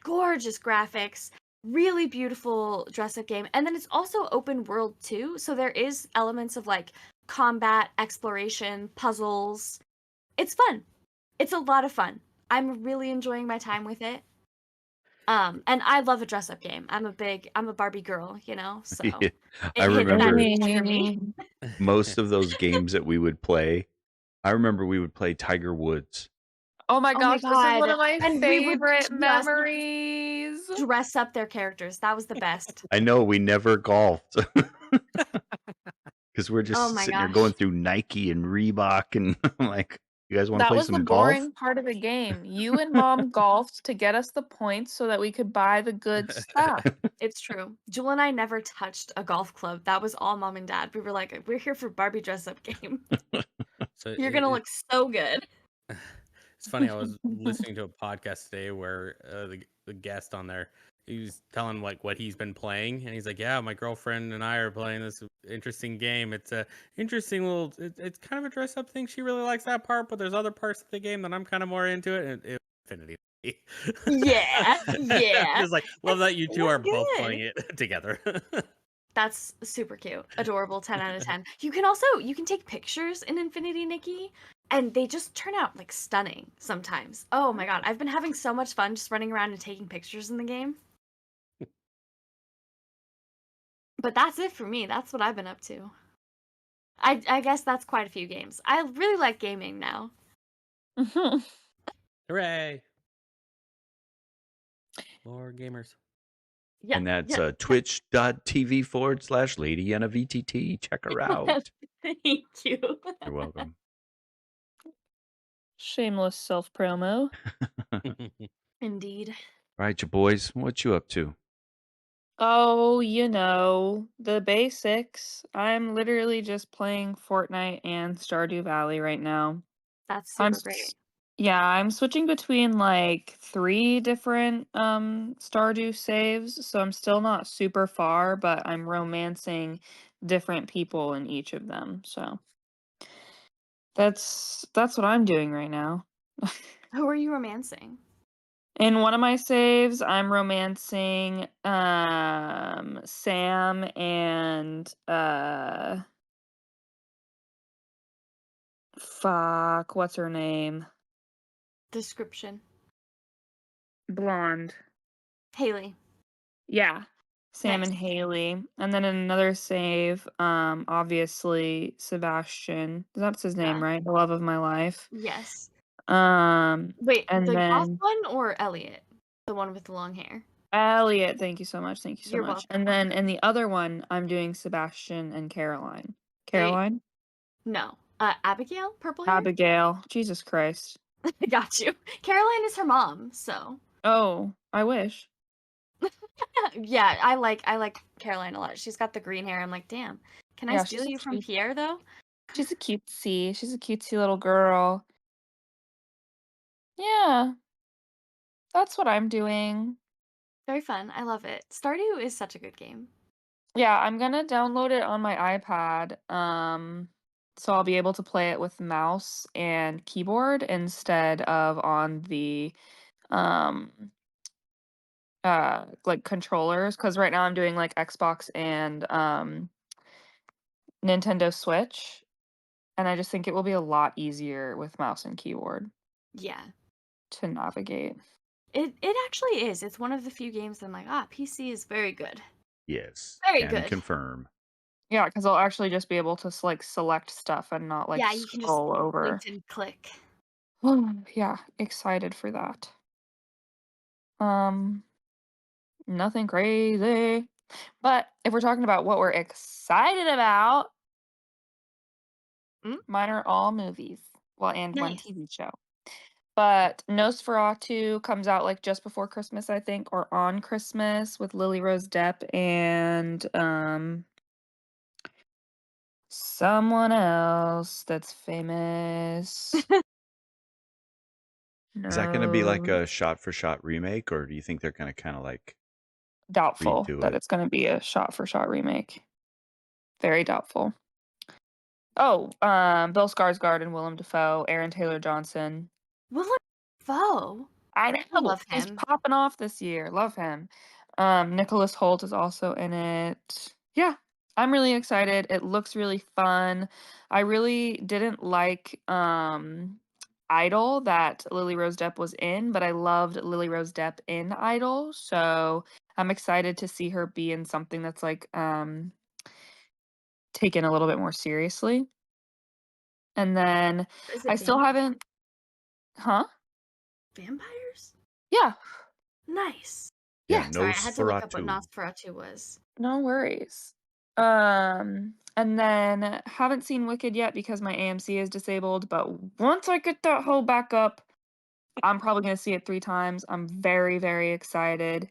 Gorgeous graphics, really beautiful dress-up game, and then it's also open world too. So there is elements of like combat, exploration, puzzles. It's fun. It's a lot of fun. I'm really enjoying my time with it. And I love a dress-up game. I'm a Barbie girl, so Yeah. it I hit that remember age for me. most of those games that we would play. I remember we would play Tiger Woods. Oh my Oh my gosh, this is one God. of my And we would favorite just memories. dress up their characters. That was the best. I know we never golfed because we're just Oh my sitting there gosh. going through Nike and Reebok, and I'm like, "You guys want to That play was the some golf?" boring part of the game. You and Mom golfed to get us the points so that we could buy the good stuff. It's true. Jewel and I never touched a golf club. That was all Mom and Dad. We were like, we're here for Barbie dress up game. So You're gonna look so good. It's funny. I was listening to a podcast today where the guest on there, he was telling like what he's been playing, and he's like, "Yeah, my girlfriend and I are playing this interesting game. It's a interesting little. It's kind of a dress up thing. She really likes that part, but there's other parts of the game that I'm kind of more into it." And Infinity. Yeah, yeah. Just like love that you two That's are both good. playing it together. That's super cute. Adorable. 10 out of 10. You can take pictures in Infinity Nikki, and they just turn out like stunning sometimes. Oh my god. I've been having so much fun just running around and taking pictures in the game. But that's it for me. That's what I've been up to. I guess that's quite a few games. I really like gaming now. Hooray! More gamers. Yeah. And that's yeah. twitch.tv/LadyYenna VTT. Check her out. Thank you. You're welcome. Shameless self promo. Indeed. All right, you boys, what you up to? Oh, the basics. I'm literally just playing Fortnite and Stardew Valley right now. That's I'm super great. Yeah, I'm switching between like 3 different Stardew saves, so I'm still not super far, but I'm romancing different people in each of them. So that's what I'm doing right now. Who are you romancing? In one of my saves, I'm romancing Sam and fuck, what's her name? Description. Blonde. Haley. Yeah. Sam and Nice. Haley. And then in another save, obviously Sebastian. That's his name, Yeah. right? The love of my life. Yes. And Wait, the golf then one or Elliot? The one with the long hair. Elliot, thank you so much. Thank you so You're much. welcome. And then in the other one, I'm doing Sebastian and Caroline. There you- Caroline? No. Abigail? Purple hair? Abigail. Jesus Christ. I got you. Caroline is her mom, so. Oh, I wish. Yeah, I like Caroline a lot. She's got the green hair. I'm like, damn. Can I Yeah, steal she's you from cute. Pierre though? She's a cutesy little girl. Yeah. That's what I'm doing. Very fun. I love it. Stardew is such a good game. Yeah, I'm gonna download it on my iPad. So I'll be able to play it with mouse and keyboard instead of on the um like controllers, because right now I'm doing like Xbox and Nintendo Switch, and I just think it will be a lot easier with mouse and keyboard Yeah. to navigate. It actually is. It's one of the few games that I'm like, PC is very good. Yes. Very Can good. confirm. Yeah, because I'll actually just be able to like select stuff and not like yeah, you can just scroll over. point and click. Yeah, excited for that. Nothing crazy. But if we're talking about what we're excited about, Mm? mine are all movies. Well, and one Nice. TV show. But Nosferatu comes out like just before Christmas, I think, or on Christmas with Lily Rose Depp and someone else that's famous. Is that going to be like No, a shot-for-shot remake, or do you think they're going to kind of like doubtful redo that it? it's going to be a shot-for-shot remake. Very doubtful. Oh, Bill Skarsgård and Willem Dafoe, Aaron Taylor Johnson. Willem Dafoe. I I know love he's him. popping off this year. Love him. Nicholas Hoult is also in it. Yeah, I'm really excited. It looks really fun. I really didn't like Idol that Lily Rose Depp was in, but I loved Lily Rose Depp in Idol, so I'm excited to see her be in something that's like taken a little bit more seriously. And then Is I it still haven't. Huh? vampires? Yeah. Nice. Yeah, Yeah. Sorry, I had to look up what Nosferatu. Nosferatu was. No worries. And then haven't seen Wicked yet because my AMC is disabled, but once I get that hoe back up, I'm probably gonna see it 3 times. I'm very, very excited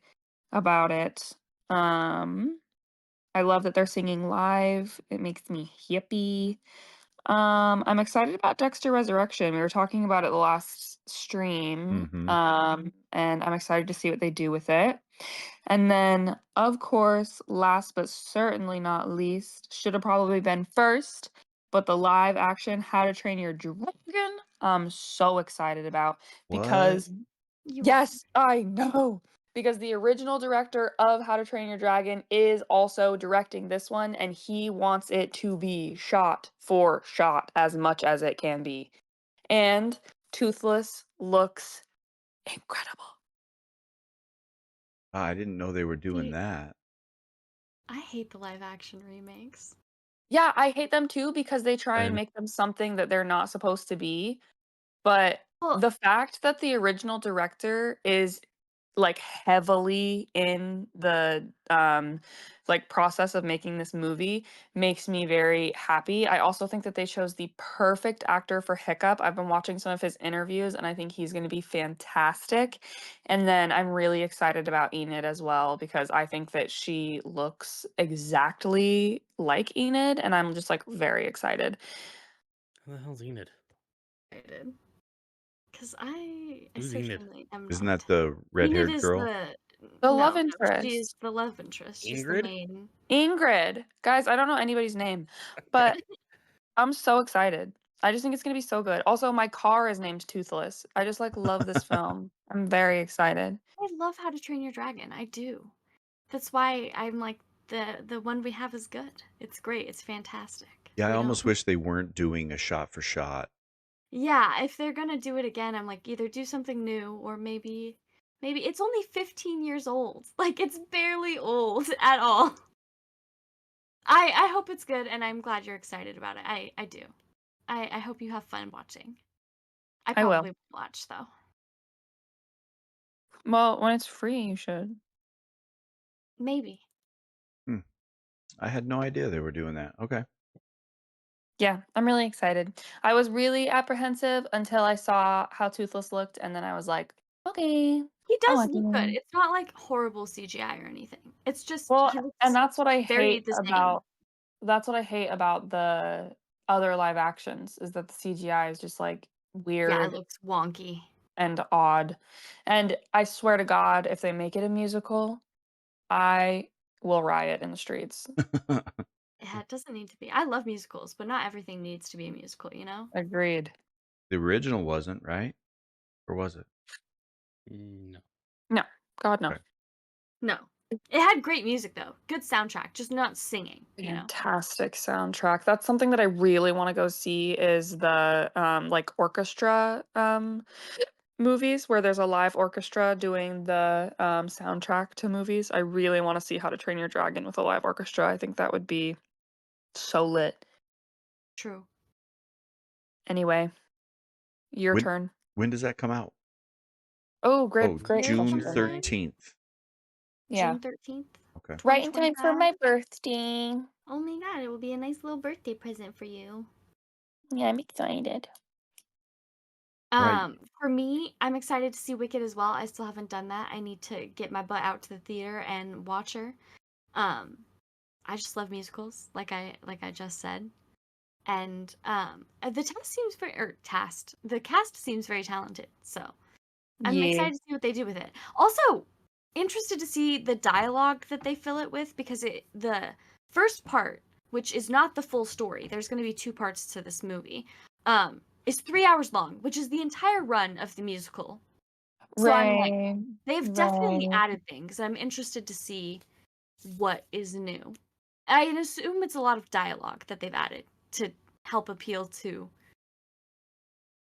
about it. I love that they're singing live. It makes me happy. I'm excited about Dexter Resurrection. We were talking about it the last stream. Mm-hmm. And I'm excited to see what they do with it. And then, of course, last but certainly not least, should have probably been first, but the live action How to Train Your Dragon, I'm so excited about What? because You yes, I know. Because the original director of How to Train Your Dragon is also directing this one, and he wants it to be shot for shot as much as it can be. And Toothless looks incredible. I didn't know they were doing See, that. I hate the live action remakes. Yeah, I hate them too because they try and And make them something that they're not supposed to be. But Well, the fact that the original director is like heavily in the like process of making this movie makes me very happy. I also think that they chose the perfect actor for Hiccup. I've been watching some of his interviews and I think he's going to be fantastic. And then I'm really excited about Enid as well because I think that she looks exactly like Enid and I'm just like very excited. Who the hell's Enid? excited. Because I Who's so Enid? genuinely am isn't not. that the Enid red-haired is girl? The no, love no, interest. she's the love interest. She's the Ingrid? main. Ingrid. Guys, I don't know anybody's name, but I'm so excited. I just think it's gonna be so good. Also, my car is named Toothless. I just like love this film. I'm very excited. I love How to Train Your Dragon. I do. That's why I'm like the one we have is good. It's great. It's fantastic. Yeah, I We almost don't. wish they weren't doing a shot-for-shot. Yeah, if they're gonna do it again, I'm like either do something new or maybe it's only 15 years old. Like it's barely old at all. I hope it's good and I'm glad you're excited about it. I do. I hope you have fun watching. I I will. probably won't watch though. Well, when it's free, you should. Maybe. I had no idea they were doing that. Okay. Yeah, I'm really excited. I was really apprehensive until I saw how Toothless looked, and then I was like, okay. He I does want look good. him. It's not like horrible CGI or anything. It's just Well, he and looks that's what I very hate the same. about the other live actions is that the CGI is just like Yeah, weird it looks wonky. and odd. And I swear to God, if they make it a musical, I will riot in the streets. Yeah, it doesn't need to be. I love musicals, but not everything needs to be a musical, you know? Agreed. The original wasn't, right? Or was it? No. No, God, no. Okay. No. It had great music though. Good soundtrack, just not singing, you know? Fantastic soundtrack. That's something that I really want to go see is the like orchestra movies where there's a live orchestra doing the soundtrack to movies. I really want to see How to Train Your Dragon with a live orchestra. I think that would be so lit. True. Anyway, your When turn. when does that come out? Oh, great, Oh, great Here June comes question. mine. 13th. Yeah. June 13th. Okay. Right in time for 2025. my birthday. Oh my god, it will be a nice little birthday present for you. Yeah, I'm excited. Right. For me, I'm excited to see Wicked as well. I still haven't done that. I need to get my butt out to the theater and watch her. I just love musicals, like I just said. And the cast seems very talented. So I'm Yeah. excited to see what they do with it. Also, interested to see the dialogue that they fill it with, because the first part, which is not the full story, there's going to be 2 parts to this movie, is 3 hours long, which is the entire run of the musical. So I'm like, Right. they've definitely Right. added things. I'm interested to see what is new. I assume it's a lot of dialogue that they've added to help appeal to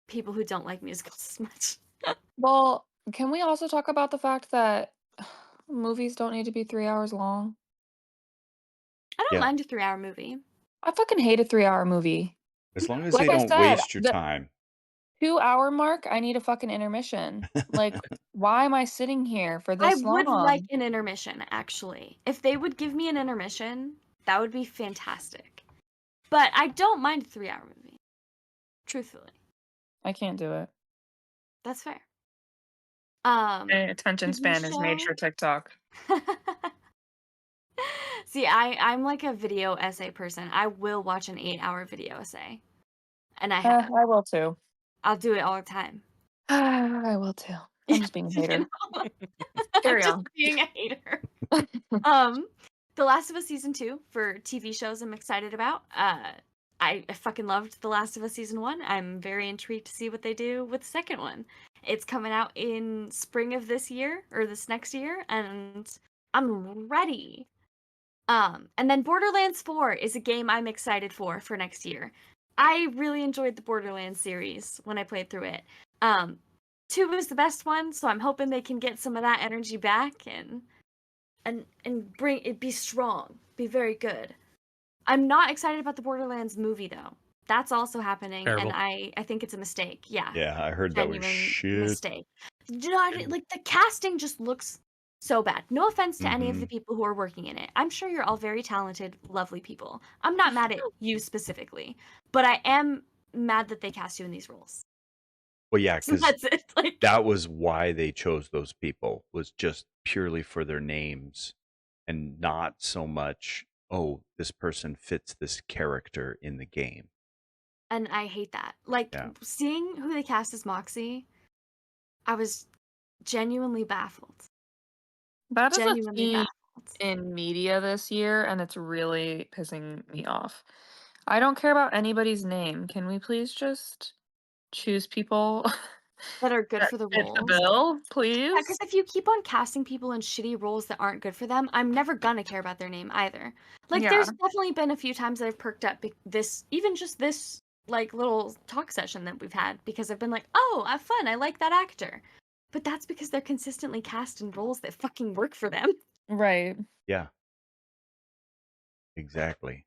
people who don't like musicals as much. Well, can we also talk about the fact that movies don't need to be 3 hours long? I don't Yeah. mind a 3-hour movie. I fucking hate a 3-hour movie. As long as Like they I don't said, waste your the time. 2-hour mark, I need a fucking intermission. Like, why am I sitting here for I this would like long? an intermission, actually. If they would give me an intermission, that would be fantastic. But I don't mind a 3-hour movie. Truthfully. I can't do it. That's fair. My attention TV span is made show? for TikTok. See, I'm like a video essay person. I will watch an 8-hour video essay. And I have. I will too. I'll do it all the time. I will too. I'm just being a hater. I'm Carry just on. being a hater. The Last of Us Season 2 for TV shows I'm excited about. I fucking loved The Last of Us Season 1. I'm very intrigued to see what they do with the second one. It's coming out in spring of this year, or this next year, and I'm ready. And then Borderlands 4 is a game I'm excited for next year. I really enjoyed the Borderlands series when I played through it. 2 was the best one, so I'm hoping they can get some of that energy back and bring it, be strong, be very good. I'm not excited about the Borderlands movie though. That's also happening, Terrible. and I think it's a mistake. Yeah, Yeah, I heard that was genuine shit. mistake. Like the casting just looks so bad. No offense to any of the Mhm. people who are working in it. I'm sure you're all very talented, lovely people. I'm not mad at you specifically, but I am mad that they cast you in these roles. Well, yeah, So because that's it. Like that was why they chose those people, was just purely for their names and not so much, oh, this person fits this character in the game. and I hate that. Like Yeah. seeing who they cast as Moxie, I was genuinely baffled. That is a Genuinely theme baffled. in media this year, and it's really pissing me off. I don't care about anybody's name. Can we please just choose people That are good that for the fit the roles. bill, Yeah, please? because if you keep on casting people in shitty roles that aren't good for them, I'm never gonna care about their name either. Like, Yeah. there's definitely been a few times that I've perked up even just this like little talk session that we've had, because I've been like, oh, have fun, I like that actor. But that's because they're consistently cast in roles that fucking work for them. Right. Yeah. Exactly.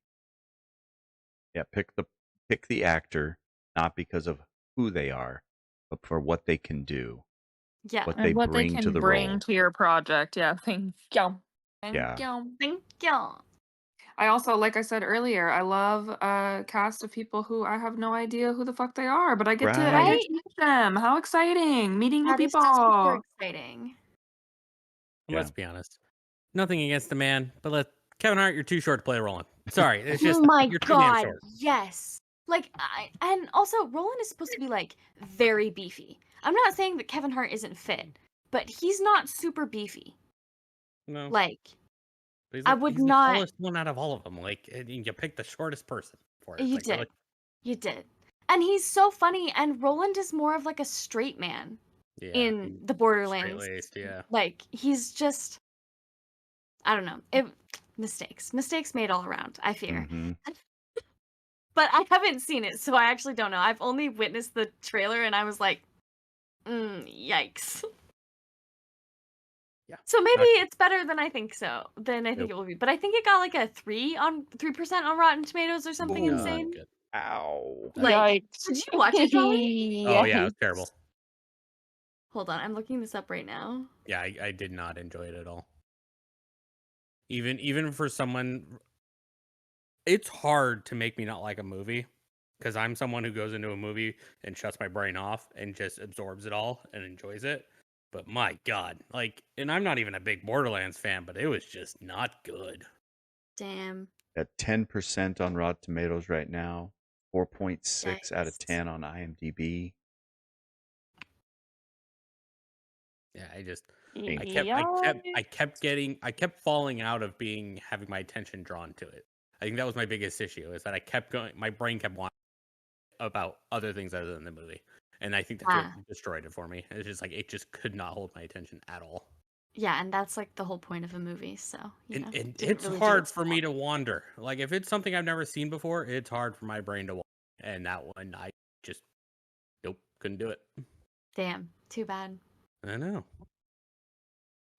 Yeah, pick the actor, not because of who they are, but for what they can do, Yeah. what And they what they bring to can the bring role. to your project. Yeah, thank you. Thank Yeah. you. Thank you. I also, like I said earlier, I love a cast of people who I have no idea who the fuck they are, but I get to I Right. get to meet them. How exciting! Meeting new That is super people. exciting. Yeah. Let's be honest. Nothing against the man, but Kevin Hart, you're too short to play Roland. Sorry, it's Oh just my you're too damn god, short. yes. Like, and also Roland is supposed to be like very beefy. I'm not saying that Kevin Hart isn't fit, but he's not super beefy. No, Like, but I would he's the not. tallest one out of all of them. Like, and you picked the shortest person for it. You Like, did. really? You did. And he's so funny, and Roland is more of like a straight man Yeah, in the Borderlands. straight-laced, yeah. Like, he's just, I don't know. Mistakes made all around, I fear. Mhm. But I haven't seen it, so I actually don't know. I've only witnessed the trailer, and I was like, yikes. Yeah. So maybe it's better than I think it will be. But I think it got like a 3% on Rotten Tomatoes or something Ooh. insane. Good. Ow. Like, Yikes. did you watch it, Jolly? Oh yeah, it was terrible. Hold on, I'm looking this up right now. Yeah, I did not enjoy it at all. Even for someone, it's hard to make me not like a movie because I'm someone who goes into a movie and shuts my brain off and just absorbs it all and enjoys it. But my God, like, and I'm not even a big Borderlands fan, but it was just not good. Damn. At 10% on Rotten Tomatoes right now, 4.6 out of Yikes. 10 on IMDb. Yeah, I kept falling out of having my attention drawn to it. I think that was my biggest issue, is that I kept going, my brain kept wandering about other things other than the movie. And I think that's what destroyed it for me. It's just like, it just could not hold my attention at all. Yeah, and that's like the whole point of a movie, so And didn't it's really do hard its for me job. to wander. Like, if it's something I've never seen before, it's hard for my brain to wander. And that one, I just, nope, couldn't do it. Damn, too bad. I know.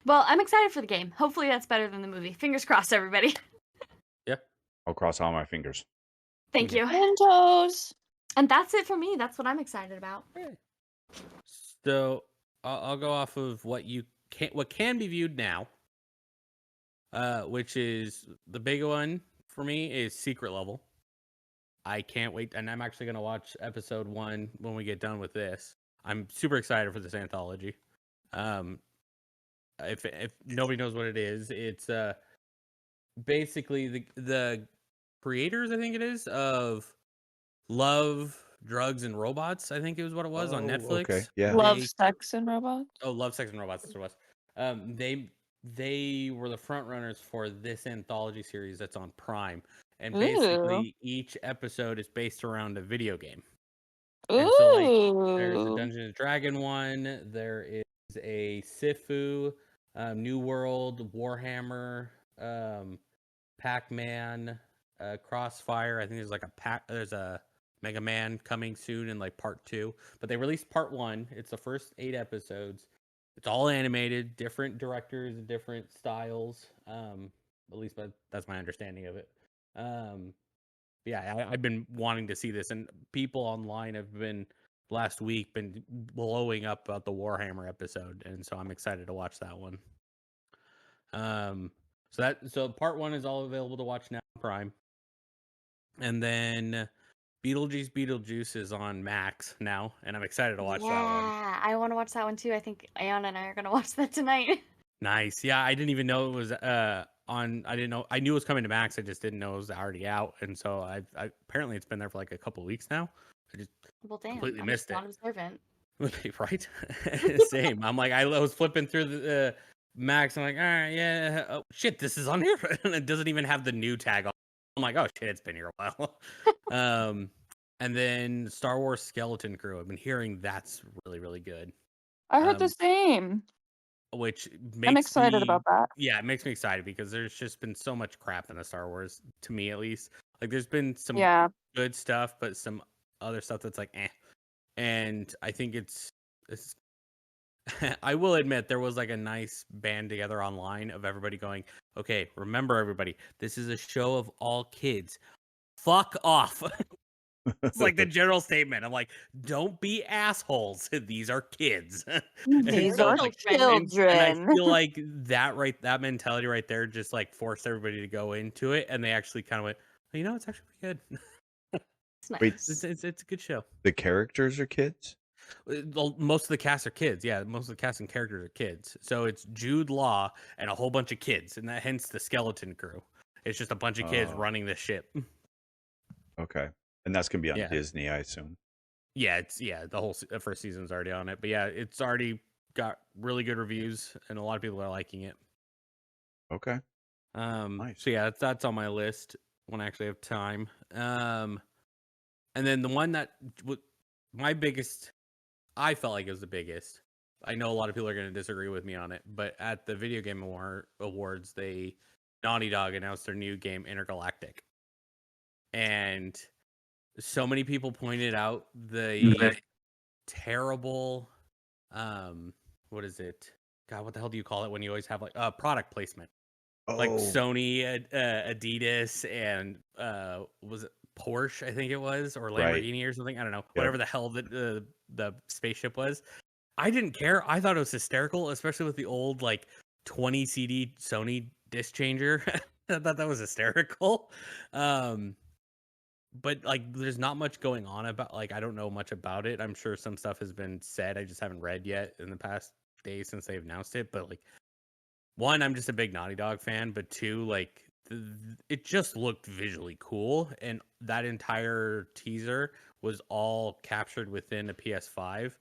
Well, I'm excited for the game. Hopefully that's better than the movie. Fingers crossed, everybody. I'll cross all my fingers. Thank you. Mentos. And that's it for me. That's what I'm excited about. So I'll go off of what can be viewed now, which is the big one for me is Secret Level. I can't wait, and I'm actually gonna watch episode 1 when we get done with this. I'm super excited for this anthology. If nobody knows what it is, it's basically the creators, I think it is, of Love, Drugs, and Robots. I think it was what it was on Netflix. Okay, yeah. Love, Sex, and Robots. Oh, Love, Sex, and Robots. That's what it was. They were the front runners for this anthology series that's on Prime, and basically each episode is based around a video game. And so, like, there's a Dungeons and Dragon one. There is a Sifu, New World, Warhammer, Pac-Man, Crossfire. I think there's a Mega Man coming soon in like part 2. But they released part 1. It's the first 8 episodes. It's all animated, different directors, different styles. At least that's my understanding of it. Yeah, I've been wanting to see this, and people online have been last week been blowing up about the Warhammer episode, and so I'm excited to watch that one. So part 1 is all available to watch now on Prime, and then Beetlejuice is on Max now, and I'm excited to watch that one. Yeah, I want to watch that one too. I think Ayan and I are gonna watch that tonight. Nice. Yeah, I didn't even know it was on. I didn't know. I knew it was coming to Max. I just didn't know it was already out, and so I apparently it's been there for like a couple of weeks now. I just Well, damn, completely I'm missed just it. not observant. Right? Same. I'm like, I was flipping through the Max. I'm like, all right, yeah. Oh shit, this is on here, and it doesn't even have the new tag on. I'm like, oh shit, it's been here a while. And then Star Wars Skeleton Crew. I've been hearing that's really, really good. I heard the same. Which makes I'm excited about that. Yeah, it makes me excited because there's just been so much crap in the Star Wars, to me at least. Like, there's been some good stuff, but some other stuff that's like, eh. And I think it's I will admit there was like a nice band together online of everybody going, okay, remember everybody, this is a show of all kids. Fuck off. It's like the general statement. I'm like, don't be assholes. These are kids. These are children. And I feel like that mentality right there just like forced everybody to go into it, and they actually kind of went, well, you know, it's actually pretty good. It's nice. Wait, It's a good show. the characters are kids? Most of the cast are kids. Yeah, most of the cast and characters are kids. So it's Jude Law and a whole bunch of kids, and that hence the Skeleton Crew. It's just a bunch of kids running the ship. Okay. And that's going to be on Disney, I assume. Yeah, the whole first season's already on it. But yeah, it's already got really good reviews, and a lot of people are liking it. Okay. Nice. So yeah, that's on my list when I actually have time. And then the one that my biggest, I felt like it was the biggest. I know a lot of people are going to disagree with me on it, but at the Video Game Awards, Naughty Dog announced their new game, Intergalactic. And so many people pointed out the terrible, what is it? God, what the hell do you call it when you always have like product placement? Like Sony, Adidas, and was it Porsche? I think it was, or Lamborghini or something. I don't know. Yep. Whatever the hell the spaceship was. I didn't care. I thought it was hysterical, especially with the old like 20 CD Sony disc changer. I thought that was hysterical. But like, there's not much going on about, like, I don't know much about it. I'm sure some stuff has been said. I just haven't read yet in the past days since they've announced it. But like, one, I'm just a big Naughty Dog fan, but two, like, it just looked visually cool, and that entire teaser was all captured within a PS5.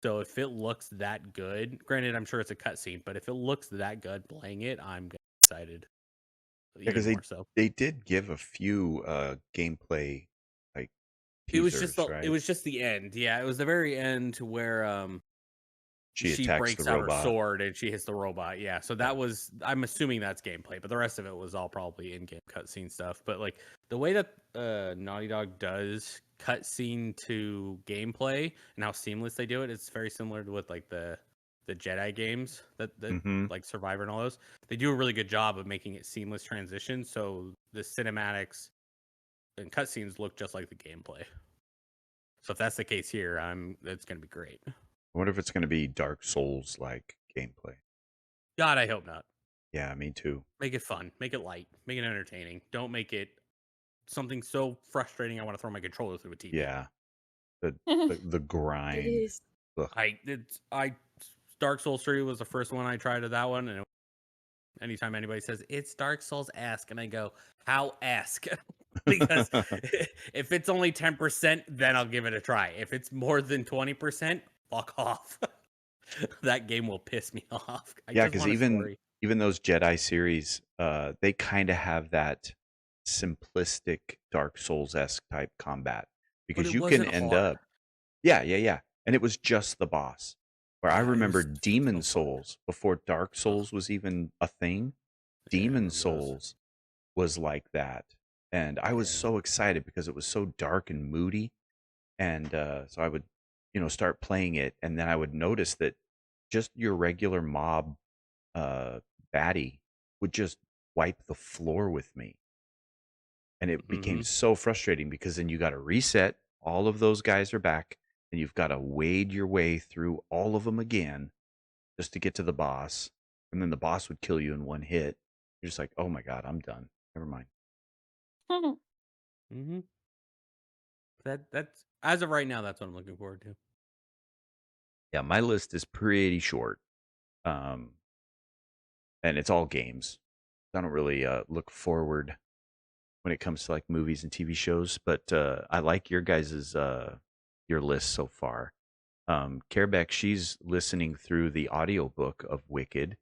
So if it looks that good, granted, I'm sure it's a cutscene, but if it looks that good playing it, I'm excited. Yeah, Even because more so. they did give a few gameplay like It was just teasers, right? the end. Yeah, it was the very end where She she attacks the breaks out her robot. sword and she hits the robot. Yeah, so that was, I'm assuming that's gameplay, but the rest of it was all probably in-game cutscene stuff. But like the way that Naughty Dog does cutscene to gameplay and how seamless they do it, it's very similar to with like the Jedi games that like Survivor and all those. They do a really good job of making it seamless transition, so the cinematics and cutscenes look just like the gameplay. So if that's the case here, it's gonna be great. I wonder if it's going to be Dark Souls like gameplay. God, I hope not. Yeah, me too. Make it fun. Make it light. Make it entertaining. Don't make it something so frustrating I want to throw my controller through a TV. Yeah, the grind. Jeez. Ugh. Dark Souls 3 was the first one I tried of that one, and anytime anybody says it's Dark Souls-esque, and I go, how esque? Because if it's only 10%, then I'll give it a try. If it's more than 20%, fuck off. That game will piss me off. Yeah, because even those Jedi series, they kind of have that simplistic Dark Souls-esque type combat because you can end up. Yeah, and it was just the boss. Where I remember Demon Souls before Dark Souls was even a thing. Demon Souls was like that, and I was so excited because it was so dark and moody, and so I would, start playing it, and then I would notice that just your regular mob baddie would just wipe the floor with me, and it became so frustrating because then you got to reset. All of those guys are back, and you've got to wade your way through all of them again just to get to the boss, and then the boss would kill you in one hit. You're just like, oh my god, I'm done. Never mind. That's as of right now, that's what I'm looking forward to. Yeah, my list is pretty short, and it's all games. I don't really look forward when it comes to like movies and TV shows, but I like your guys's your list so far. Carebeck, she's listening through the audiobook of Wicked,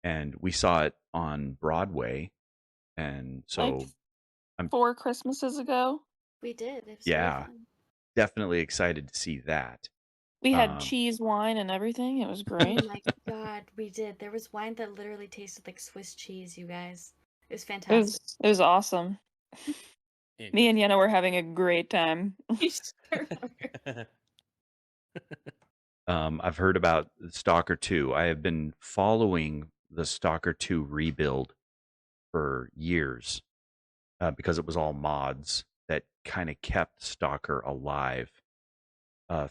and we saw it on Broadway, and so Like I'm 4 Christmases ago. We did. It was yeah, fun. definitely excited to see that. We had cheese, wine, and everything. It was great. Oh my god, we did. There was wine that literally tasted like Swiss cheese, you guys. It was It fantastic. was awesome. Me and Yenna were having a great time. I've heard about Stalker 2. I have been following the Stalker 2 rebuild for years because it was all mods that kind of kept Stalker alive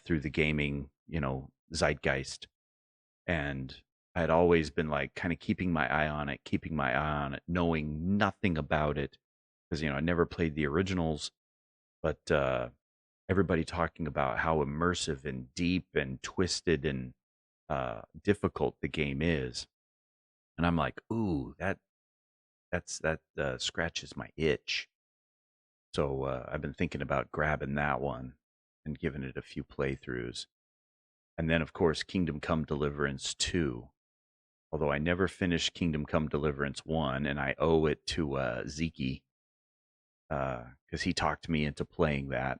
through the gaming, zeitgeist. And I had always been like kind of keeping my eye on it, knowing nothing about it because, I never played the originals, but everybody talking about how immersive and deep and twisted and difficult the game is. And I'm like, ooh, that scratches my itch. So I've been thinking about grabbing that one and giving it a few playthroughs. And then, of course, Kingdom Come Deliverance 2. Although I never finished Kingdom Come Deliverance 1, and I owe it to Jakie because he talked me into playing that.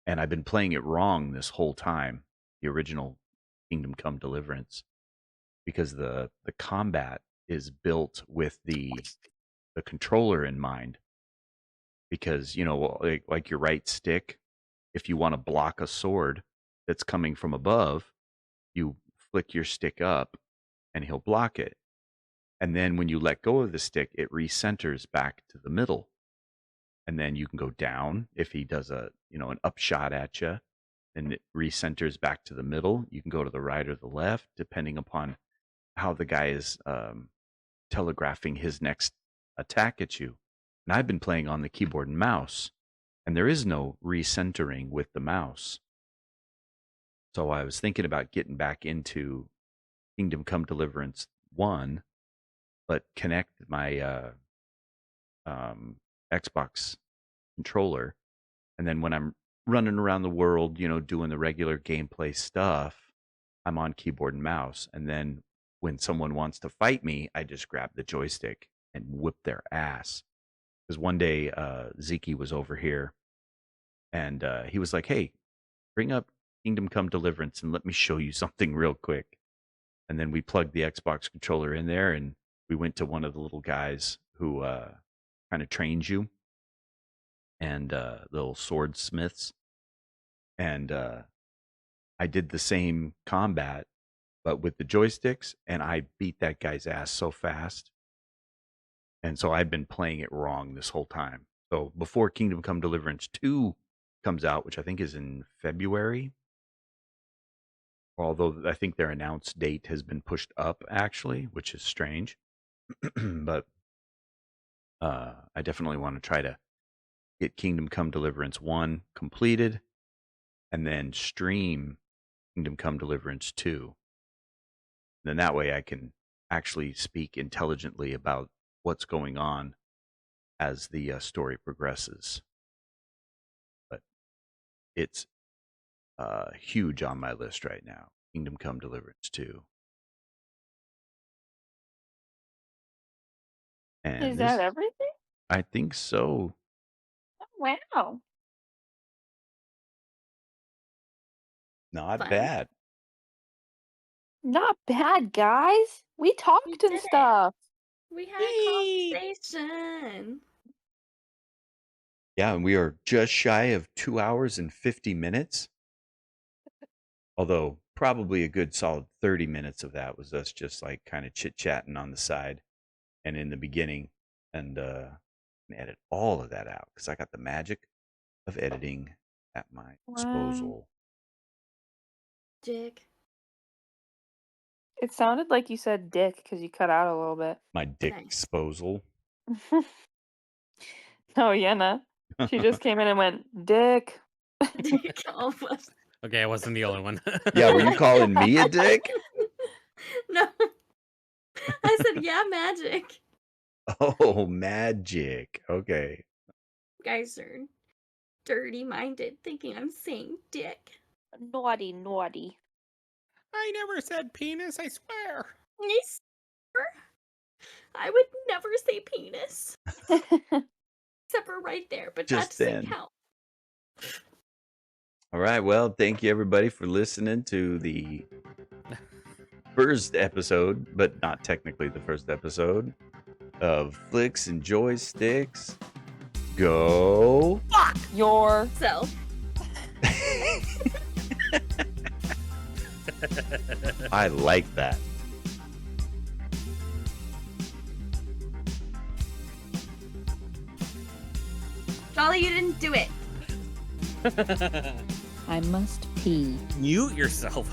And I've been playing it wrong this whole time, the original Kingdom Come Deliverance, because the combat is built with the controller in mind. Because, like your right stick, if you want to block a sword that's coming from above, you flick your stick up and he'll block it. And then when you let go of the stick, it recenters back to the middle. And then you can go down if he does an upshot at you, and it recenters back to the middle. You can go to the right or the left, depending upon how the guy is telegraphing his next attack at you. And I've been playing on the keyboard and mouse, and there is no recentering with the mouse. So I was thinking about getting back into Kingdom Come Deliverance 1, but connect my Xbox controller. And then when I'm running around the world, doing the regular gameplay stuff, I'm on keyboard and mouse. And then when someone wants to fight me, I just grab the joystick and whip their ass. Because one day, Jakie was over here, and he was like, "Hey, bring up Kingdom Come Deliverance and let me show you something real quick." And then we plugged the Xbox controller in there, and we went to one of the little guys who kind of trains you, and little swordsmiths. And I did the same combat, but with the joysticks, and I beat that guy's ass so fast. And so I've been playing it wrong this whole time. So before Kingdom Come Deliverance 2 comes out, which I think is in February, although I think their announced date has been pushed up, actually, which is strange. But I definitely want to try to get Kingdom Come Deliverance 1 completed and then stream Kingdom Come Deliverance 2. And then that way I can actually speak intelligently about what's going on as the story progresses. But it's huge on my list right now. Kingdom Come Deliverance 2. And Is that everything? I think so. Oh, wow. Not Fun. bad. Not bad, guys. We talked We and did it. stuff. We had a conversation. Yeah, and we are just shy of 2 hours and 50 minutes. Although probably a good solid 30 minutes of that was us just like kind of chit-chatting on the side and in the beginning. And edit all of that out because I got the magic of editing at my disposal. Dick. It sounded like you said dick because you cut out a little bit. My dick Nice. disposal. No, Yenna. She just came in and went, dick. Dick almost. Okay, I wasn't the only one. Yeah, were you calling me a dick? No. I said, yeah, magic. Oh, magic. Okay. Guys are dirty-minded, thinking I'm saying dick. Naughty, naughty. I never said penis, I swear. I swear, I would never say penis. Except for right there, but Just that then. doesn't count. All right. Well, thank you everybody for listening to the first episode, but not technically the first episode of Flicks and Joysticks. Go. Fuck your. So, I like that. Jolly, you didn't do it. I must pee. Mute yourself.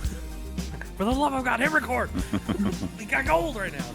For the love of God, hit record. We got gold right now.